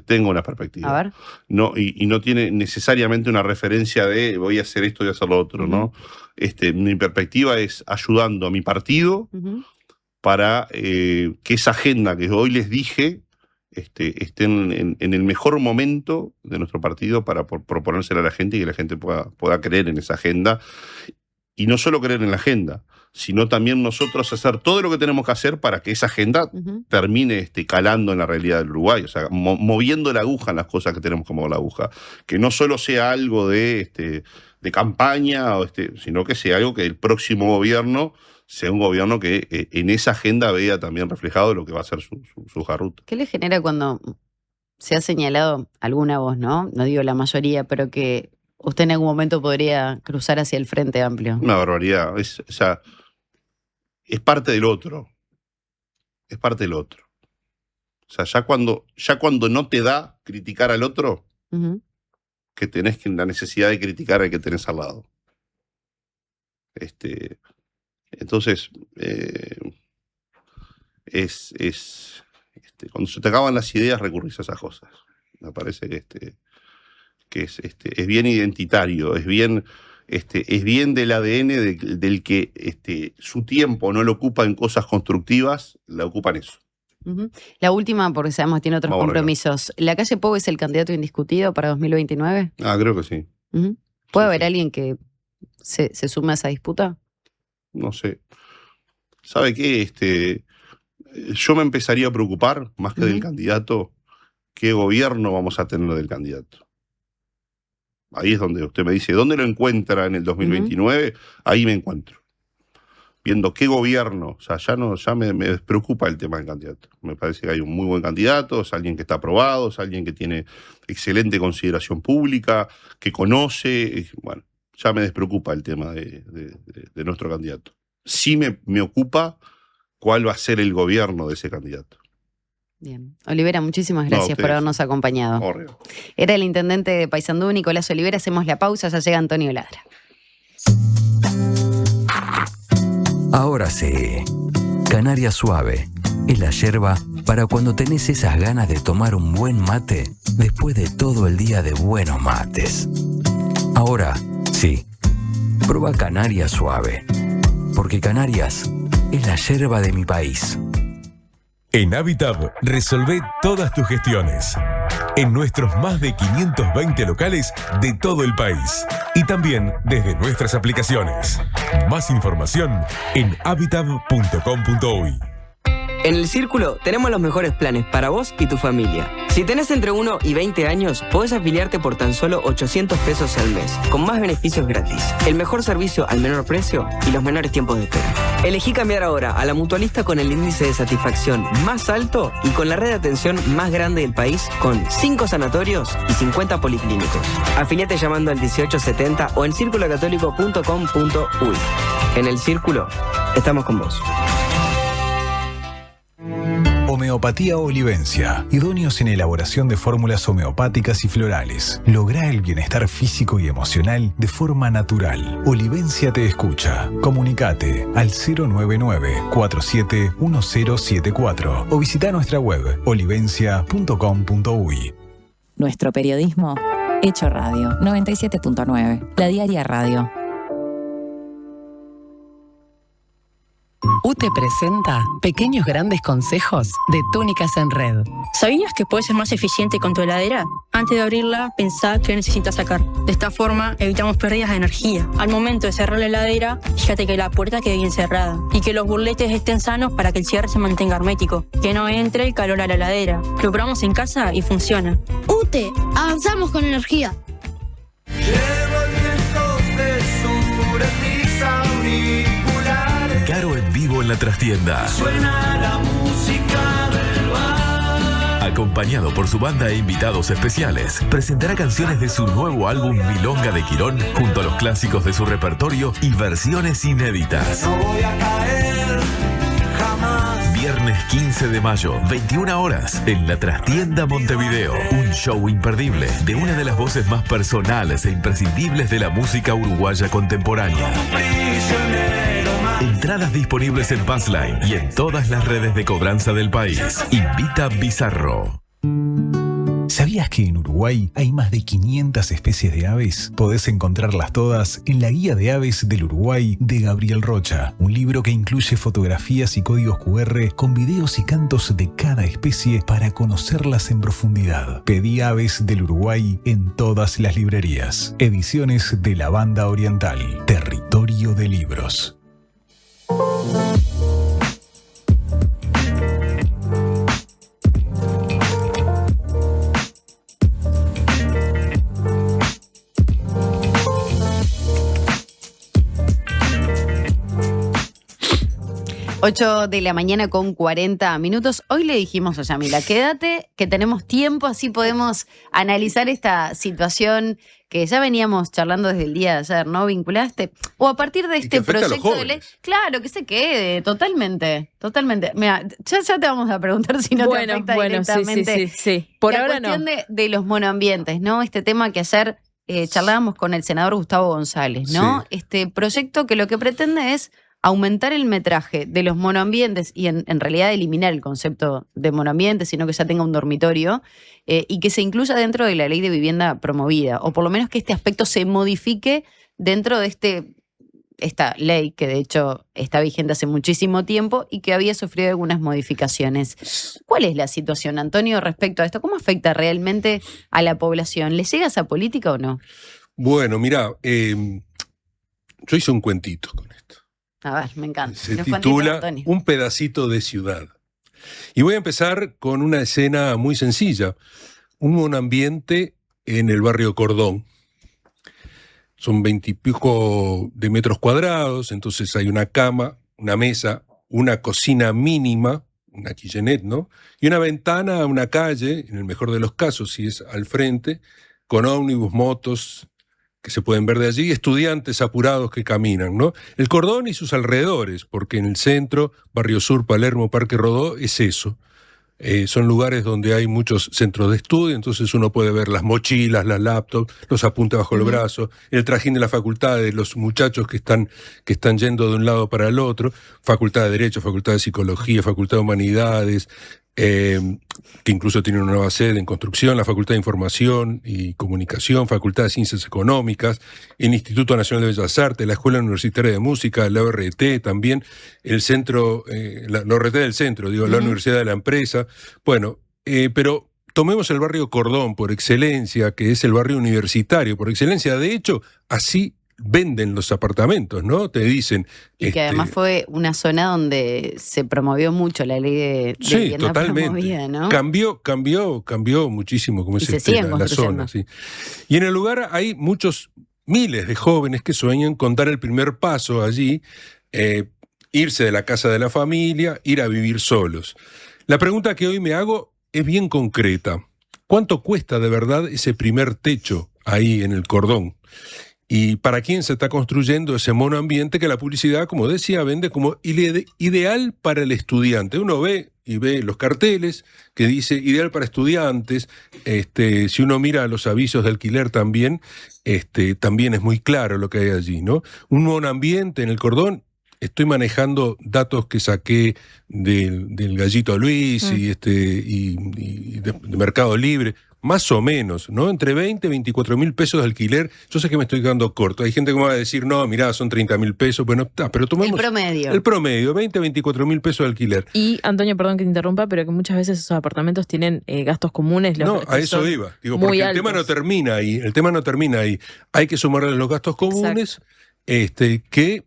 tengo una perspectiva. A ver. No, y no tiene necesariamente una referencia de voy a hacer esto y voy a hacer lo otro, ¿no? Mi perspectiva es ayudando a mi partido para que esa agenda que hoy les dije esté en el mejor momento de nuestro partido para proponérsela a la gente y que la gente pueda creer en esa agenda. Y no solo creer en la agenda, sino también nosotros hacer todo lo que tenemos que hacer para que esa agenda termine calando en la realidad del Uruguay, o sea, moviendo la aguja en las cosas que tenemos que mover la aguja. Que no solo sea algo de campaña, sino que sea algo que el próximo gobierno sea un gobierno que en esa agenda vea también reflejado lo que va a ser su ruta. ¿Qué le genera cuando se ha señalado alguna voz, no digo la mayoría, pero que usted en algún momento podría cruzar hacia el Frente Amplio? Una barbaridad. Es parte del otro. Es parte del otro. O sea, ya cuando no te da criticar al otro, que tenés la necesidad de criticar al que tenés al lado. Entonces, cuando se te acaban las ideas, recurrís a esas cosas. Me parece que es bien identitario, es bien del ADN del que su tiempo no lo ocupa en cosas constructivas, la ocupa en eso. La última, porque sabemos que tiene otros compromisos. ¿La calle Pou es el candidato indiscutido para 2029? Creo que sí. ¿Puede haber alguien que se sume a esa disputa? No sé. ¿Sabe qué? Yo me empezaría a preocupar, más que del candidato, qué gobierno vamos a tener del candidato. Ahí es donde usted me dice, ¿dónde lo encuentra en el 2029? Ahí me encuentro. Viendo qué gobierno, o sea, ya me despreocupa el tema del candidato. Me parece que hay un muy buen candidato, es alguien que está aprobado, es alguien que tiene excelente consideración pública, que conoce, bueno, ya me despreocupa el tema de nuestro candidato. Sí me ocupa cuál va a ser el gobierno de ese candidato. Bien. Olivera, muchísimas gracias por habernos acompañado. Horrible. Era el intendente de Paysandú, Nicolás Olivera. Hacemos la pausa, ya llega Antonio Ladra. Ahora sí, Canaria Suave es la yerba para cuando tenés esas ganas de tomar un buen mate después de todo el día de buenos mates. Ahora sí, prueba Canaria Suave, porque Canarias es la yerba de mi país. En Habitat resolvé todas tus gestiones. En nuestros más de 520 locales de todo el país. Y también desde nuestras aplicaciones. Más información en habitat.com.uy. En El Círculo tenemos los mejores planes para vos y tu familia. Si tenés entre 1 y 20 años, podés afiliarte por tan solo 800 pesos al mes, con más beneficios gratis, el mejor servicio al menor precio y los menores tiempos de espera. Elegí cambiar ahora a la mutualista con el índice de satisfacción más alto y con la red de atención más grande del país, con 5 sanatorios y 50 policlínicos. Afiliate llamando al 1870 o en circulocatólico.com.uy. En El Círculo, estamos con vos. Homeopatía Olivencia, idóneos en elaboración de fórmulas homeopáticas y florales. Lográ el bienestar físico y emocional de forma natural. Olivencia te escucha. Comunicate al 099-471074 o visita nuestra web olivencia.com.uy. Nuestro periodismo hecho radio. 97.9. La Diaria Radio. UTE presenta Pequeños Grandes Consejos de Túnicas en Red. ¿Sabías que puedes ser más eficiente con tu heladera? Antes de abrirla, pensá qué necesitas sacar. De esta forma, evitamos pérdidas de energía. Al momento de cerrar la heladera, fíjate que la puerta quede bien cerrada y que los burletes estén sanos para que el cierre se mantenga hermético. Que no entre el calor a la heladera. Lo probamos en casa y funciona. UTE, avanzamos con energía. Caro en vivo en la trastienda. Suena la música del bar. Acompañado por su banda e invitados especiales, presentará canciones de su nuevo álbum Milonga de Quirón, junto a los clásicos de su repertorio y versiones inéditas. No voy a caer jamás. Viernes 15 de mayo, 21 horas, en la Trastienda Montevideo. Un show imperdible de una de las voces más personales e imprescindibles de la música uruguaya contemporánea. Entradas disponibles en Passline y en todas las redes de cobranza del país. Invita Bizarro. ¿Sabías que en Uruguay hay más de 500 especies de aves? Podés encontrarlas todas en la Guía de Aves del Uruguay de Gabriel Rocha, un libro que incluye fotografías y códigos QR con videos y cantos de cada especie para conocerlas en profundidad. Pedí Aves del Uruguay en todas las librerías. Ediciones de la Banda Oriental, Territorio de Libros. 8 de la mañana con 40 minutos. Hoy le dijimos a Yamila, quédate, que tenemos tiempo, así podemos analizar esta situación que ya veníamos charlando desde el día de ayer, ¿no? ¿Vinculaste? O a partir de este proyecto de ley. Claro, que se quede, totalmente. Mira, ya te vamos a preguntar si no te afecta directamente. Sí. Por ahora no. La cuestión de los monoambientes, ¿no? Este tema que ayer charlábamos con el senador Gustavo González, ¿no? Sí. Este proyecto que lo que pretende es aumentar el metraje de los monoambientes y en realidad eliminar el concepto de monoambiente, sino que ya tenga un dormitorio y que se incluya dentro de la ley de vivienda promovida, o por lo menos que este aspecto se modifique dentro de esta ley que de hecho está vigente hace muchísimo tiempo y que había sufrido algunas modificaciones. ¿Cuál es la situación, Antonio, respecto a esto? ¿Cómo afecta realmente a la población? ¿Le llega esa política o no? Bueno, mira, yo hice un cuentito con esto. A ver, me encanta. Se titula Un pedacito de ciudad. Y voy a empezar con una escena muy sencilla. Un monoambiente en el barrio Cordón. Son 20 y pico de metros cuadrados, entonces hay una cama, una mesa, una cocina mínima, una kitchenette, ¿no? Y una ventana a una calle, en el mejor de los casos, si es al frente, con ómnibus, motos que se pueden ver de allí, estudiantes apurados que caminan, ¿no? El Cordón y sus alrededores, porque en el centro, Barrio Sur, Palermo, Parque Rodó, es eso. Son lugares donde hay muchos centros de estudio, entonces uno puede ver las mochilas, las laptops, los apuntes bajo el brazo, el trajín de la facultad de los muchachos que están yendo de un lado para el otro, Facultad de Derecho, Facultad de Psicología, Facultad de Humanidades, que incluso tiene una nueva sede en construcción, la Facultad de Información y Comunicación, Facultad de Ciencias Económicas, el Instituto Nacional de Bellas Artes, la Escuela Universitaria de Música, la ORT también, el centro, la ORT del centro, la Universidad de la Empresa. Bueno, pero tomemos el barrio Cordón por excelencia, que es el barrio universitario por excelencia. De hecho, así venden los apartamentos, ¿no? Te dicen... Y que además fue una zona donde se promovió mucho la ley de vivienda totalmente promovida, ¿no? Cambió muchísimo como es la zona. Sí. Y en el lugar hay miles de jóvenes que sueñan con dar el primer paso allí, irse de la casa de la familia, ir a vivir solos. La pregunta que hoy me hago es bien concreta. ¿Cuánto cuesta de verdad ese primer techo ahí en el Cordón? ¿Y para quién se está construyendo ese monoambiente que la publicidad, como decía, vende como ideal para el estudiante? Uno ve y ve los carteles que dice ideal para estudiantes. Si uno mira los avisos de alquiler también, también es muy claro lo que hay allí, ¿no? Un monoambiente en el Cordón. Estoy manejando datos que saqué del Gallito Luis y de Mercado Libre, más o menos, ¿no? Entre 20 y 24 mil pesos de alquiler. Yo sé que me estoy quedando corto. Hay gente que me va a decir, no, mirá, son 30 mil pesos. Bueno, pero tomemos el promedio, 20 a 24 mil pesos de alquiler. Y, Antonio, perdón que te interrumpa, pero que muchas veces esos apartamentos tienen gastos comunes. No, a eso iba. Digo, porque el tema no termina ahí. Hay que sumarle los gastos comunes, que,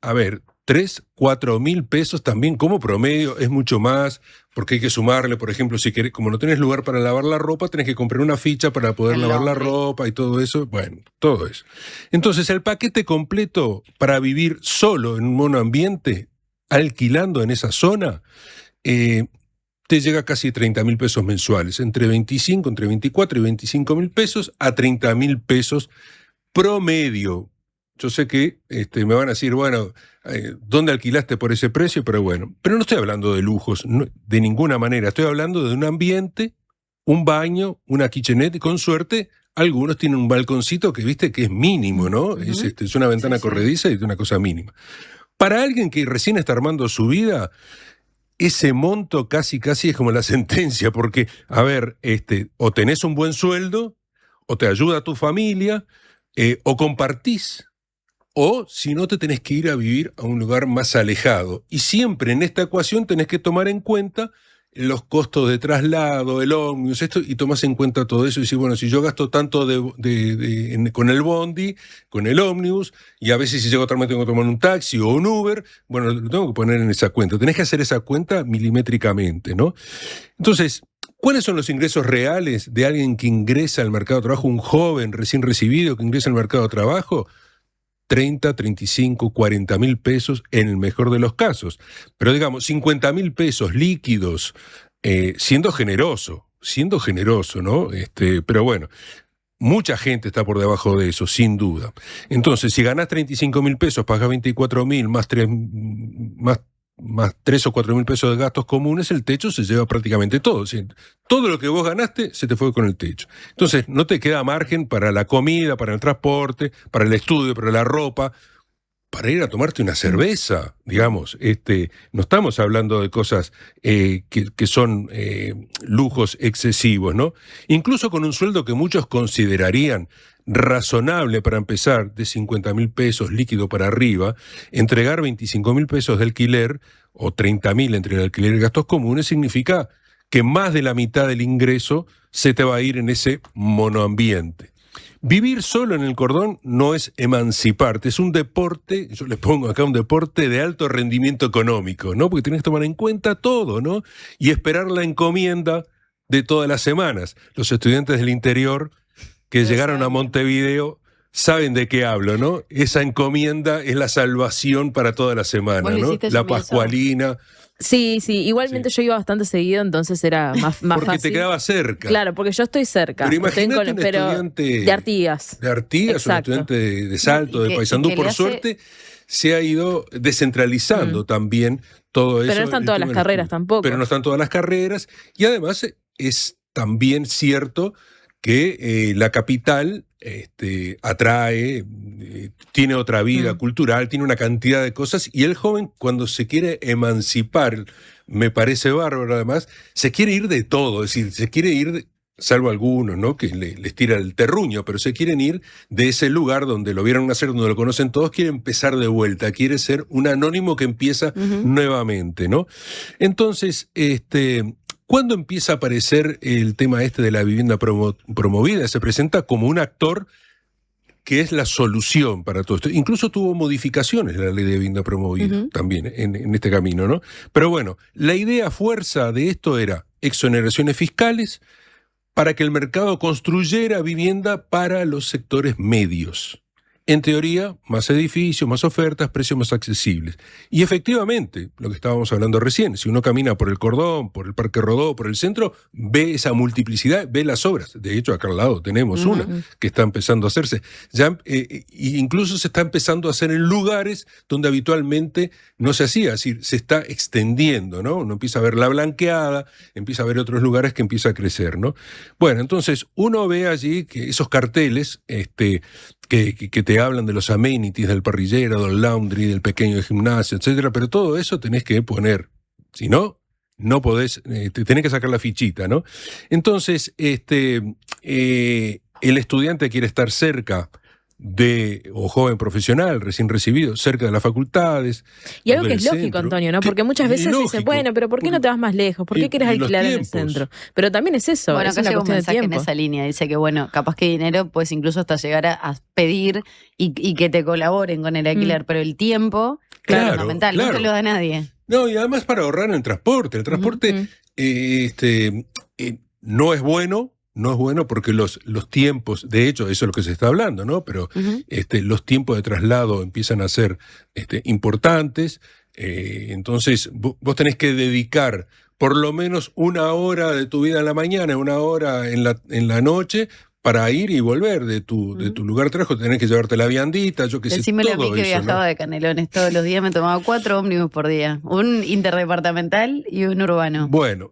a ver, 3, 4 mil pesos también como promedio es mucho más, porque hay que sumarle, por ejemplo, si querés, como no tenés lugar para lavar la ropa, tenés que comprar una ficha para poder lavar la ropa y todo eso. Bueno, todo eso. Entonces, el paquete completo para vivir solo en un monoambiente, alquilando en esa zona, te llega a casi 30 mil pesos mensuales, entre 24 y 25 mil pesos a 30 mil pesos promedio. Yo sé que me van a decir, bueno, ¿dónde alquilaste por ese precio? Pero bueno, pero no estoy hablando de lujos, no, de ninguna manera. Estoy hablando de un ambiente, un baño, una kitchenette, y con suerte algunos tienen un balconcito que viste que es mínimo, ¿no? Uh-huh. Es una ventana corrediza y es una cosa mínima. Para alguien que recién está armando su vida, ese monto casi es como la sentencia, porque, a ver, o tenés un buen sueldo, o te ayuda a tu familia, o compartís. O si no, te tenés que ir a vivir a un lugar más alejado. Y siempre en esta ecuación tenés que tomar en cuenta los costos de traslado, el ómnibus, y tomás en cuenta todo eso y decís, bueno, si yo gasto tanto con el bondi, con el ómnibus, y a veces si llego tarde tengo que tomar un taxi o un Uber, bueno, lo tengo que poner en esa cuenta. Tenés que hacer esa cuenta milimétricamente, ¿no? Entonces, ¿cuáles son los ingresos reales de alguien que ingresa al mercado de trabajo, un joven recién recibido que ingresa al mercado de trabajo? 30, 35, 40 mil pesos en el mejor de los casos. Pero digamos, 50 mil pesos líquidos, siendo generoso, ¿no? Pero bueno, mucha gente está por debajo de eso, sin duda. Entonces, si ganás 35 mil pesos, pagás 24 mil, más 3 o 4 mil pesos de gastos comunes, el techo se lleva prácticamente todo. O sea, todo lo que vos ganaste se te fue con el techo. Entonces, no te queda margen para la comida, para el transporte, para el estudio, para la ropa, para ir a tomarte una cerveza, digamos. No estamos hablando de cosas que son lujos excesivos, ¿no? Incluso con un sueldo que muchos considerarían razonable para empezar, de 50 mil pesos líquido para arriba, entregar 25 mil pesos de alquiler o 30 mil entre el alquiler y gastos comunes significa que más de la mitad del ingreso se te va a ir en ese monoambiente. Vivir solo en el Cordón no es emanciparte, es un deporte, yo les pongo acá un deporte de alto rendimiento económico, ¿no? Porque tenés que tomar en cuenta todo, ¿no? Y esperar la encomienda de todas las semanas. Los estudiantes del interior que llegaron a Montevideo saben de qué hablo, ¿no? Esa encomienda es la salvación para toda la semana, ¿no? La pascualina. Sí, igualmente yo iba bastante seguido, entonces era más porque fácil. Te quedaba cerca. Claro, porque yo estoy cerca. Pero imagínate un estudiante de Artigas. De Artigas, un estudiante de Salto, de Paysandú. Por suerte se ha ido descentralizando también todo eso. Pero no están todas las carreras tampoco. Pero no están todas las carreras. Y además es también cierto que la capital atrae, tiene otra vida cultural, tiene una cantidad de cosas, y el joven cuando se quiere emancipar, me parece bárbaro además, se quiere ir de todo, es decir, se quiere ir, salvo algunos, ¿no? Que les tira el terruño, pero se quieren ir de ese lugar donde lo vieron nacer, donde lo conocen todos, quiere empezar de vuelta, quiere ser un anónimo que empieza nuevamente, ¿no? Entonces, ¿cuándo empieza a aparecer el tema de la vivienda promovida? Se presenta como un actor que es la solución para todo esto. Incluso tuvo modificaciones la ley de vivienda promovida también en este camino, ¿no? Pero bueno, la idea fuerza de esto era exoneraciones fiscales para que el mercado construyera vivienda para los sectores medios. En teoría, más edificios, más ofertas, precios más accesibles. Y efectivamente, lo que estábamos hablando recién, si uno camina por el Cordón, por el Parque Rodó, por el centro, ve esa multiplicidad, ve las obras. De hecho, acá al lado tenemos una que está empezando a hacerse. Ya, incluso se está empezando a hacer en lugares donde habitualmente no se hacía, es decir, se está extendiendo, ¿no? Uno empieza a ver la Blanqueada, empieza a ver otros lugares que empieza a crecer, ¿no? Bueno, entonces uno ve allí que esos carteles, que te hablan de los amenities, del parrillero, del laundry, del pequeño gimnasio, etcétera, pero todo eso tenés que poner. Si no, no podés, tenés que sacar la fichita, ¿no? Entonces, el estudiante quiere estar cerca o joven profesional, recién recibido, cerca de las facultades. Y algo que es lógico, Antonio, ¿no? Porque muchas veces se dice, bueno, pero ¿por qué no te vas más lejos? ¿Por qué quieres alquilar en el centro? Pero también es eso. Bueno, es acá una llega un cuestión de mensaje en tiempo. esa línea. Dice que, bueno, capaz que dinero puedes incluso hasta llegar a pedir y que te colaboren con el alquiler, pero el tiempo es fundamental, no te lo da nadie. No, y además para ahorrar en el transporte. El transporte no es bueno. No es bueno porque los tiempos, de hecho, eso es lo que se está hablando, ¿no? Pero los tiempos de traslado empiezan a ser importantes. Entonces, vos tenés que dedicar por lo menos 1 hora de tu vida en la mañana, 1 hora en la noche, para ir y volver de tu lugar de trabajo. Tenés que llevarte la viandita, yo qué sé, Decímele a mí todo que eso, viajaba ¿no? de Canelones todos los días, me tomaba 4 ómnibus por día. Un interdepartamental y un urbano. Bueno.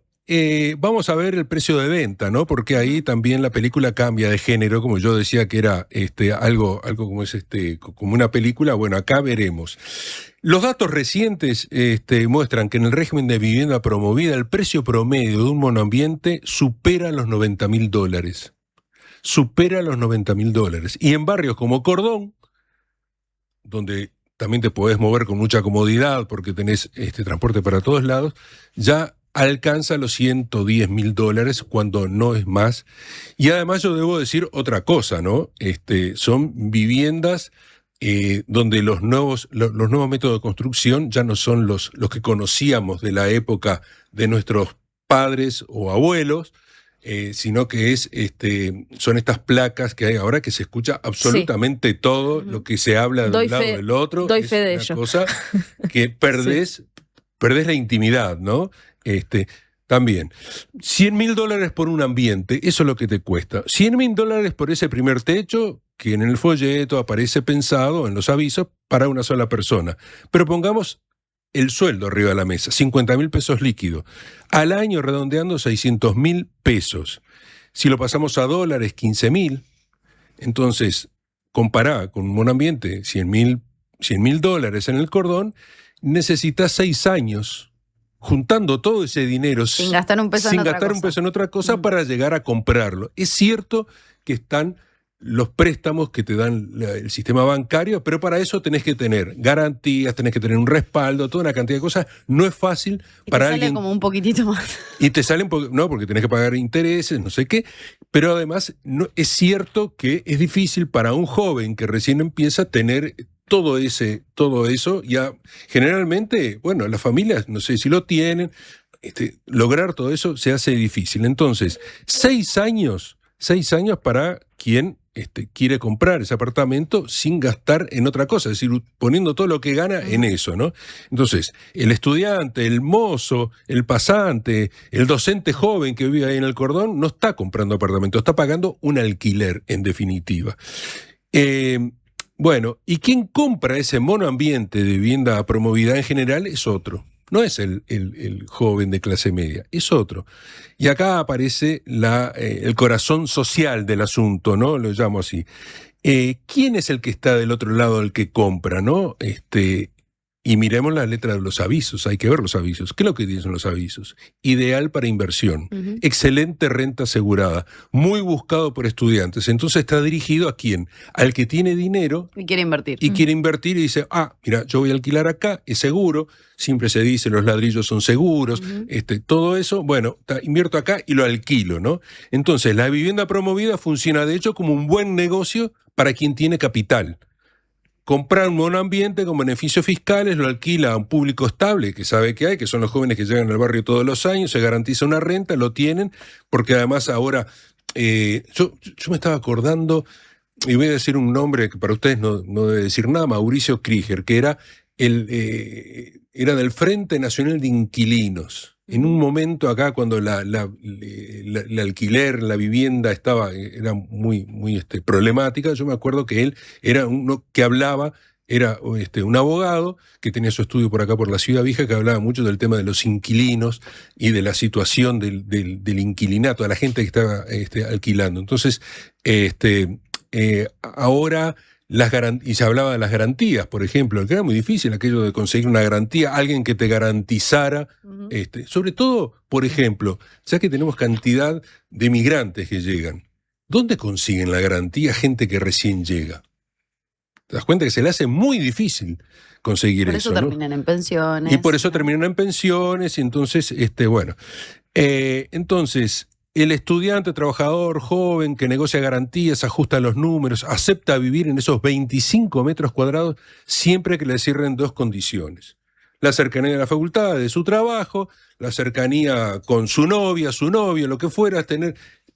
Vamos a ver el precio de venta, ¿no? Porque ahí también la película cambia de género, como yo decía que era algo como es como una película. Bueno, acá veremos. Los datos recientes muestran que en el régimen de vivienda promovida el precio promedio de un monoambiente supera los $90.000. Supera los $90.000. Y en barrios como Cordón, donde también te podés mover con mucha comodidad porque tenés transporte para todos lados, ya alcanza los $110.000 cuando no es más. Y además yo debo decir otra cosa, ¿no? Son viviendas donde los nuevos métodos de construcción ya no son los que conocíamos de la época de nuestros padres o abuelos, sino que son estas placas que hay ahora que se escucha absolutamente todo lo que se habla de un lado del otro. Doy es fe de una ello. cosa que perdés la intimidad, ¿no? También, $100.000 por un ambiente, eso es lo que te cuesta. $100.000 por ese primer techo, que en el folleto aparece pensado en los avisos para una sola persona. Pero pongamos el sueldo arriba de la mesa, $50.000 líquidos. Al año, redondeando, $600.000. Si lo pasamos a dólares, $15.000. Entonces, compará con un ambiente, $100.000 en el Cordón, necesitas 6 años juntando todo ese dinero Sin gastar un peso en otra cosa para llegar a comprarlo. Es cierto que están los préstamos que te dan el sistema bancario, pero para eso tenés que tener garantías, tenés que tener un respaldo, toda una cantidad de cosas. No es fácil para te alguien. sale como un poquitito más. Y te salen, no, porque tenés que pagar intereses, no sé qué. Pero además es cierto que es difícil para un joven que recién empieza a tener todo eso. Ya generalmente, bueno, las familias, no sé si lo tienen, lograr todo eso se hace difícil. Entonces, 6 años para quien quiere comprar ese apartamento sin gastar en otra cosa, es decir, poniendo todo lo que gana en eso, ¿no? Entonces, el estudiante, el mozo, el pasante, el docente joven que vive ahí en el Cordón no está comprando apartamento, está pagando un alquiler, en definitiva. Bueno, y quien compra ese monoambiente de vivienda promovida en general es otro. No es el joven de clase media, es otro. Y acá aparece el corazón social del asunto, ¿no? Lo llamo así. ¿Quién es el que está del otro lado del que compra, no? Y miremos la letra de los avisos, hay que ver los avisos. ¿Qué es lo que dicen los avisos? Ideal para inversión, excelente renta asegurada, muy buscado por estudiantes. Entonces está dirigido ¿a quién? Al que tiene dinero Y quiere invertir. y quiere invertir y dice, mira, yo voy a alquilar acá, es seguro, siempre se dice los ladrillos son seguros, todo eso, bueno, invierto acá y lo alquilo, ¿no? Entonces la vivienda promovida funciona de hecho como un buen negocio para quien tiene capital. Comprar un monoambiente con beneficios fiscales, lo alquila a un público estable que sabe que hay, que son los jóvenes que llegan al barrio todos los años, se garantiza una renta, lo tienen, porque además ahora, yo me estaba acordando, y voy a decir un nombre que para ustedes no debe decir nada, Mauricio Krieger, que era del Frente Nacional de Inquilinos. En un momento acá, cuando el alquiler, la vivienda era muy problemática, yo me acuerdo que él era uno que hablaba, era un abogado que tenía su estudio por acá, por la Ciudad Vieja, que hablaba mucho del tema de los inquilinos y de la situación del inquilinato, de la gente que estaba alquilando. Entonces, ahora... y se hablaba de las garantías, por ejemplo, que era muy difícil aquello de conseguir una garantía, alguien que te garantizara, sobre todo, por ejemplo, ya que tenemos cantidad de migrantes que llegan, ¿dónde consiguen la garantía gente que recién llega? ¿Te das cuenta que se le hace muy difícil conseguir eso? Por eso terminan en pensiones. Y por eso terminan en pensiones, y entonces, entonces... El estudiante, trabajador, joven, que negocia garantías, ajusta los números, acepta vivir en esos 25 metros cuadrados siempre que le cierren dos condiciones. La cercanía de la facultad, de su trabajo, la cercanía con su novia, su novio, lo que fuera, tener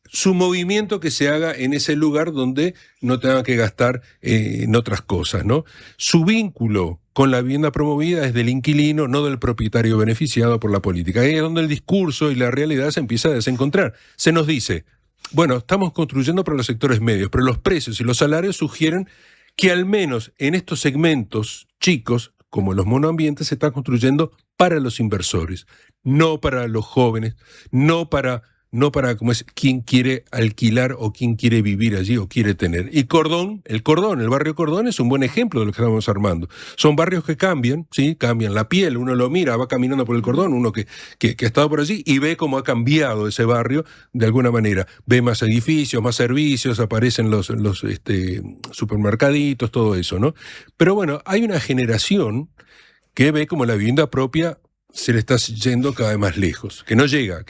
su movimiento que se haga en ese lugar donde no tenga que gastar en otras cosas, ¿no? Su vínculo con la vivienda promovida es del inquilino, no del propietario beneficiado por la política. Ahí es donde el discurso y la realidad se empieza a desencontrar. Se nos dice, bueno, estamos construyendo para los sectores medios, pero los precios y los salarios sugieren que al menos en estos segmentos chicos, como los monoambientes, se está construyendo para los inversores, no para los jóvenes, no para como es, quién quiere alquilar o quién quiere vivir allí o quiere tener. Y el barrio Cordón es un buen ejemplo de lo que estamos armando. Son barrios que cambian, ¿sí? Cambian la piel, uno lo mira, va caminando por el Cordón, uno que ha estado por allí y ve cómo ha cambiado ese barrio de alguna manera. Ve más edificios, más servicios, aparecen los supermercaditos, todo eso, ¿no? Pero bueno, hay una generación que ve como la vivienda propia se le está yendo cada vez más lejos, que no llega,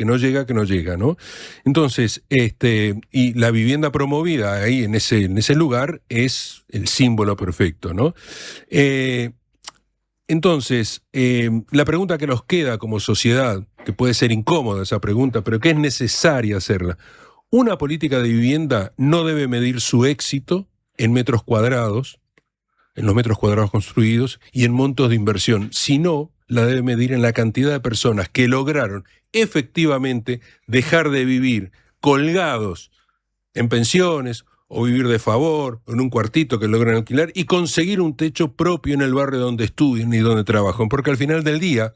¿no? Entonces, y la vivienda promovida ahí en ese lugar es el símbolo perfecto, ¿no? Entonces, la pregunta que nos queda como sociedad, que puede ser incómoda esa pregunta, pero que es necesaria hacerla, una política de vivienda no debe medir su éxito en metros cuadrados, en los metros cuadrados construidos y en montos de inversión, sino la debe medir en la cantidad de personas que lograron efectivamente dejar de vivir colgados en pensiones o vivir de favor, en un cuartito que logran alquilar y conseguir un techo propio en el barrio donde estudian y donde trabajan. Porque al final del día,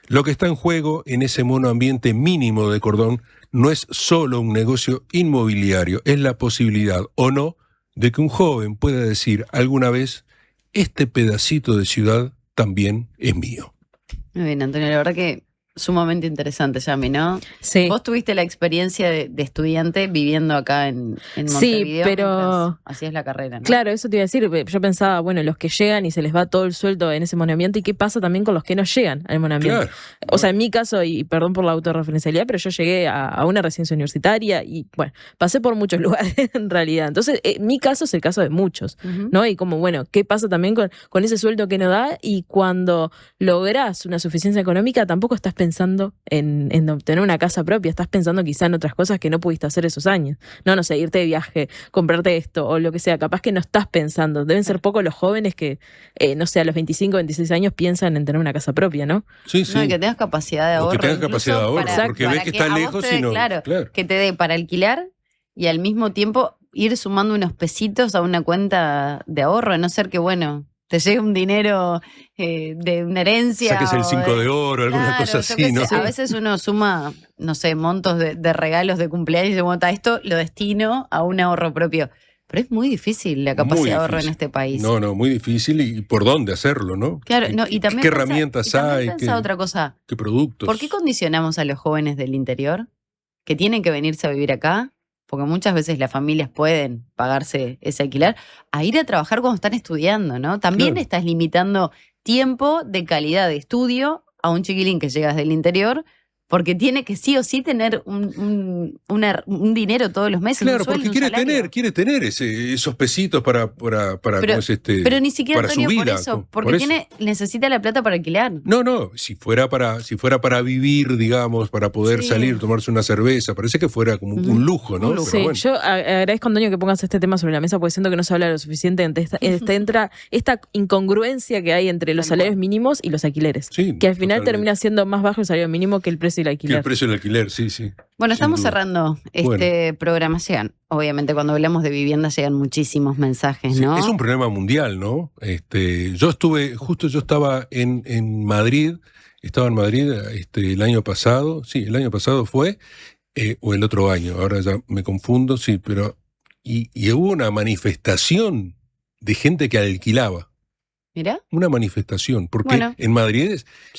lo que está en juego en ese monoambiente mínimo de Cordón no es solo un negocio inmobiliario, es la posibilidad o no de que un joven pueda decir alguna vez, este pedacito de ciudad también es mío. Muy bien, Antonio, la verdad que sumamente interesante, Yami, ¿no? Sí. Vos tuviste la experiencia de estudiante viviendo acá en Montevideo. Sí, pero así es la carrera, ¿no? Claro, eso te iba a decir. Yo pensaba, bueno, los que llegan y se les va todo el sueldo en ese monoambiente, ¿y qué pasa también con los que no llegan al monoambiente? Claro. O sea, en mi caso, y perdón por la autorreferencialidad, pero yo llegué a una residencia universitaria y, bueno, pasé por muchos lugares en realidad. Entonces, mi caso es el caso de muchos, ¿no? Y como, bueno, ¿qué pasa también con ese sueldo que no da? Y cuando lográs una suficiencia económica, tampoco estás pensando en obtener una casa propia, estás pensando quizá en otras cosas que no pudiste hacer esos años. No sé, irte de viaje, comprarte esto o lo que sea, capaz que no estás pensando. Deben ser pocos los jóvenes que, no sé, a los 25, 26 años piensan en tener una casa propia, ¿no? Sí, sí. No, y que tengas capacidad de ahorro. O que tengas capacidad de ahorro, porque ves que está lejos y no. Claro, que te dé para alquilar y al mismo tiempo ir sumando unos pesitos a una cuenta de ahorro, a no ser que, bueno, te llegue un dinero de una herencia. Saques el 5 de oro, alguna cosa así, ¿no? A veces uno suma, no sé, montos de regalos de cumpleaños y dice, bueno, esto lo destino a un ahorro propio. Pero es muy difícil la capacidad de ahorro en este país. No, muy difícil. ¿Y por dónde hacerlo, no? Claro, no, y también ¿Qué herramientas hay? Otra cosa. ¿Qué productos? ¿Por qué condicionamos a los jóvenes del interior que tienen que venirse a vivir acá? Porque muchas veces las familias pueden pagarse ese alquiler, a ir a trabajar cuando están estudiando, ¿no? También estás limitando tiempo de calidad de estudio a un chiquilín que llega desde el interior Porque tiene que sí o sí tener un dinero todos los meses. Claro, un sueldo, porque un salario. quiere tener esos pesitos para Pero, ¿cómo es pero ni siquiera, para Antonio, su vida. por eso. Porque necesita la plata para alquilar. No, si fuera para vivir, digamos, para poder Sí. salir, tomarse una cerveza, parece que fuera como un lujo, ¿no? Sí, Pero bueno. yo agradezco, Antonio, que pongas este tema sobre la mesa porque siento que no se habla lo suficiente entre esta incongruencia que hay entre los salarios mínimos y los alquileres. Que al final termina siendo más bajo el salario mínimo que el precio del Que alquiler. el precio del alquiler, sí. Bueno, Sin estamos duda. cerrando programación. Obviamente, cuando hablamos de vivienda llegan muchísimos mensajes, Sí, ¿no? es un problema mundial, ¿no? Yo estaba en Madrid, el año pasado, el año pasado fue, o el otro año, ahora ya me confundo, sí, pero y hubo una manifestación de gente que alquilaba. Mira. Una manifestación, porque Bueno. en Madrid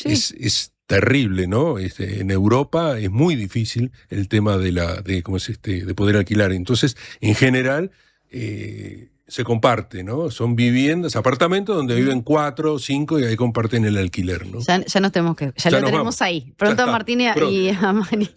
es terrible, ¿no? En Europa es muy difícil el tema de poder alquilar. Entonces, en general, se comparte, ¿no? Son viviendas, apartamentos donde viven 4 o 5 y ahí comparten el alquiler, ¿no? Ya nos tenemos que. Ya lo nos tenemos vamos. ahí. Pronto a está, Martín y pronto. a Mari.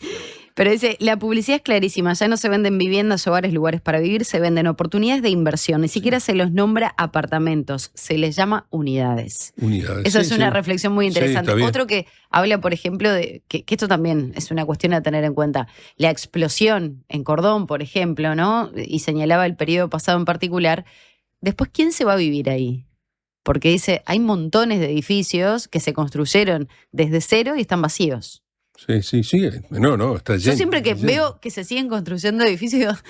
Pero dice, la publicidad es clarísima, ya no se venden viviendas, hogares, lugares para vivir, se venden oportunidades de inversión, ni siquiera se los nombra apartamentos, se les llama unidades. Unidades. Eso Sí, es una sí. reflexión muy interesante. está bien. Otro que habla, por ejemplo, de que esto también es una cuestión a tener en cuenta, la explosión en Cordón, por ejemplo, ¿no? Y señalaba el periodo pasado en particular. Después, ¿quién se va a vivir ahí? Porque dice, hay montones de edificios que se construyeron desde cero y están vacíos. Sí. No, está lleno. Yo siempre que lleno. veo que se siguen construyendo edificios,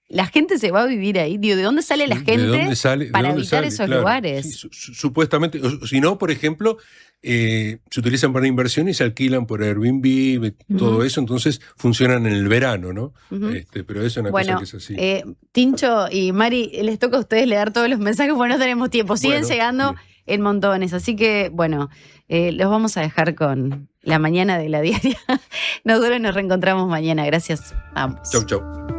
la gente se va a vivir ahí. Digo, ¿de dónde sale la ¿De gente dónde sale? para ¿De dónde habitar sale? esos Claro. lugares? Sí, supuestamente, si no, por ejemplo, se utilizan para inversión y se alquilan por Airbnb, todo eso, entonces funcionan en el verano, ¿no? Ujú. Pero eso es una Bueno, cosa que es así. Tincho y Mari, les toca a ustedes leer todos los mensajes porque no tenemos tiempo. Siguen Bueno, llegando en montones. Así que, bueno, los vamos a dejar con la mañana de la diaria. Nosotros nos reencontramos mañana. Gracias. Vamos. Chau.